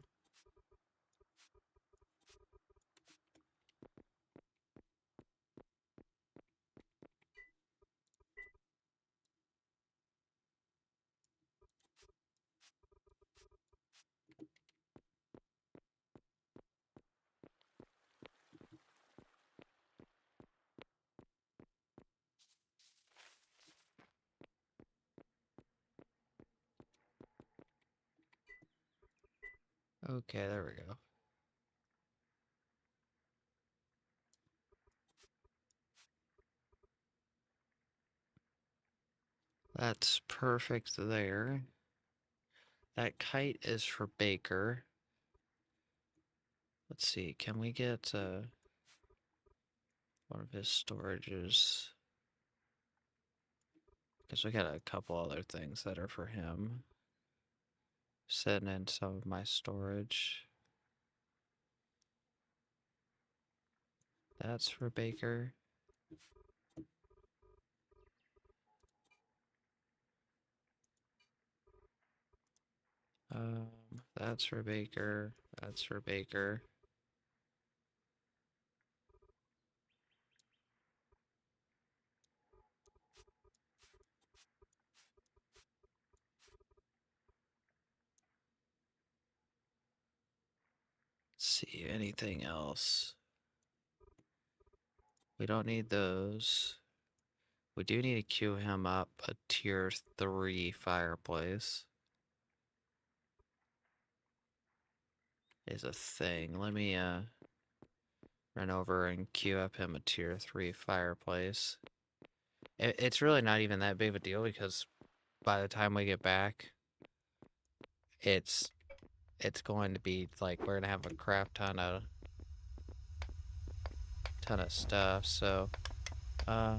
Okay, there we go. That's perfect there. That kite is for Baker. Let's see, can we get one of his storages? Because we got a couple other things that are for him. Sitting in some of my storage. That's for Baker. That's for Baker. That's for Baker. Let's see, anything else? We don't need those. We do need to queue him up a tier 3 fireplace. Is a thing. Let me run over and queue up him a tier 3 fireplace. It's really not even that big of a deal because by the time we get back, it's going to be like we're gonna have a crap ton of stuff. So I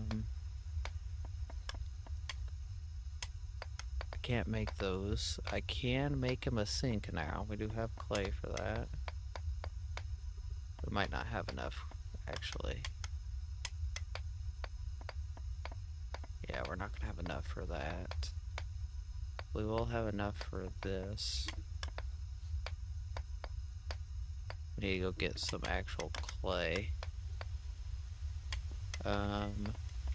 can't make those. I can make him a sink now. We do have clay for that. We might not have enough, actually. Yeah, we're not gonna have enough for that. We will have enough for this. We need to go get some actual clay. Let's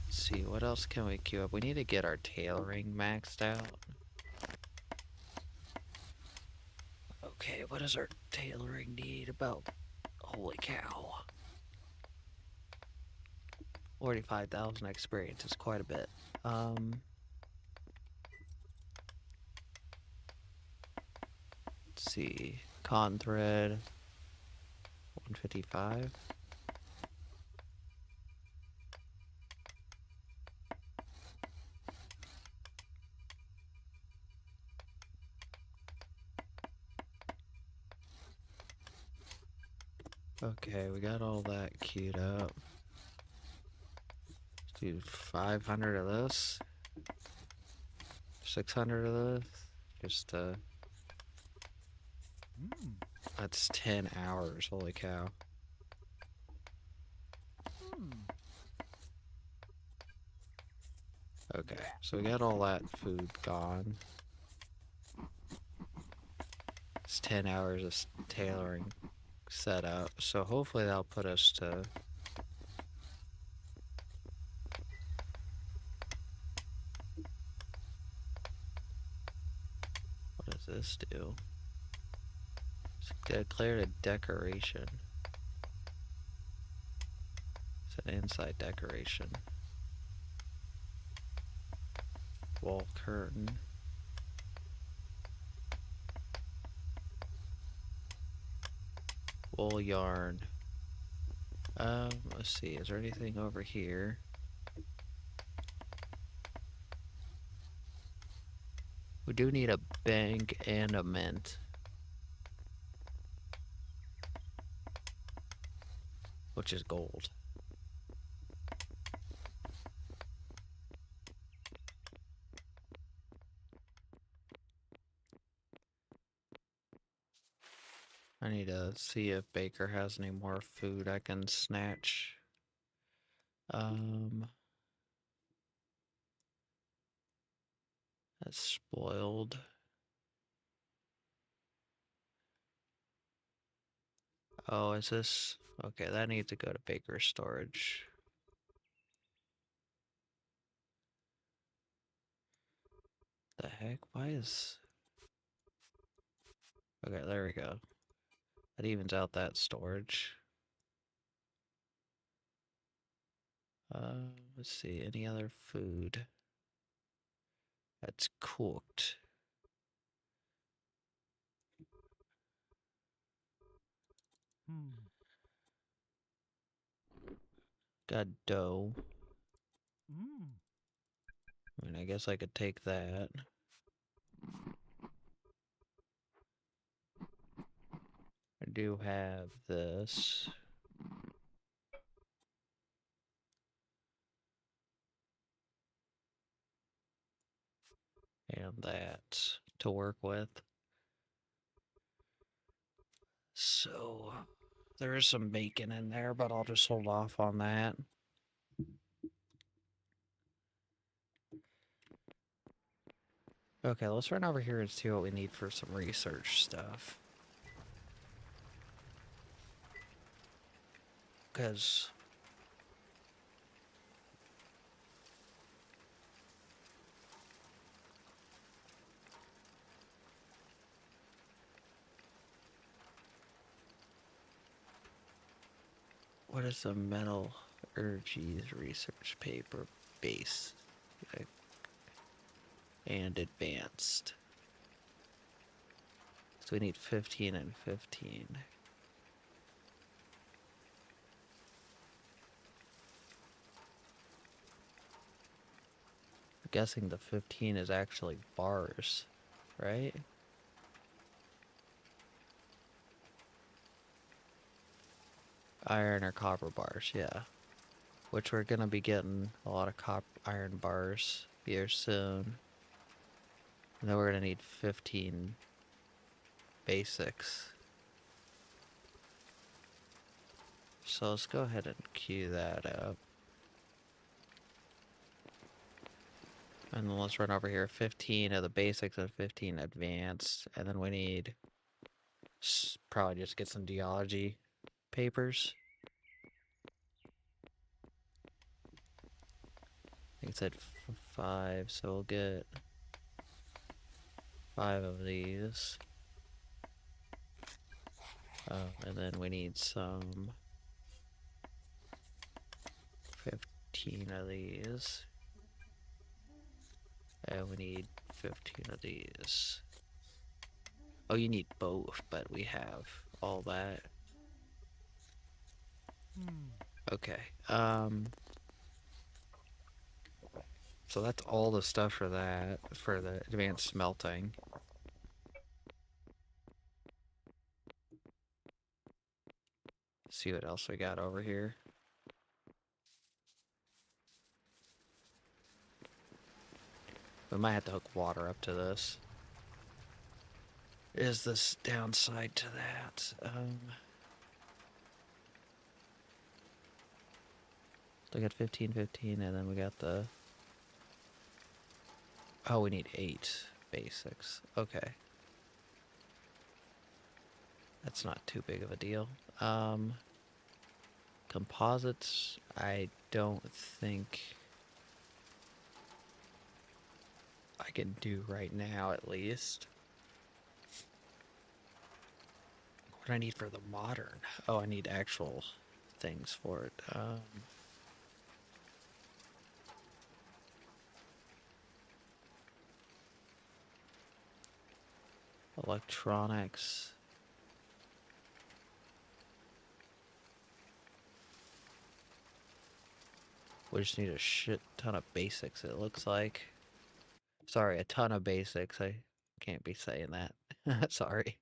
see, what else can we queue up? We need to get our tailoring maxed out. Okay, what does our tailoring need about? Holy cow. 45,000 experience is quite a bit. Let's see, con thread, 155. Okay, we got all that queued up. Let's do 500 of this. 600 of this. Just, that's 10 hours, holy cow. Okay, so we got all that food gone. It's 10 hours of tailoring set up, so hopefully that'll put us to... What does this do? It's declared a decoration. It's an inside decoration. Wall curtain. Wool yarn. Let's see, is there anything over here? We do need a bank and a mint. Which is gold. I need to see if Baker has any more food I can snatch. That's spoiled. Oh, is this... Okay, that needs to go to Baker's storage. The heck? Why is... Okay, there we go. That evens out that storage. Let's see, any other food that's cooked? Got dough. I mean, I guess I could take that. I do have this. And that to work with. So, there is some bacon in there, but I'll just hold off on that. Okay, let's run over here and see what we need for some research stuff. Because... What is a metallurgy research paper base? And advanced. So we need 15 and 15. I'm guessing the 15 is actually bars, right? Iron or copper bars, yeah. Which we're gonna be getting a lot of iron bars here soon. And then we're gonna need 15 basics. So let's go ahead and queue that up. And then let's run over here, 15 of the basics and 15 advanced. And then we need probably just get some geology papers. I think it said 5, so we'll get 5 of these. And then we need some 15 of these. And we need 15 of these. Oh, you need both, but we have all that. Okay. So that's all the stuff for that, for the advanced smelting. See what else we got over here. We might have to hook water up to this. Is this downside to that? We got 15, 15, and then we got the... Oh, we need 8 basics. Okay. That's not too big of a deal. Composites, I don't think I can do right now, at least. What do I need for the modern? Oh, I need actual things for it. Electronics. We just need a shit ton of basics, it looks like. Sorry, a ton of basics. I can't be saying that. Sorry.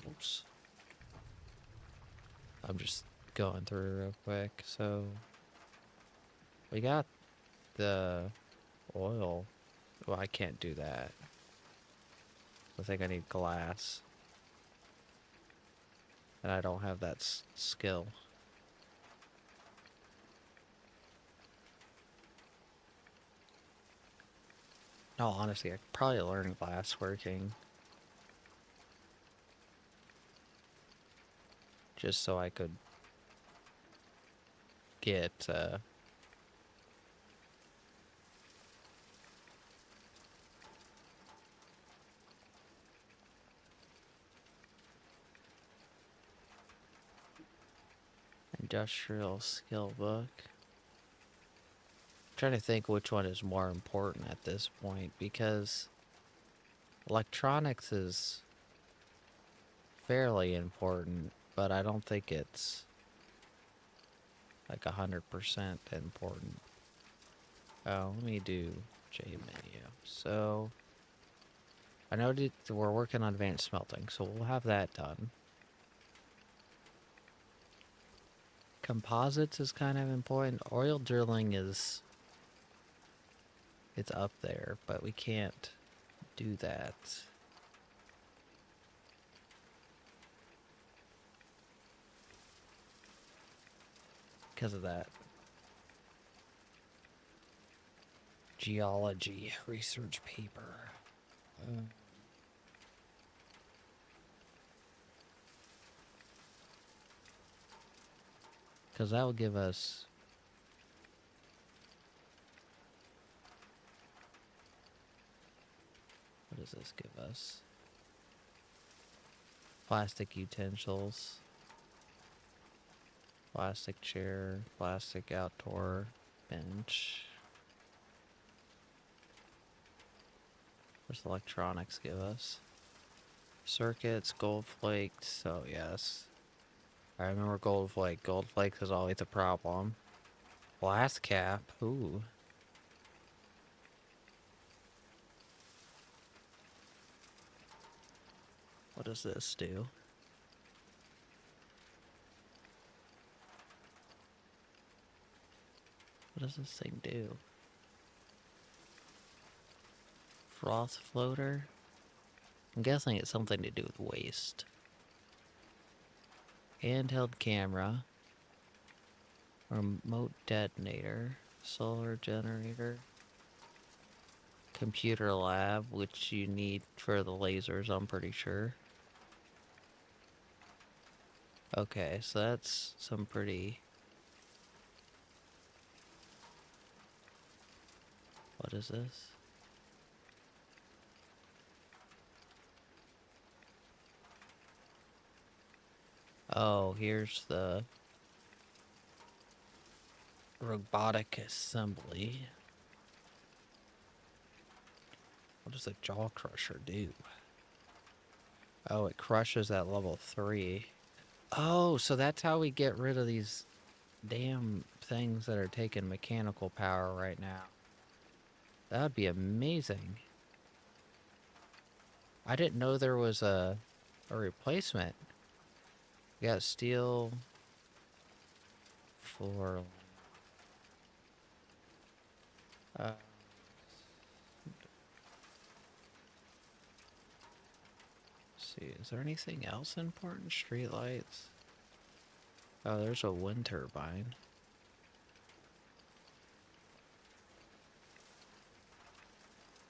Oops. I'm just going through real quick. So we got the oil Well, I can't do that. I think I need glass. And I don't have that skill. No, honestly, I could probably learn glass working. Just so I could get, industrial skill book. I'm trying to think which one is more important at this point, because electronics is fairly important, but I don't think it's like 100% important. Oh, let me do J menu. So I know we're working on advanced smelting, so we'll have that done. Composites is kind of important. Oil drilling is, it's up there, but we can't do that. Because of that. Geology research paper. Because that will give us... What does this give us? Plastic utensils. Plastic chair. Plastic outdoor bench. What's electronics give us? Circuits, gold flakes. Oh, yes. I remember gold flake. Gold flakes is always a problem. Glass cap. Ooh. What does this do? What does this thing do? Froth floater? I'm guessing it's something to do with waste. Handheld camera. Remote detonator. Solar generator. Computer lab, which you need for the lasers, I'm pretty sure. Okay, so that's some pretty... What is this? Oh, here's the robotic assembly. What does a jaw crusher do? Oh, it crushes at level 3. Oh, so that's how we get rid of these damn things that are taking mechanical power right now. That would be amazing. I didn't know there was a replacement. We got steel for... see, is there anything else important? Streetlights. Oh, there's a wind turbine.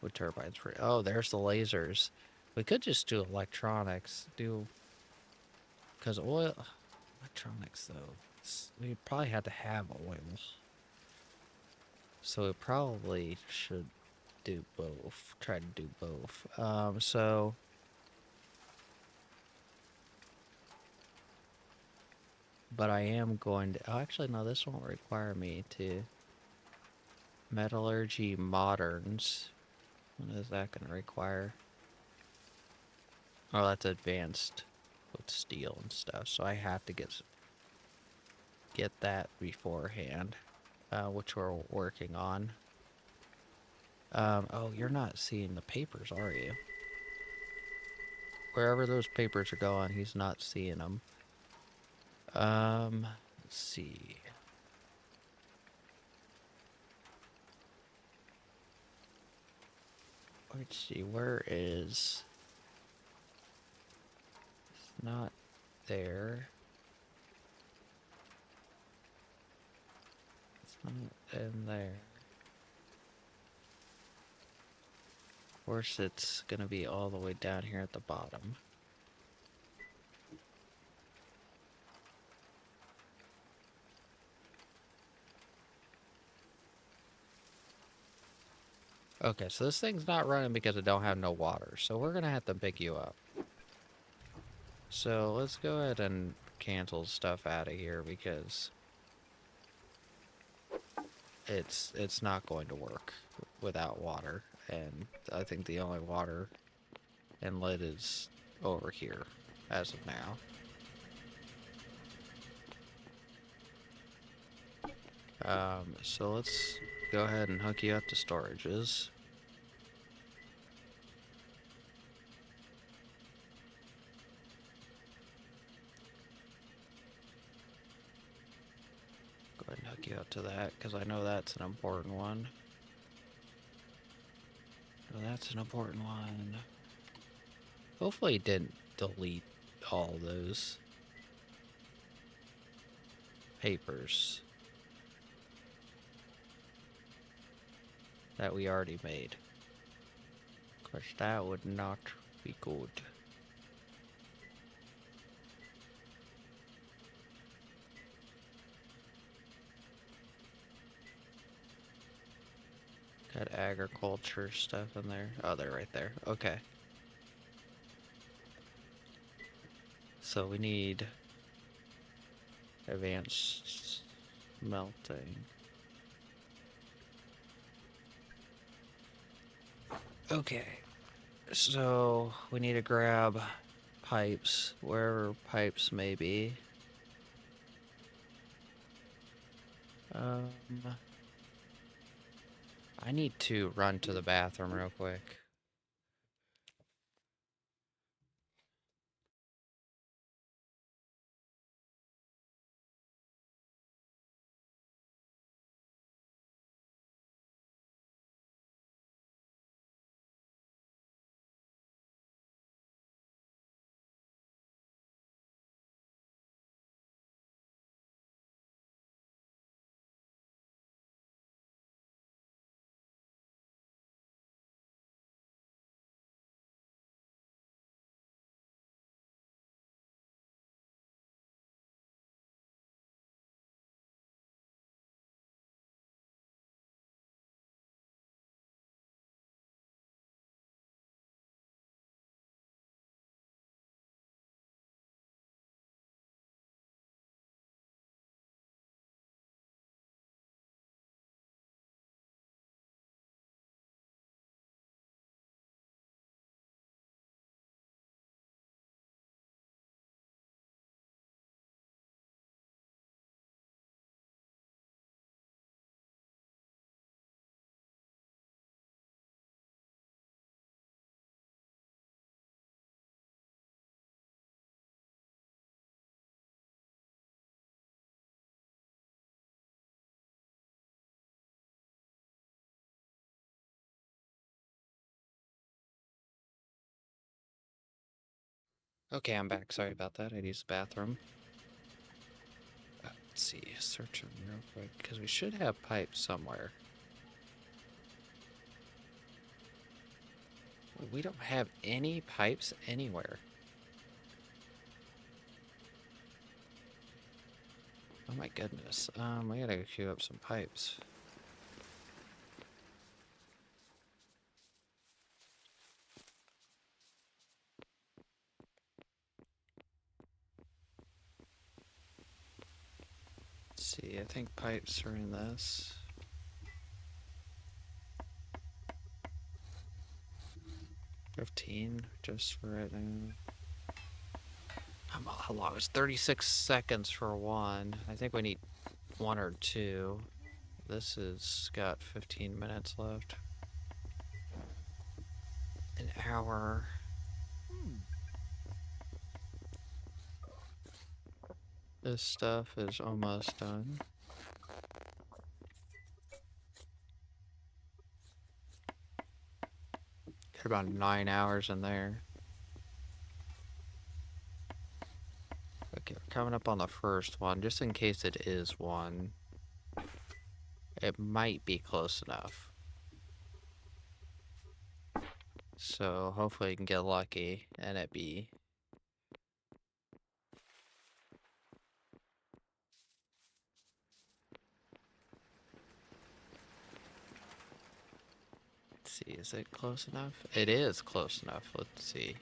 Wind turbines for... Oh, there's the lasers. We could just do electronics. Because oil... Electronics, though. We probably had to have oil. So we probably should do both. Try to do both. So... But I am going to... Oh, actually, no, this won't require me to... Metallurgy moderns. What is that going to require? Oh, that's advanced with steel and stuff. So I have to get that beforehand, which we're working on. Oh, you're not seeing the papers, are you? Wherever those papers are going, he's not seeing them. Let's see. let's see, where is... It's not there. It's not in there. Of course, it's gonna be all the way down here at the bottom. Okay, so this thing's not running because it don't have no water, so we're gonna have to pick you up. So let's go ahead and cancel stuff out of here because it's not going to work without water, and I think the only water inlet is over here as of now. So let's go ahead and hook you up to storages. Go ahead and hook you up to that, because I know that's an important one. Oh, that's an important one. Hopefully it didn't delete all those papers that we already made. Of course, that would not be good. Got agriculture stuff in there. Oh, they're right there. Okay. So we need advanced melting. Okay. So we need to grab pipes, wherever pipes may be. I need to run to the bathroom real quick. Okay, I'm back. Sorry about that. I'd use the bathroom. Let's see. Search them real quick, because we should have pipes somewhere. We don't have any pipes anywhere. Oh my goodness. We gotta queue up some pipes. Let's see, I think pipes are in this. $15 just for right now. How long? It's 36 seconds for one. I think we need one or two. This has got 15 minutes left. An hour. This stuff is almost done. About 9 hours in there. Okay, we're coming up on the first one, just in case it is one. It might be close enough. So hopefully you can get lucky and it be. Let's see, is it close enough? It is close enough. Let's see.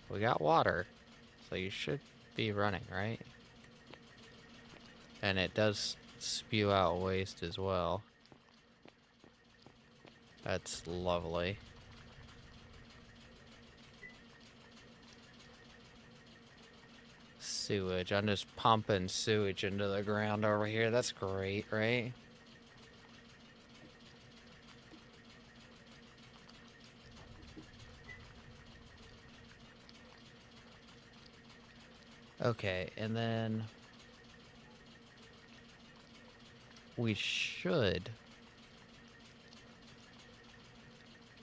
We got water, so you should be running, right? And it does spew out waste as well. That's lovely. Sewage. I'm just pumping sewage into the ground over here. That's great, right? Okay, and then we should,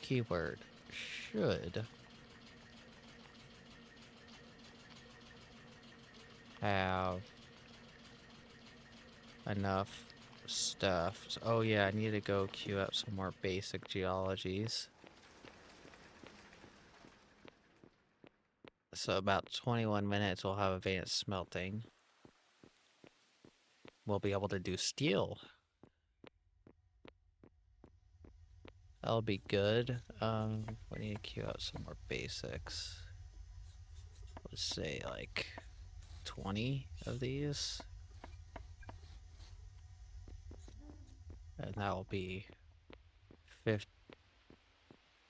keyword, should have enough stuff. So, oh yeah, I need to go queue up some more basic geologies. So about 21 minutes we'll have advanced smelting. We'll be able to do steel. That'll be good. We need to queue up some more basics. Let's say like 20 of these. And that'll be 50.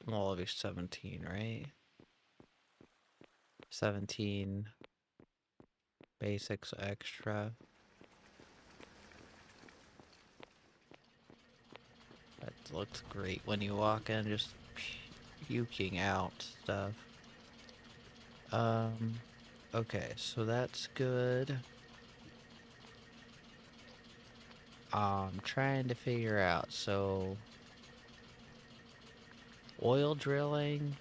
Well, it'll be 17, right? 17 basics extra. That looks great when you walk in, just puking out stuff. Okay, so that's good. I'm trying to figure out, so oil drilling.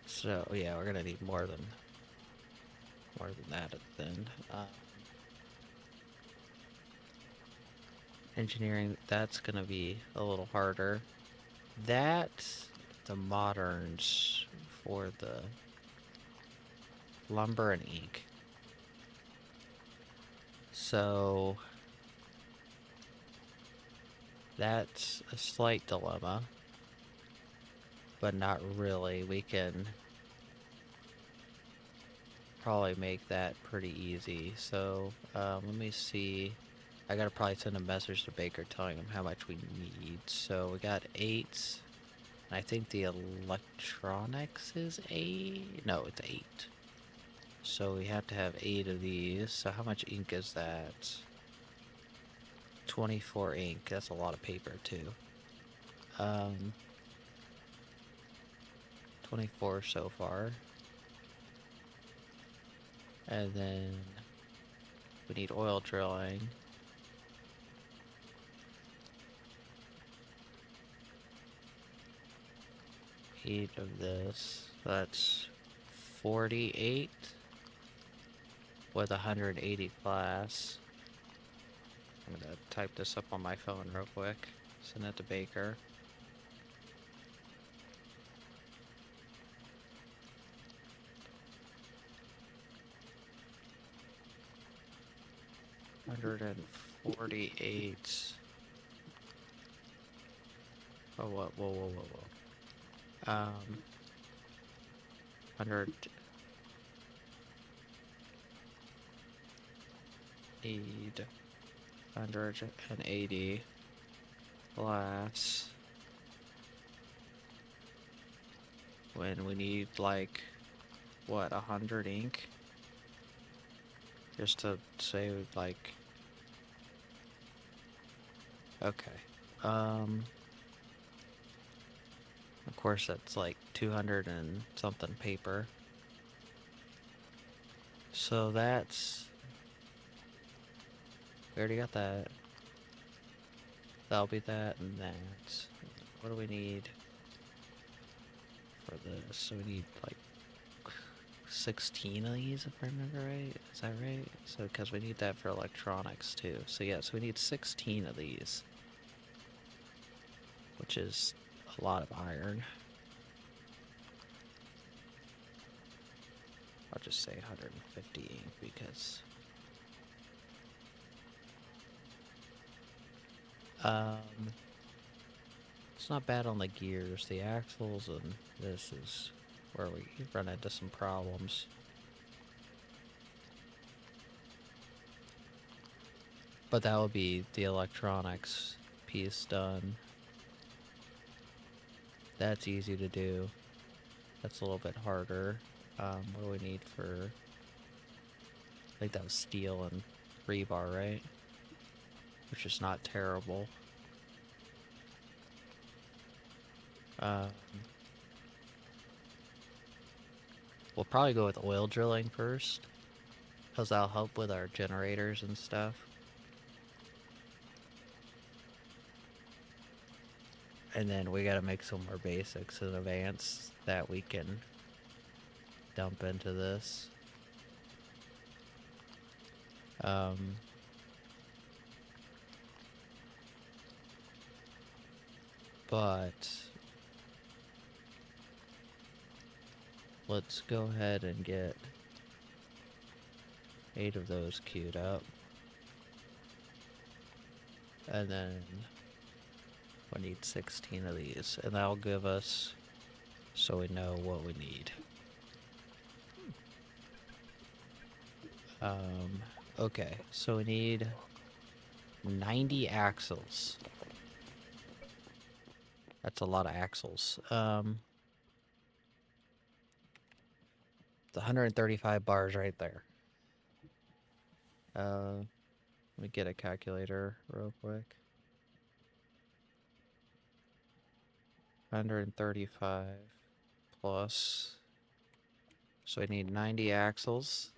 So yeah, we're gonna need more than that then. Engineering, that's gonna be a little harder. That, the moderns for the lumber and ink. So that's a slight dilemma, but not really. We can probably make that pretty easy. So let me see. I gotta probably send a message to Baker telling him how much we need. So we got 8. I think the electronics is 8. No, it's 8. So we have to have 8 of these. So how much ink is that? 24 ink. That's a lot of paper too. 24 so far. And then we need oil drilling. Eight of this. That's 48 with 180 glass. I'm gonna type this up on my phone real quick. Send it to Baker. $148. Oh, what? Whoa. 180 glass. When we need like, what, 100 ink? Just to say, like, okay. Of course that's like 200 and something paper. So that's, we already got that. that'll be that and that. What do we need for this? So we need like 16 of these, if I remember right. Is that right? So, because we need that for electronics too. So yeah, so we need 16 of these, which is a lot of iron. I'll just say 150 because it's not bad on the gears. The axles and this is where we run into some problems. But that would be the electronics piece done. That's easy to do. That's a little bit harder. What do we need for... I think that was steel and rebar, right? Which is not terrible. We'll probably go with oil drilling first, because that'll help with our generators and stuff. And then we gotta make some more basics in advance that we can dump into this. But let's go ahead and get 8 of those queued up. And then we need 16 of these, and that'll give us, so we know what we need. Okay, so we need 90 axles. That's a lot of axles. The 135 bars right there. Let me get a calculator real quick. 135 plus. So I need 90 axles,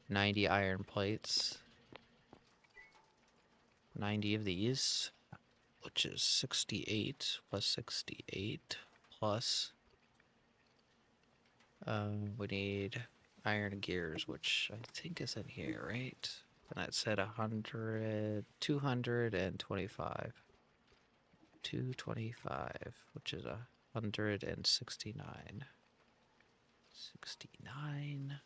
90 iron plates, 90 of these, which is 68 plus 68 plus. We need iron gears, which I think is in here, right? And that said 225. 225, which is 169. 69.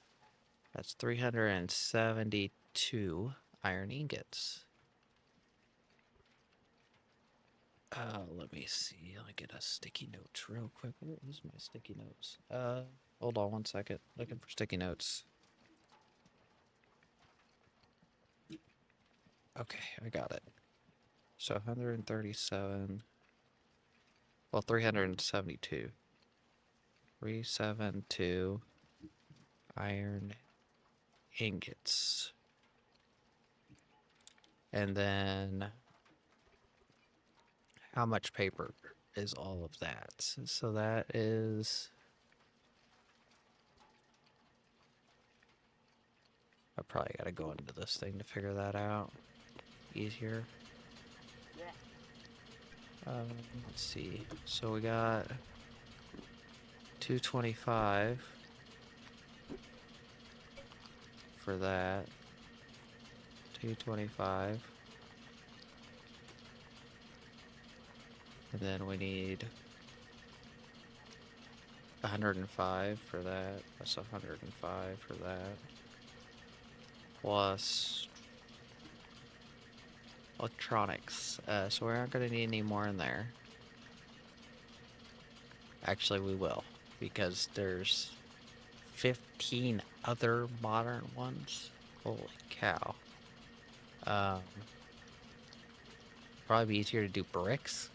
That's 372 iron ingots. Let me see. Let me get a sticky note real quick. Where is my sticky notes? Hold on one second. Looking for sticky notes. Okay, I got it. So 137. Well, 372. 372 iron ingots. And then how much paper is all of that? So that is... I probably gotta go into this thing to figure that out. Easier. Let's see. So we got 225 for that. 225. And then we need 105 for that. That's 105 for that. Plus electronics. So we aren't going to need any more in there. Actually, we will, because there's 15 other modern ones. Holy cow. Probably be easier to do bricks.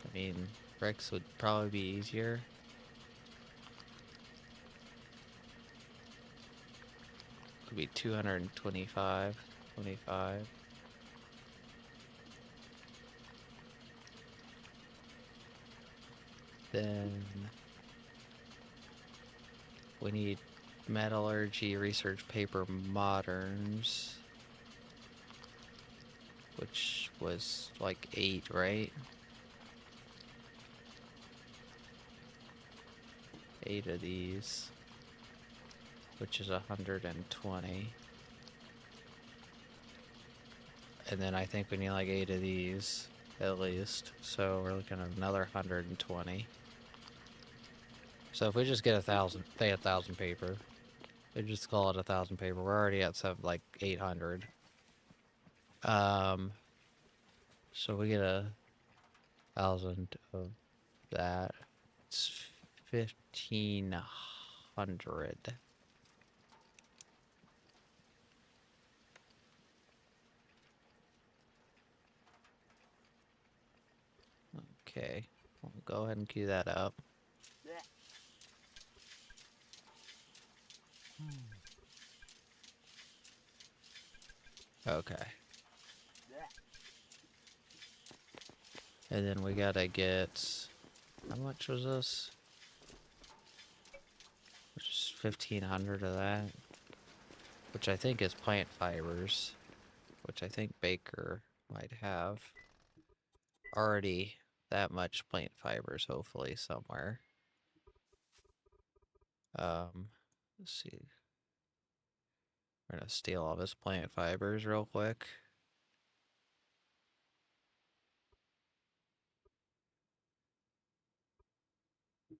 I mean, bricks would probably be easier. Would be 225, 25. Then we need metallurgy research paper moderns. which was like 8, right? 8 of these, which is 120. And then I think we need like 8 of these at least. So we're looking at another 120. So if we just get 1,000, say 1,000 paper, we just call it 1,000 paper. We're already at like 800. So we get 1,000 of that. It's 1,500. Okay, we'll go ahead and queue that up. Okay. And then we gotta get, how much was this? Just 1,500 of that, which I think is plant fibers, which I think Baker might have already that much plant fibers, hopefully somewhere. Let's see. We're gonna steal all this plant fibers real quick. I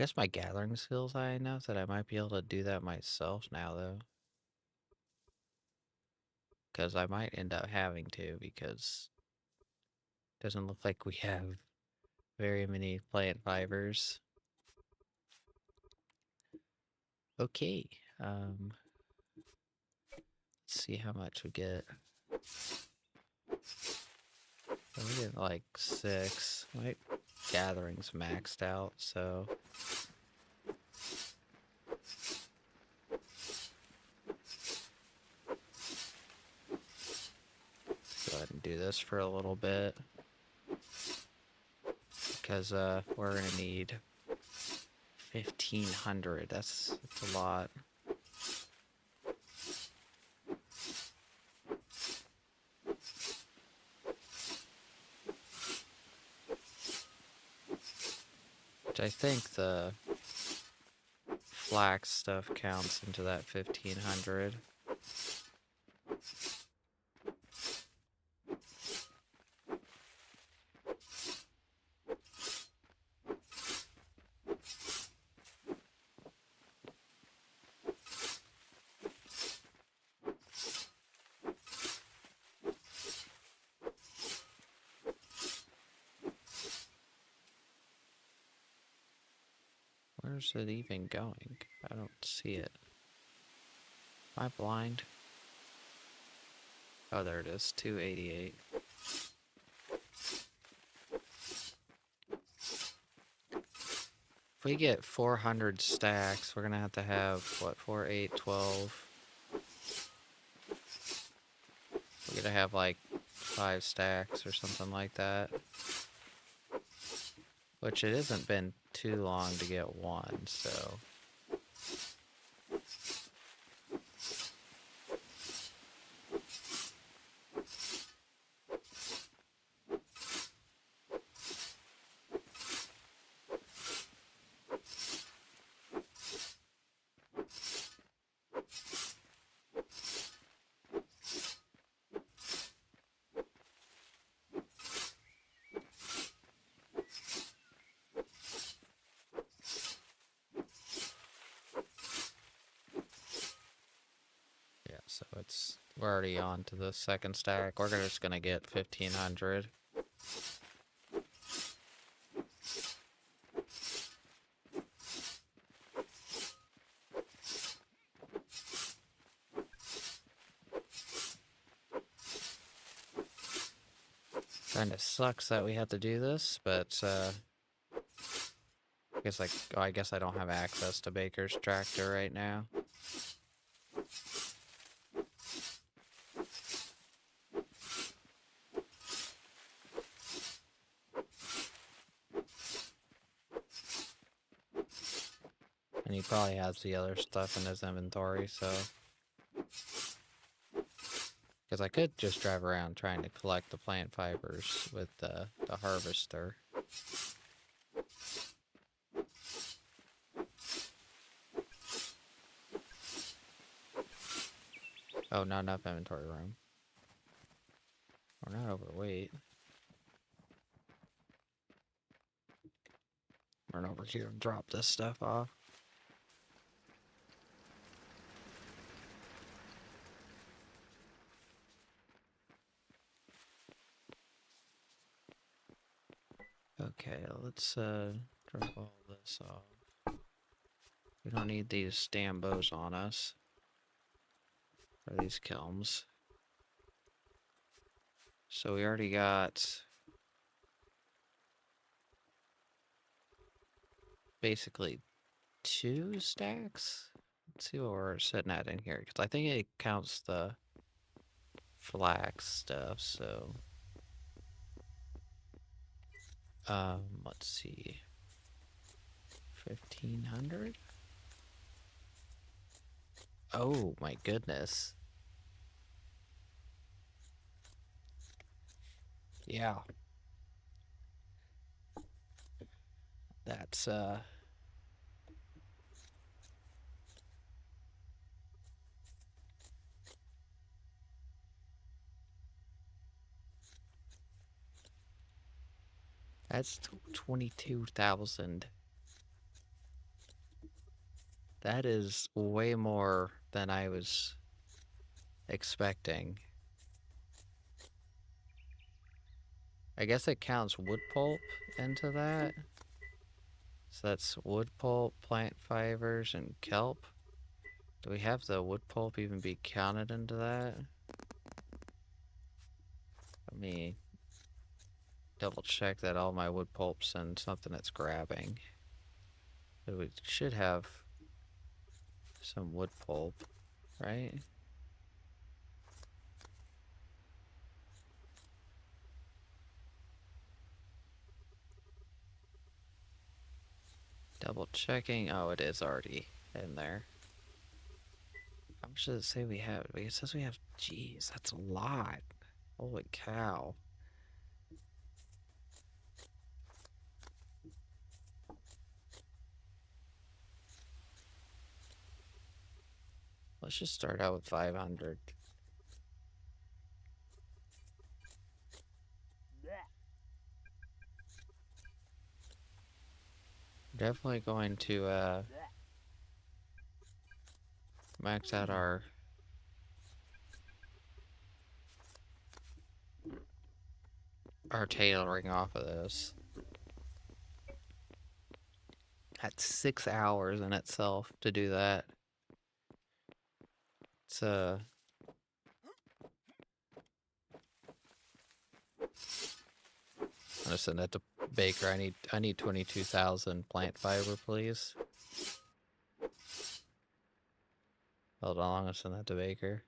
guess my gathering skills high enough that I might be able to do that myself now, though. Because I might end up having to, because it doesn't look like we have very many plant fibers. Okay, let's see how much we get. We get like 6. My gathering's maxed out, so go ahead and do this for a little bit, because we're gonna need 1,500. That's a lot. Which I think the flax stuff counts into that 1,500. Where's it even going? I don't see it. Am I blind? Oh, there it is, 288. If we get 400 stacks, we're gonna have to have, what, 4, 8, 12. We're gonna have like 5 stacks or something like that. Which it hasn't been too long to get one, so. So we're already on to the second stack. We're just gonna get 1,500. Kinda sucks that we have to do this, but I guess I don't have access to Baker's tractor right now. And he probably has the other stuff in his inventory, so. Because I could just drive around trying to collect the plant fibers with the harvester. Oh, not enough inventory room. We're not overweight. Run over here and drop this stuff off. Okay, let's drop all this off. We don't need these damn bows on us. Or these kilns. So we already got basically 2 stacks. Let's see what we're sitting at in here, because I think it counts the flax stuff, so let's see. 1,500? Oh my goodness. Yeah. That's that's 22,000. That is way more than I was expecting. I guess it counts wood pulp into that. So that's wood pulp, plant fibers, and kelp. Do we have the wood pulp even be counted into that? Let me double check that all my wood pulp's in something that's grabbing. But we should have some wood pulp, right? Double checking. Oh, it is already in there. How much does it say we have? It says we have. Jeez, that's a lot. Holy cow. Let's just start out with 500. Definitely going to max out our tailoring off of this. That's 6 hours in itself to do that. It's I'm gonna send that to Baker. I need 22,000 plant fiber, please. Hold on, I'm gonna send that to Baker.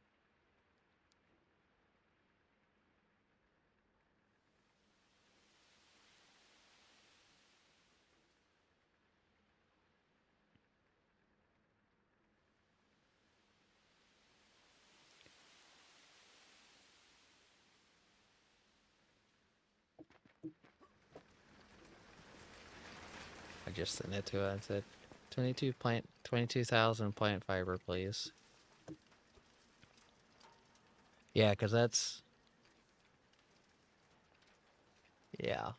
I just sent it to her. I said 22,000 plant fiber, please. Yeah, because that's... Yeah.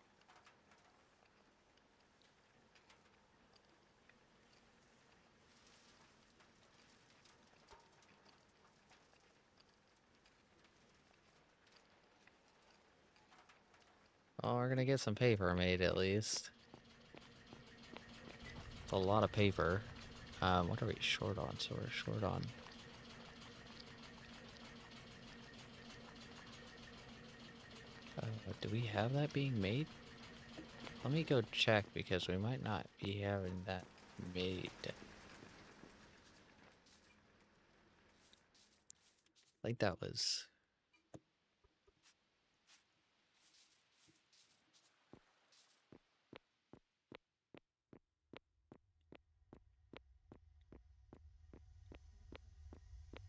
Oh, we're gonna get some paper made at least. It's a lot of paper. What are we short on? So we're short on... do we have that being made? Let me go check because we might not be having that made. I think that was...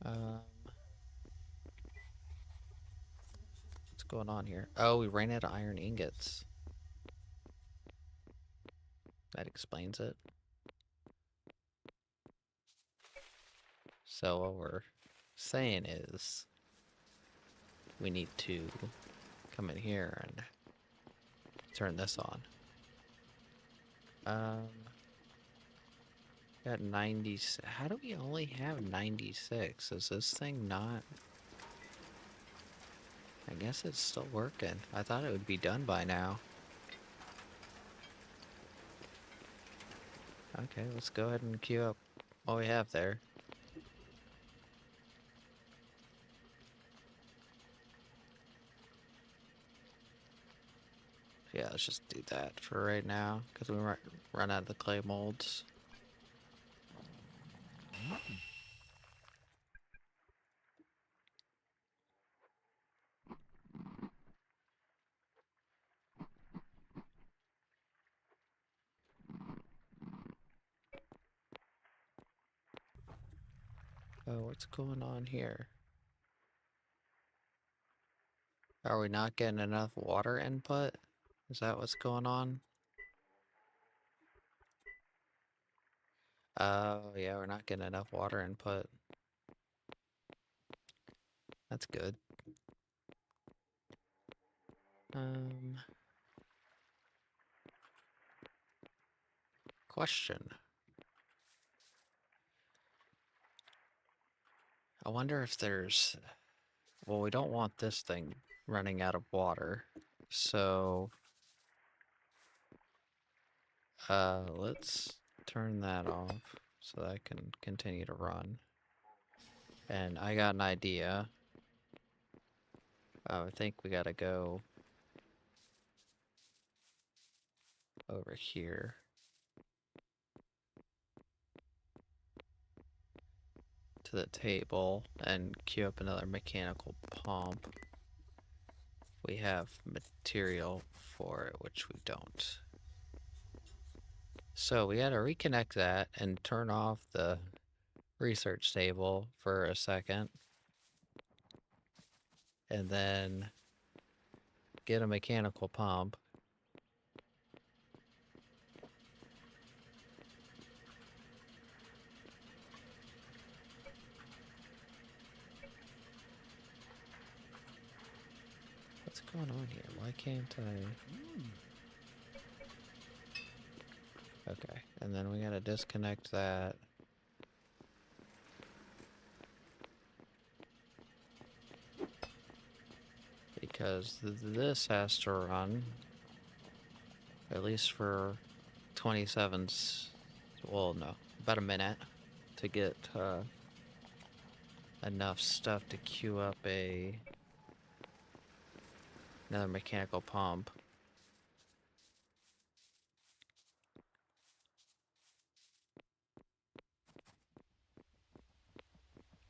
Um, going on here? Oh, we ran out of iron ingots. That explains it. So what we're saying is we need to come in here and turn this on. Got 90. How do we only have 96? Is this thing not? I guess it's still working. I thought it would be done by now. Okay, let's go ahead and queue up what we have there. Yeah, let's just do that for right now, because we might run out of the clay molds. Oh, what's going on here? Are we not getting enough water input? Is that what's going on? Oh, yeah, we're not getting enough water input. That's good. Question. I wonder if there's... Well, we don't want this thing running out of water. So... let's turn that off so that I can continue to run. And I got an idea. I think we gotta go over here. To the table and queue up another mechanical pump. We have material for it, which we don't. So we gotta reconnect that and turn off the research table for a second. And then get a mechanical pump. What's going on here? Why can't I? Okay, and then we gotta disconnect that. Because this has to run, at least for 27, well, no, about a minute to get enough stuff to queue up another mechanical pump.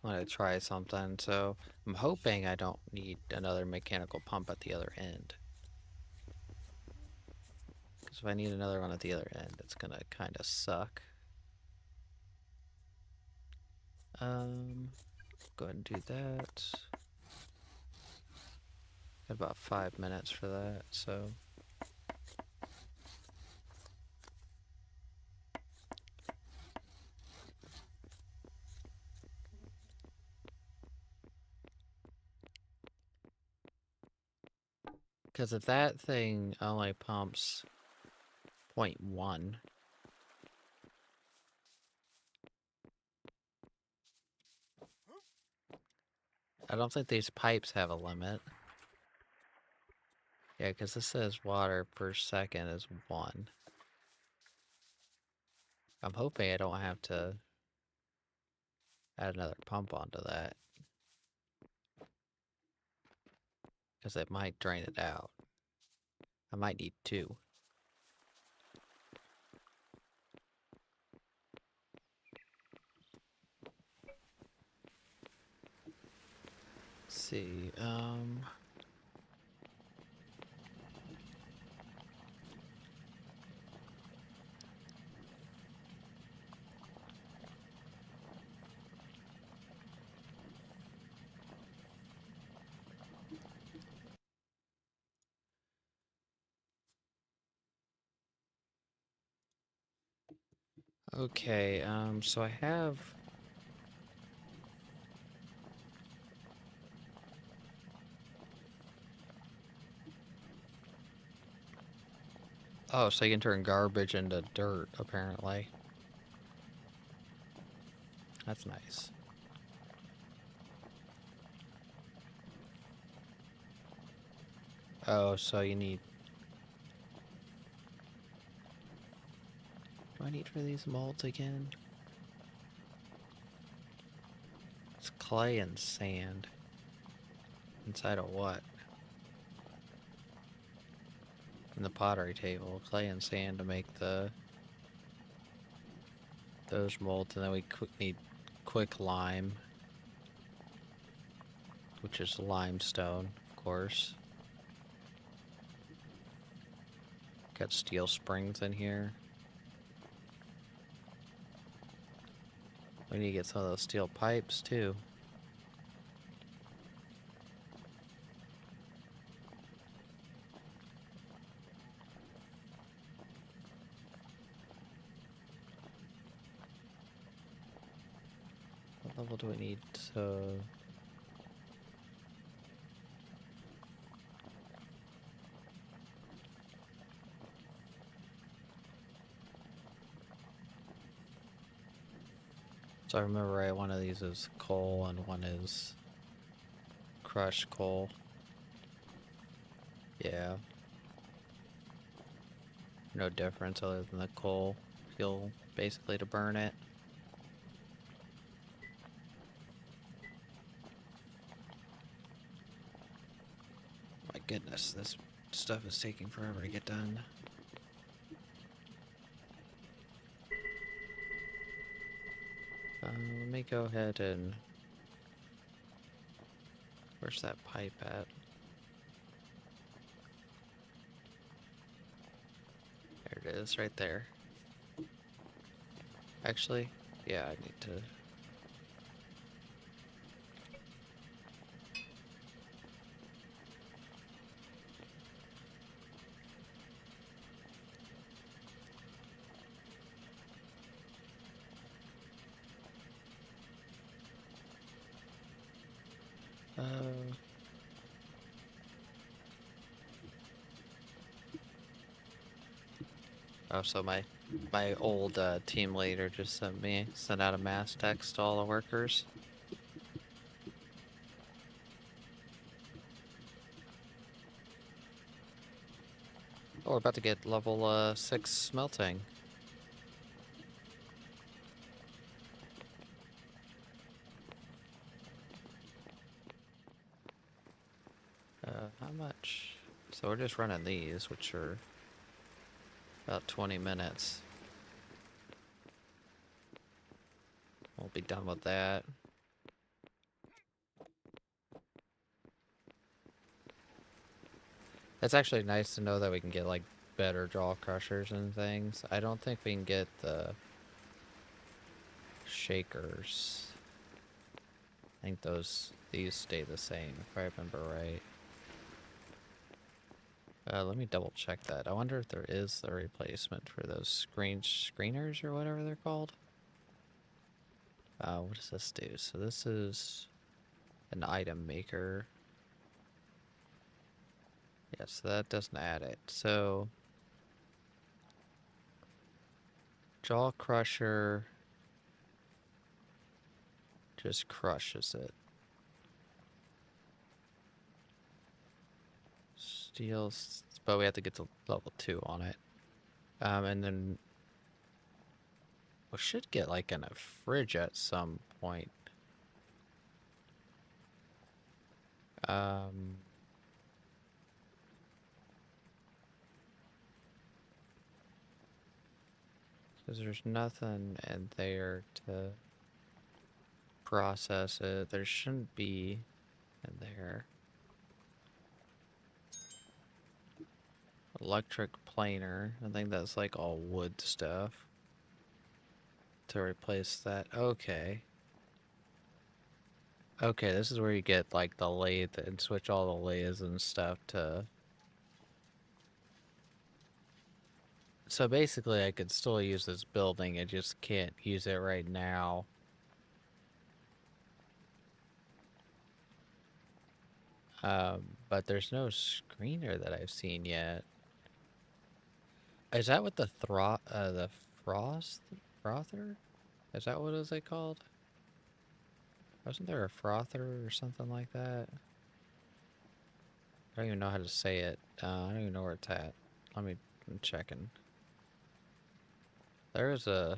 I want to try something, so I'm hoping I don't need another mechanical pump at the other end. Because if I need another one at the other end, it's gonna kind of suck. Go ahead and do that. Got about 5 minutes for that, so. Because if that thing only pumps 0.1, I don't think these pipes have a limit. Yeah, because this says water per second is 1. I'm hoping I don't have to add another pump onto that. Because it might drain it out. I might need 2. Let's see, Okay, so I have... Oh, so you can turn garbage into dirt, apparently. That's nice. Oh, so you need... What do I need for these molds again? It's clay and sand. Inside of what? In the pottery table. Clay and sand to make those molds, and then we need quick lime, which is limestone, of course. Got steel springs in here. We need to get some of those steel pipes too. What level do we need? So I remember right, one of these is coal and one is crushed coal. Yeah. No difference other than the coal fuel basically to burn it. My goodness, this stuff is taking forever to get done. Let me go ahead and... Where's that pipe at? There it is, right there. Actually, yeah, I need to... Oh, so my old team leader just sent out a mass text to all the workers. Oh, we're about to get level 6 smelting. How much? So we're just running these, which are about 20 minutes. We'll be done with that. It's actually nice to know that we can get like better jaw crushers and things. I don't think we can get the shakers. I think these stay the same if I remember right. Let me double check that. I wonder if there is a replacement for those screeners or whatever they're called. What does this do? So this is an item maker. Yeah, so that doesn't add it. So jaw crusher just crushes it. Steals, but we have to get to level 2 on it. And then we should get like in a fridge at some point. Because there's nothing in there to process it. There shouldn't be in there. Electric planer. I think that's like all wood stuff. To replace that. Okay. Okay, this is where you get like the lathe and switch all the lathes and stuff to So basically, I could still use this building. I just can't use it right now. But there's no screener that I've seen yet. Is that what the frother? Is that what is it called? Wasn't there a frother or something like that? I don't even know how to say it. I don't even know where it's at. I'm checking. There is a...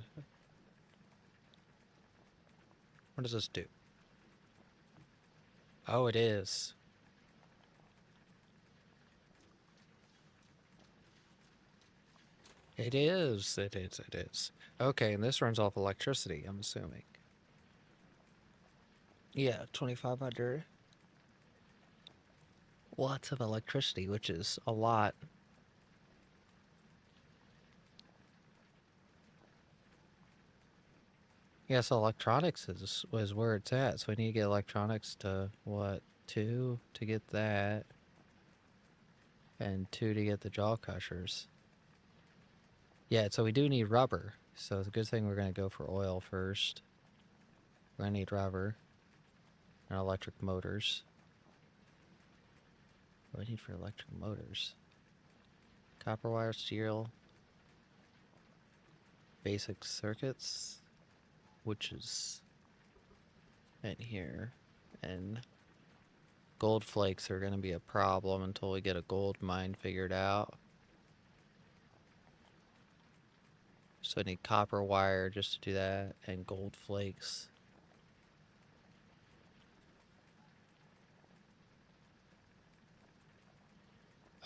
What does this do? Oh, it is. It is. It is. It is. Okay, and this runs off electricity, I'm assuming. Yeah, 2,500 watts of electricity, which is a lot. Yes, electronics was where it's at, so we need to get electronics to, what, 2 to get that, and 2 to get the jaw crushers. Yeah, so we do need rubber, so it's a good thing we're going to go for oil first. We're going to need rubber and electric motors. What do I need for electric motors? Copper wire, steel, basic circuits, which is in here, and gold flakes are going to be a problem until we get a gold mine figured out. So I need copper wire just to do that, and gold flakes.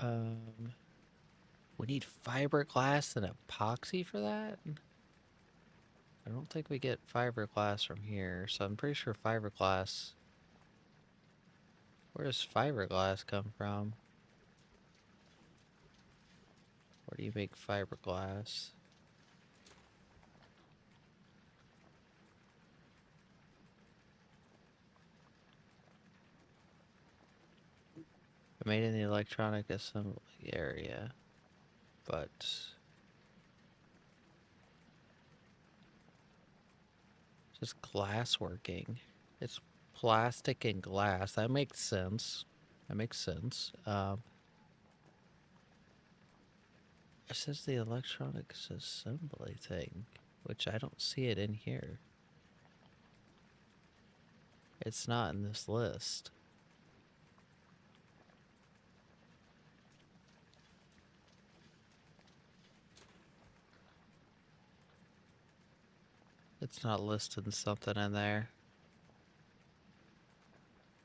We need fiberglass and epoxy for that? I don't think we get fiberglass from here, so I'm pretty sure fiberglass... Where does fiberglass come from? Where do you make fiberglass? Made in the electronic assembly area, but... Just glass working. It's plastic and glass. That makes sense. That makes sense. It says the electronics assembly thing, which I don't see it in here. It's not in this list. It's not listed something in there.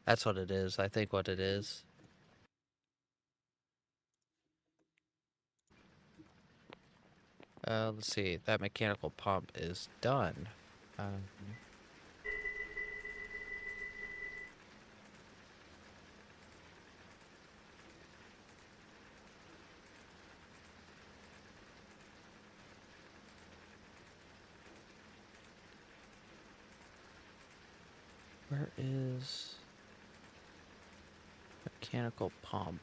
That's what it is. I think what it is. Let's see. That mechanical pump is done. Where is mechanical pump?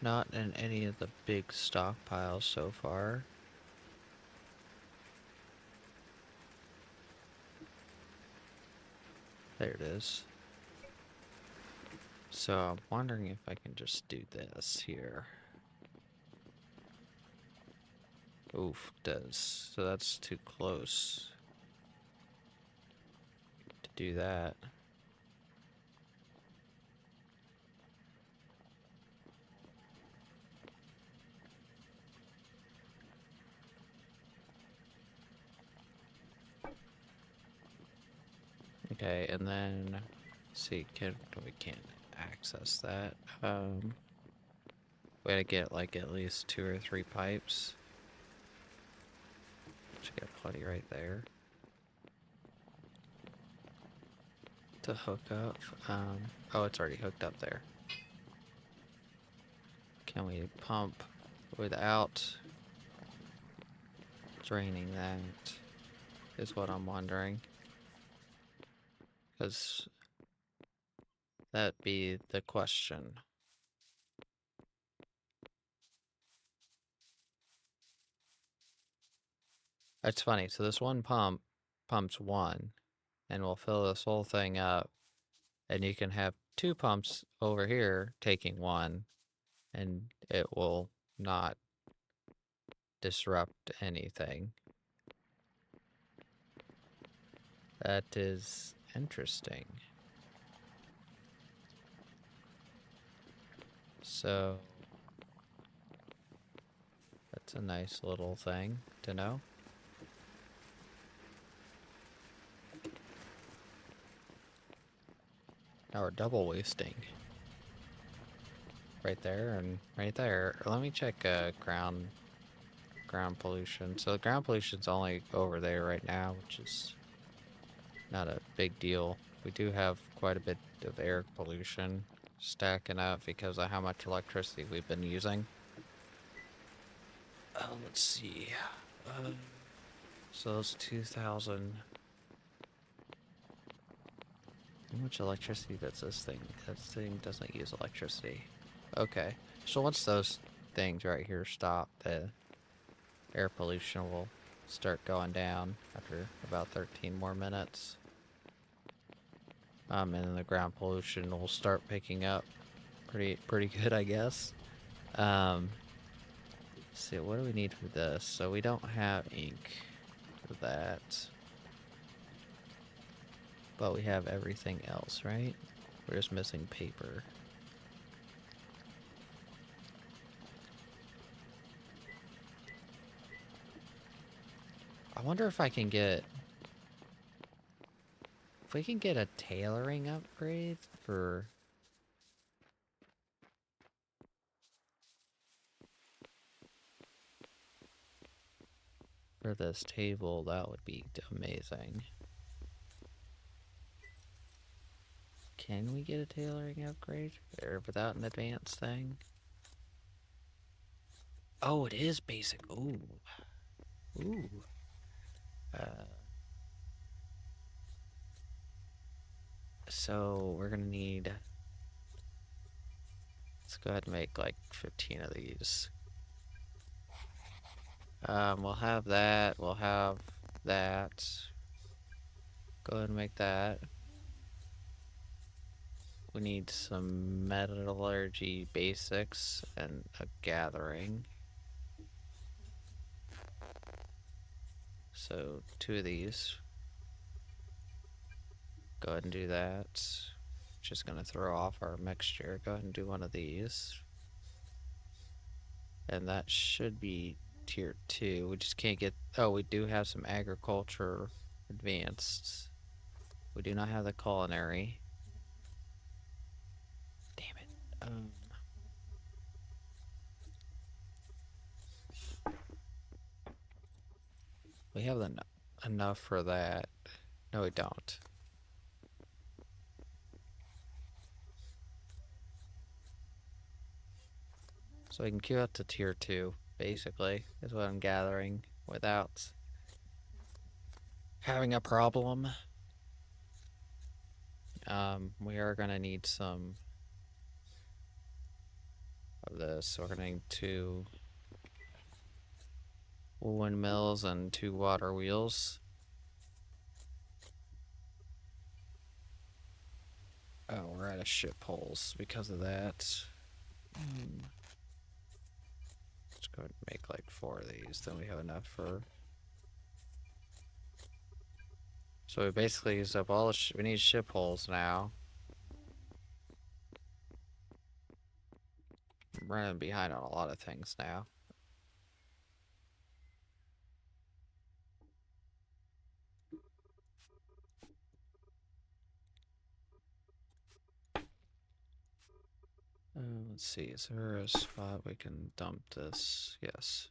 Not in any of the big stockpiles so far. There it is. So I'm wondering if I can just do this here. Oof, does. So that's too close to do that. Okay, and then see, we can't access that. We gotta get like at least 2 or 3 pipes. Should get plenty right there to hook up. Oh, it's already hooked up there. Can we pump without draining that? Is what I'm wondering. Because that'd be the question. It's funny. So this one pump pumps one, and we'll fill this whole thing up, and you can have two pumps over here taking one, and it will not disrupt anything. That is interesting. So that's a nice little thing to know. Now we're double wasting. Right there and right there. Let me check ground pollution. So the ground pollution's only over there right now, which is not a big deal. We do have quite a bit of air pollution stacking up because of how much electricity we've been using. Let's see. So it's 2,000. How much electricity does this thing? This thing doesn't use electricity. Okay. So once those things right here stop, the air pollution will start going down after about 13 more minutes. And then the ground pollution will start picking up pretty good, I guess. Let's see, what do we need for this? So we don't have ink for that. But we have everything else, right? We're just missing paper. I wonder if I can get... If we can get a tailoring upgrade for... For this table, that would be amazing. Can we get a tailoring upgrade? Or without an advanced thing? Oh, it is basic. Ooh. Ooh. So we're gonna need... Let's go ahead and make like 15 of these. We'll have that. We'll have that. Go ahead and make that. We need some metallurgy basics and a gathering. So 2 of these. Go ahead and do that. Just gonna throw off our mixture. Go ahead and do one of these. And that should be tier 2. We just can't get... Oh, we do have some agriculture advanced. We do not have the culinary. Damn it. We have enough for that. No, we don't. So we can queue up to tier 2, basically, is what I'm gathering, without having a problem. We are gonna need some of this. We're gonna need 2 windmills and 2 water wheels. Oh, we're out of ship holes because of that. Let's go ahead and make like 4 of these, then we have enough for... So we basically used up all the we need ship holes now. I'm running behind on a lot of things now. Let's see, is there a spot we can dump this? Yes.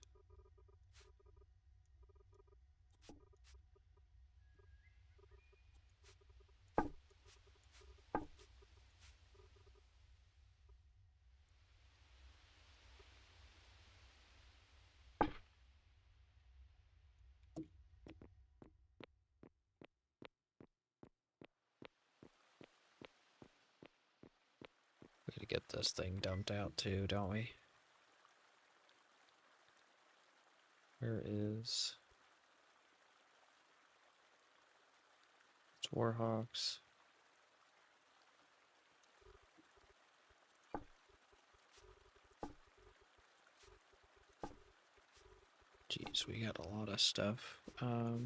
get this thing dumped out too, don't we? Where is... It's Warhawks. Jeez, we got a lot of stuff. A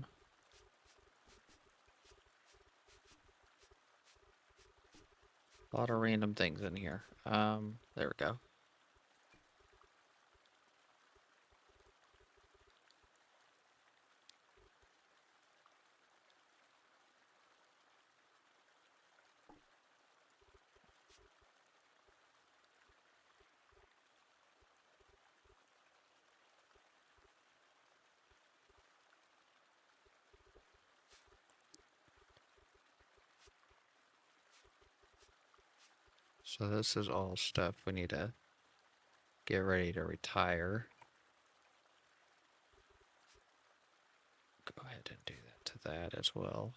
lot of random things in here. There we go. So this is all stuff we need to get ready to retire. Go ahead and do that to that as well.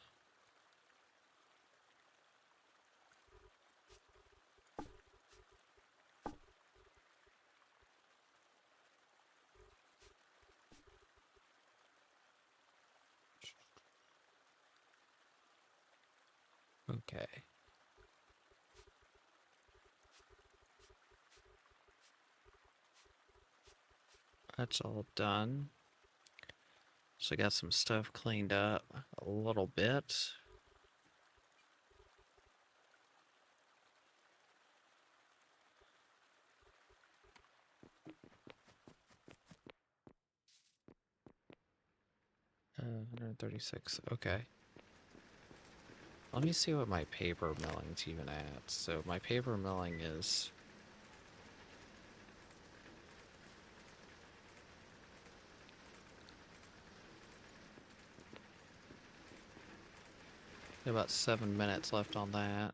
Okay. That's all done. So I got some stuff cleaned up a little bit. Uh, 136, okay. Let me see what my paper milling's even at. So my paper milling is... about 7 minutes left on that.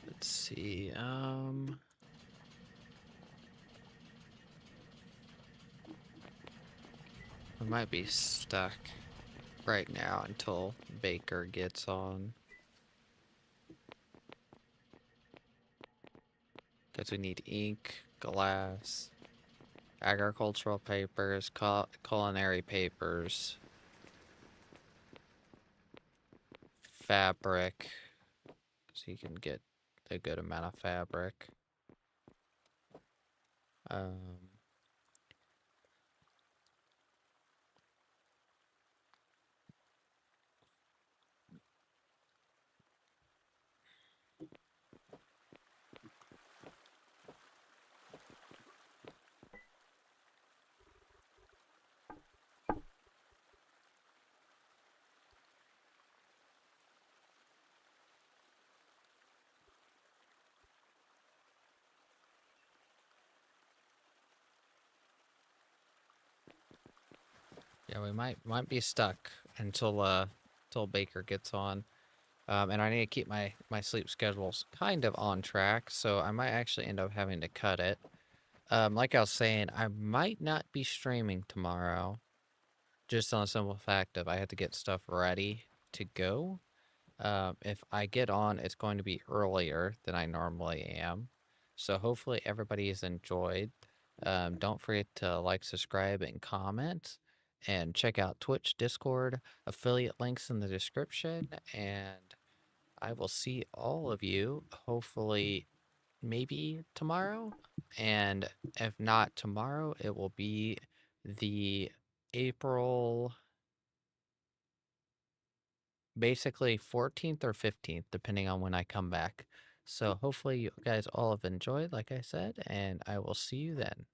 Let's see, we might be stuck right now until Baker gets on. Because we need ink, glass, agricultural papers, culinary papers, fabric, so you can get a good amount of fabric. Yeah, we might be stuck until Baker gets on. And I need to keep my sleep schedules kind of on track, so I might actually end up having to cut it. Like I was saying, I might not be streaming tomorrow, just on the simple fact of I have to get stuff ready to go. If I get on, it's going to be earlier than I normally am. So hopefully everybody has enjoyed. Don't forget to like, subscribe, and comment. And check out Twitch, Discord, affiliate links in the description. And I will see all of you, hopefully, maybe tomorrow. And if not tomorrow, it will be the April... basically 14th or 15th, depending on when I come back. So hopefully you guys all have enjoyed, like I said, and I will see you then.